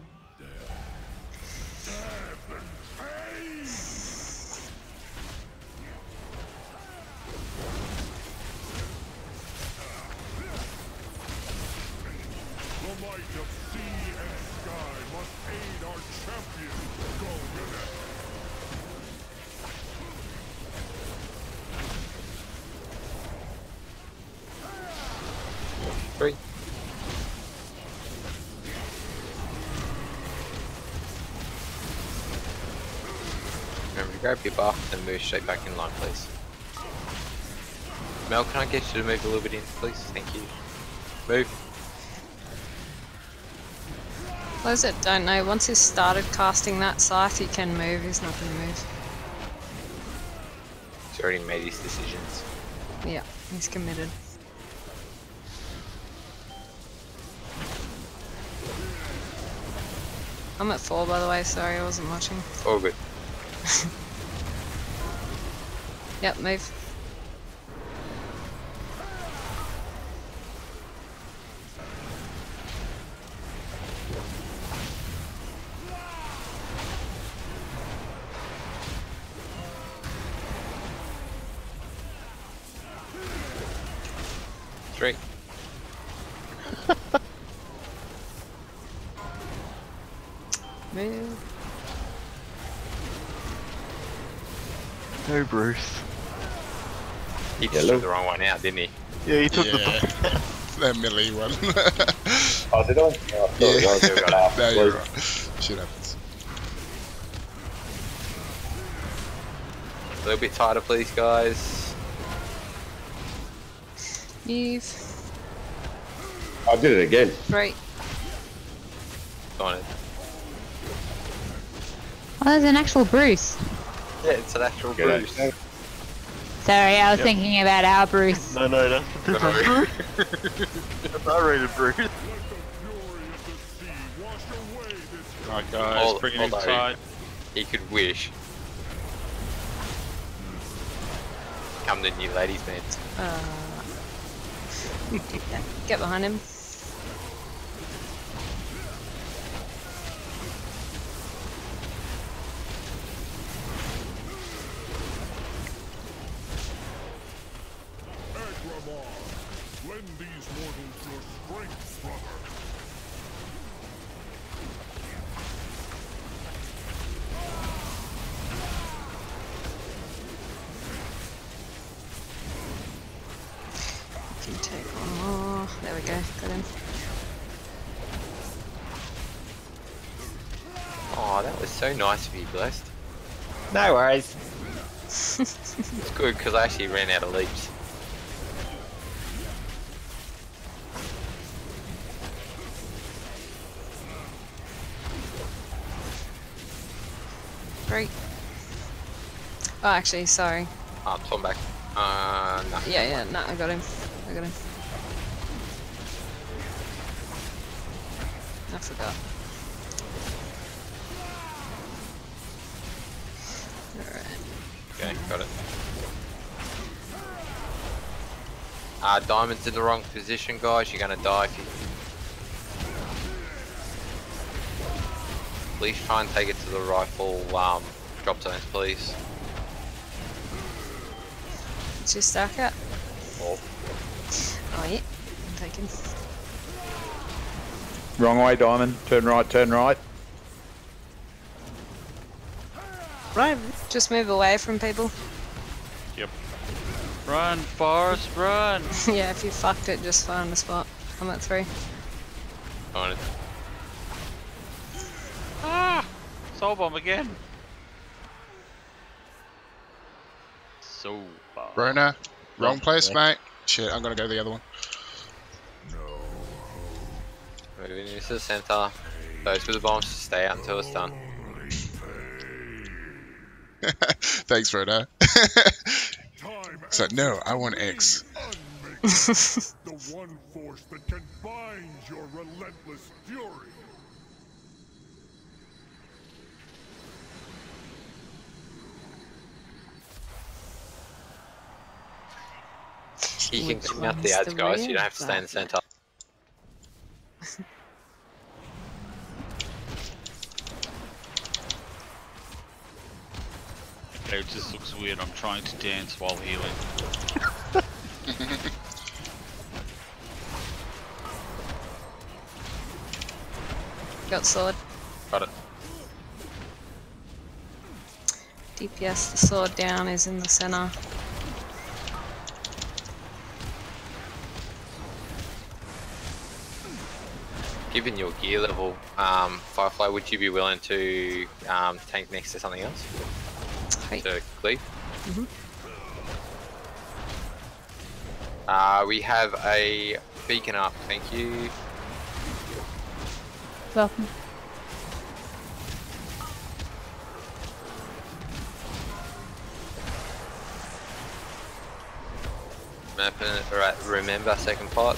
The might of sea and sky must aid our champion. Go with it. Three. Remember to grab your buff and move straight back in line, please. Mel, can I get you to move a little bit in, please? Thank you. Move. Those that don't know, once he's started casting that scythe, he can move. He's not going to move. He's already made his decisions. Yeah, he's committed. I'm at 4, by the way. Sorry, I wasn't watching. All good. Yep, move. Three. Move. No, Bruce. He just took the wrong one out, didn't he? Yeah, he took the that melee one. Oh, did I? Oh, sorry, Yeah. No, you're right. Shit happens. A little bit tighter, please, guys. Move. I did it again. 3. On it. Oh, there's an actual Bruce. Yeah, it's an actual Get Bruce. it. Sorry, I was Yep. thinking about our Bruce. No, that's a different Bruce. That's R-rated Bruce. Alright guys, bring it in tight. He could wish. Come to new ladies' man. Get behind him. Can take one more. There we go. Got him. Oh, that was so nice of you, Blessed. No worries. It's good because I actually ran out of leaps. Great. Oh, actually, sorry. Oh, I'm back. No. Yeah, no, I got him. I got him. I forgot. Okay, got it. Diamond's in the wrong position, guys. You're gonna die if you... Please try and take it to the rifle drop zones, please. It's your stack at? Oh. Oh, yeah. I'm taking. Wrong way, Diamond. Turn right, turn right. Right. Just move away from people. Yep. Run, Forrest, run! Yeah, if you fucked it, just find a spot. I'm at 3. On it. Ah! Soul bomb again. So far. Rona, wrong place, mate. Shit, I'm gonna go to the other one. Moving into the center. Those with the bombs stay out until it's done. Thanks, Rona. So, no, I want X. The one force that can bind your relentless fury. You can clean up the ads, guys. You don't have to stay in the center. Okay, it just looks weird. I'm trying to dance while healing. Got sword. Got it. DPS, the sword down is in the center. Given your gear level, Firefly, would you be willing to tank next to something else? To cleave? We have a beacon up, thank you. Welcome. Remember second part.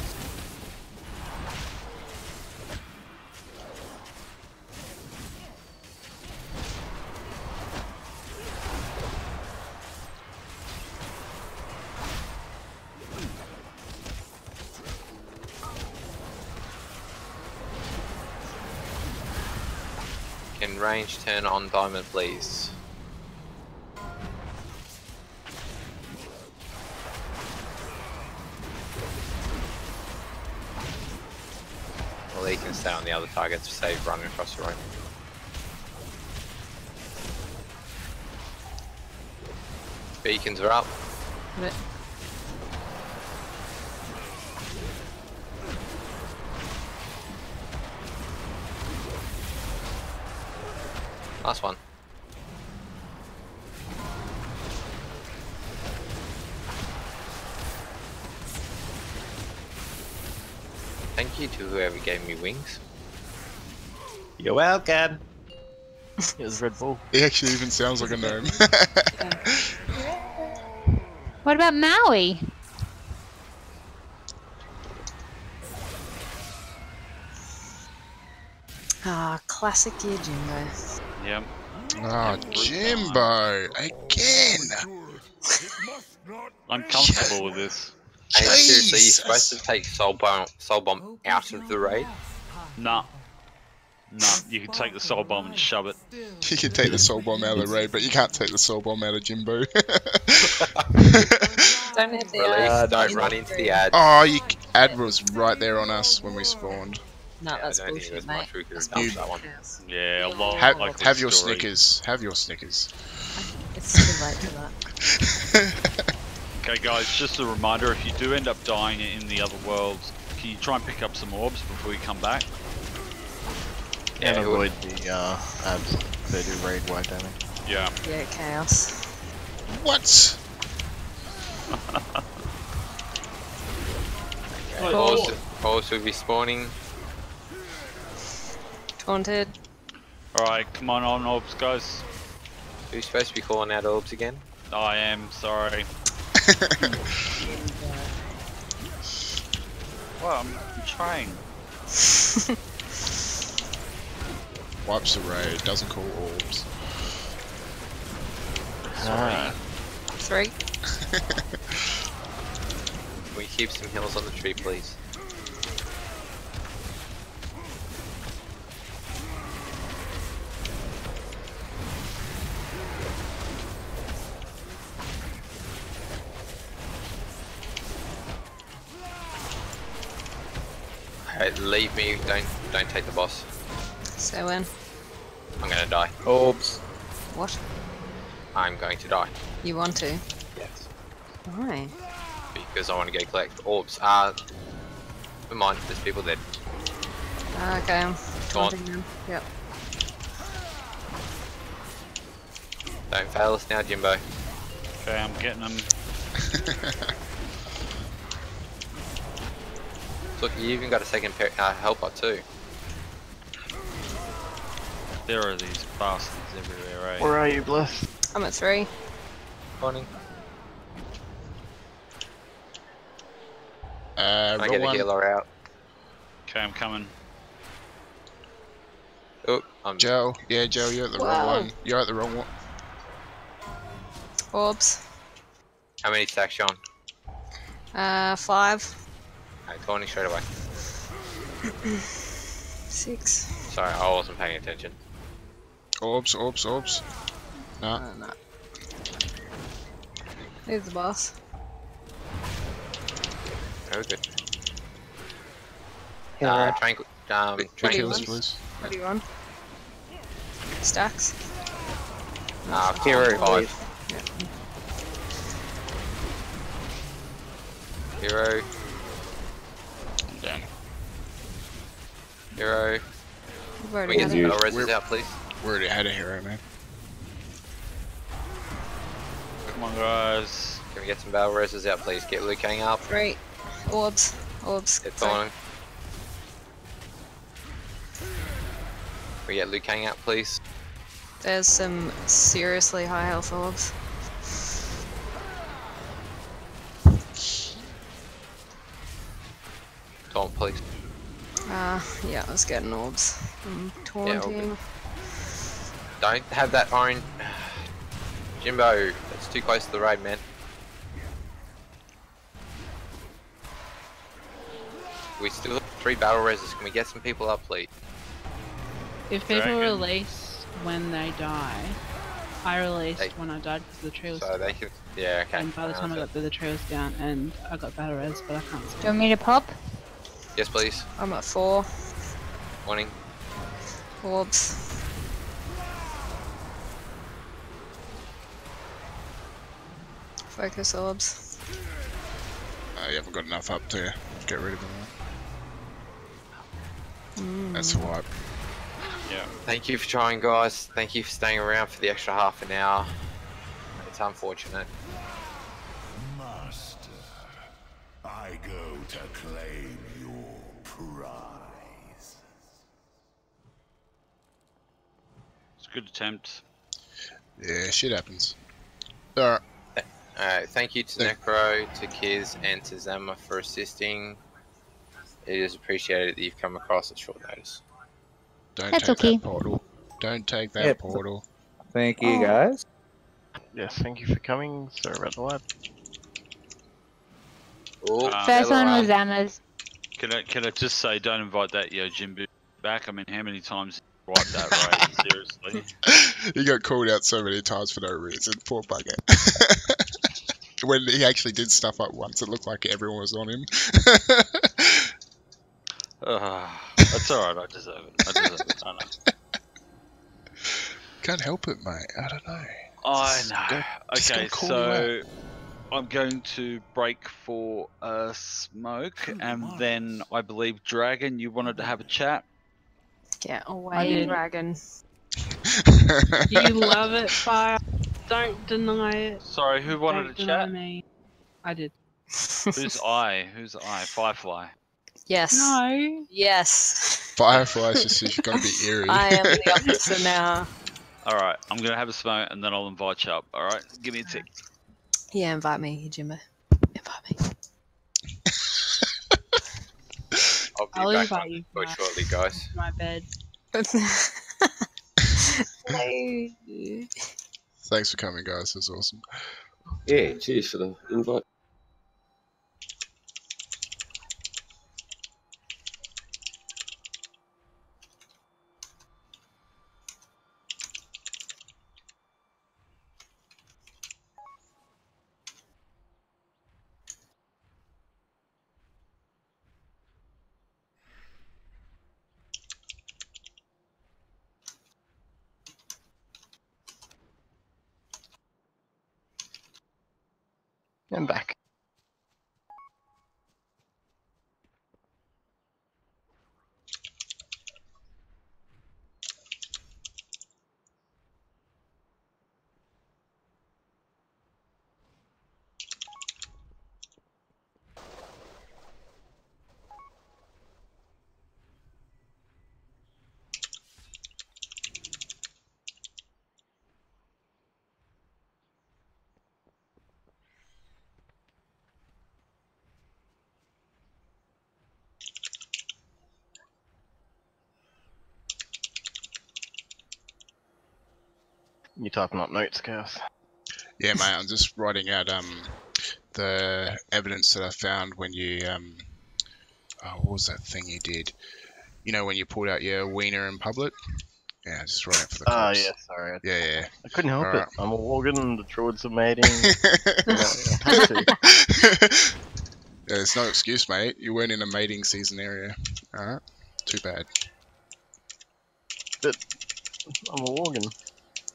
Can range turn on diamond, please? Well, you can stay on the other target to save running across the room. Beacons are up. Right. Last one. Thank you to whoever gave me wings. You're welcome. It was Red Bull. He actually even sounds like a gnome. What about Maui? Ah, classic gear Jimbo. Yep. Oh, Jimbo! Again! I'm comfortable with this. Hey, seriously, you're supposed to take Soul Bomb out of the raid? Nah. No, you can take the soul bomb and shove it. You can take the soul bomb out of the raid, but you can't take the soul bomb out of Jimbo. Don't hit the Release, don't run into the ad. Oh, ad was right there on us when we spawned. No, that's I don't think bullshit, there's mate. much we could That's have done bullshit. for that one. Yeah, a lot. Have your Snickers. Have your Snickers. It's too late for that. Okay, guys, just a reminder: if you do end up dying in the other worlds, can you try and pick up some orbs before you come back? And avoid the ads. They do raid wide damage. Yeah. Yeah, chaos. What? Horse will be spawning. Taunted. Alright, come on orbs, guys. Who's supposed to be calling out orbs again? I am, sorry. Well, I'm trying. Wipes the raid, doesn't call orbs. Sorry. 3. Can we keep some heals on the tree, please? Alright, leave me. Don't take the boss. So when? I'm gonna die. Orbs. What? I'm going to die. You want to? Yes. Why? Because I want to go collect orbs. Never mind, there's people dead. Okay, I'm Go on. taunting them. Yep. Don't fail us now, Jimbo. Okay, I'm getting them. Look, you even got a second helper too. There are these bastards everywhere, right? Where are you, Bliss? I'm at 3. Morning. I get a healer out. Okay, I'm coming. Oh, I'm Joe. Yeah, Joe, you're at the wrong one. You're at the wrong one. Orbs. How many stacks you on? 5. Alright, taunting straight away. 6. Sorry, I wasn't paying attention. Orbs. No. No. Here's the boss. Oh, good. Hero. Tranquil. What do you want? Stacks. Hero, 5. Yeah. Hero. I'm down. Hero. We've Can we already get some had battle it. reses out, please? We already had a hero, man. Come on, guys. Can we get some battle reses out, please? Get Luke Kang up. 3. Orbs. Orbs. Get taunting. Can we get Luke Kang out, please? There's some seriously high health orbs. Taunt, please. Yeah, I was getting orbs. I'm taunting. Don't have that orange. Jimbo, that's too close to the raid, man. We still have 3 battle reses. Can we get some people up, please? If people release when they die, I released They- when I died because the tree was. So they can. Yeah, okay. And by the time I got there, the tree was down, and I got battle res, but I can't see. Do you want me to pop? Yes, please. I'm at 4. Morning. Orbs. Focus orbs. You haven't got enough up to get rid of them. That's a wipe. Yeah. Thank you for trying, guys. Thank you for staying around for the extra half an hour. It's unfortunate. Master, I go to claim your prize. It's a good attempt. Yeah, shit happens. Alright. Thank you to Necro, to Kiz, and to Zama for assisting. It is appreciated that you've come across at short notice. Don't That's take okay. that portal. Don't take that Yep. portal. Thank you, guys. Yes, thank you for coming. Sorry about the lag. Oh, First one was Llamas. Can I just say, don't invite that Yojimbu back. I mean, how many times did you wipe that raid? Seriously. He got called out so many times for no reason. Poor bugger. When he actually did stuff up once, it looked like everyone was on him. That's alright, I deserve it. I know. Can't help it, mate. I don't know. I know. Just Okay, go call so I'm going to break for a smoke, and then I believe Dragon, you wanted to have a chat. Get away, Dragon. You love it, Fire. Don't deny it. Sorry, who wanted Don't to deny chat? me. I did. Who's I? Who's I? Firefly. Yes. No. Yes. Firefly just says you're going to be eerie. I am the officer now. Alright, I'm going to have a smoke, and then I'll invite you up. Alright, give me a tick. Yeah, invite me, Jimbo. I'll be back invite on you very shortly, guys. My bed. Thanks for coming, guys. That's awesome. Yeah, cheers for the invite. I'm back. You typing up notes, Chaos? Yeah, mate, I'm just writing out the evidence that I found when you what was that thing you did? You know, when you pulled out your wiener in public? Yeah, just write it for the cops. Yeah, sorry. Yeah. I couldn't help Alright. it. I'm a organ, the druids are mating. I had to. Yeah, it's no excuse, mate. You weren't in a mating season area. Alright? Too bad. But I'm a organ.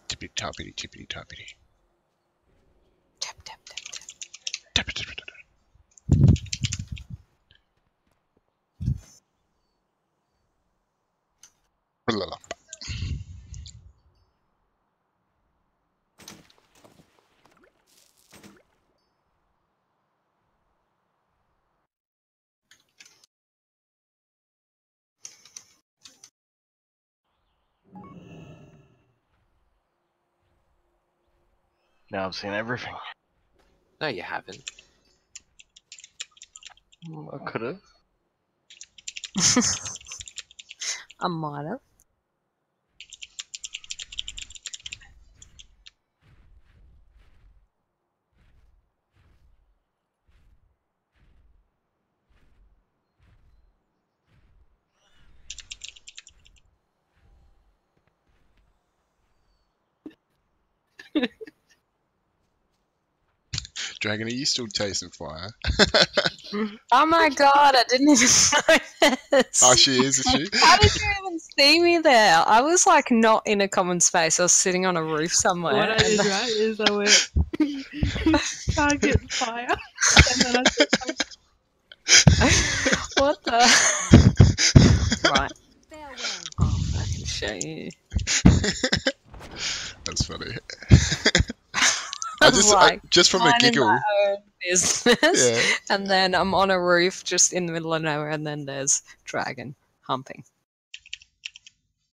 Tippity toppity tippity toppity. Tap, tap, tap, tap. Tap, tap, tap, tap. Blah, blah. Now I've seen everything. No, you haven't. I could have. I might have. Dragon, are you still tasting fire? Oh my god, I didn't even notice. Oh, she is she? How did you even see me there? I was like not in a common space. I was sitting on a roof somewhere. What I did right is I went target fire, and then I said, what the? Right. Oh, I can show you. That's funny. I was like, just from a minding giggle. my own business, Yeah. and then I'm on a roof just in the middle of nowhere, and then there's dragon humping.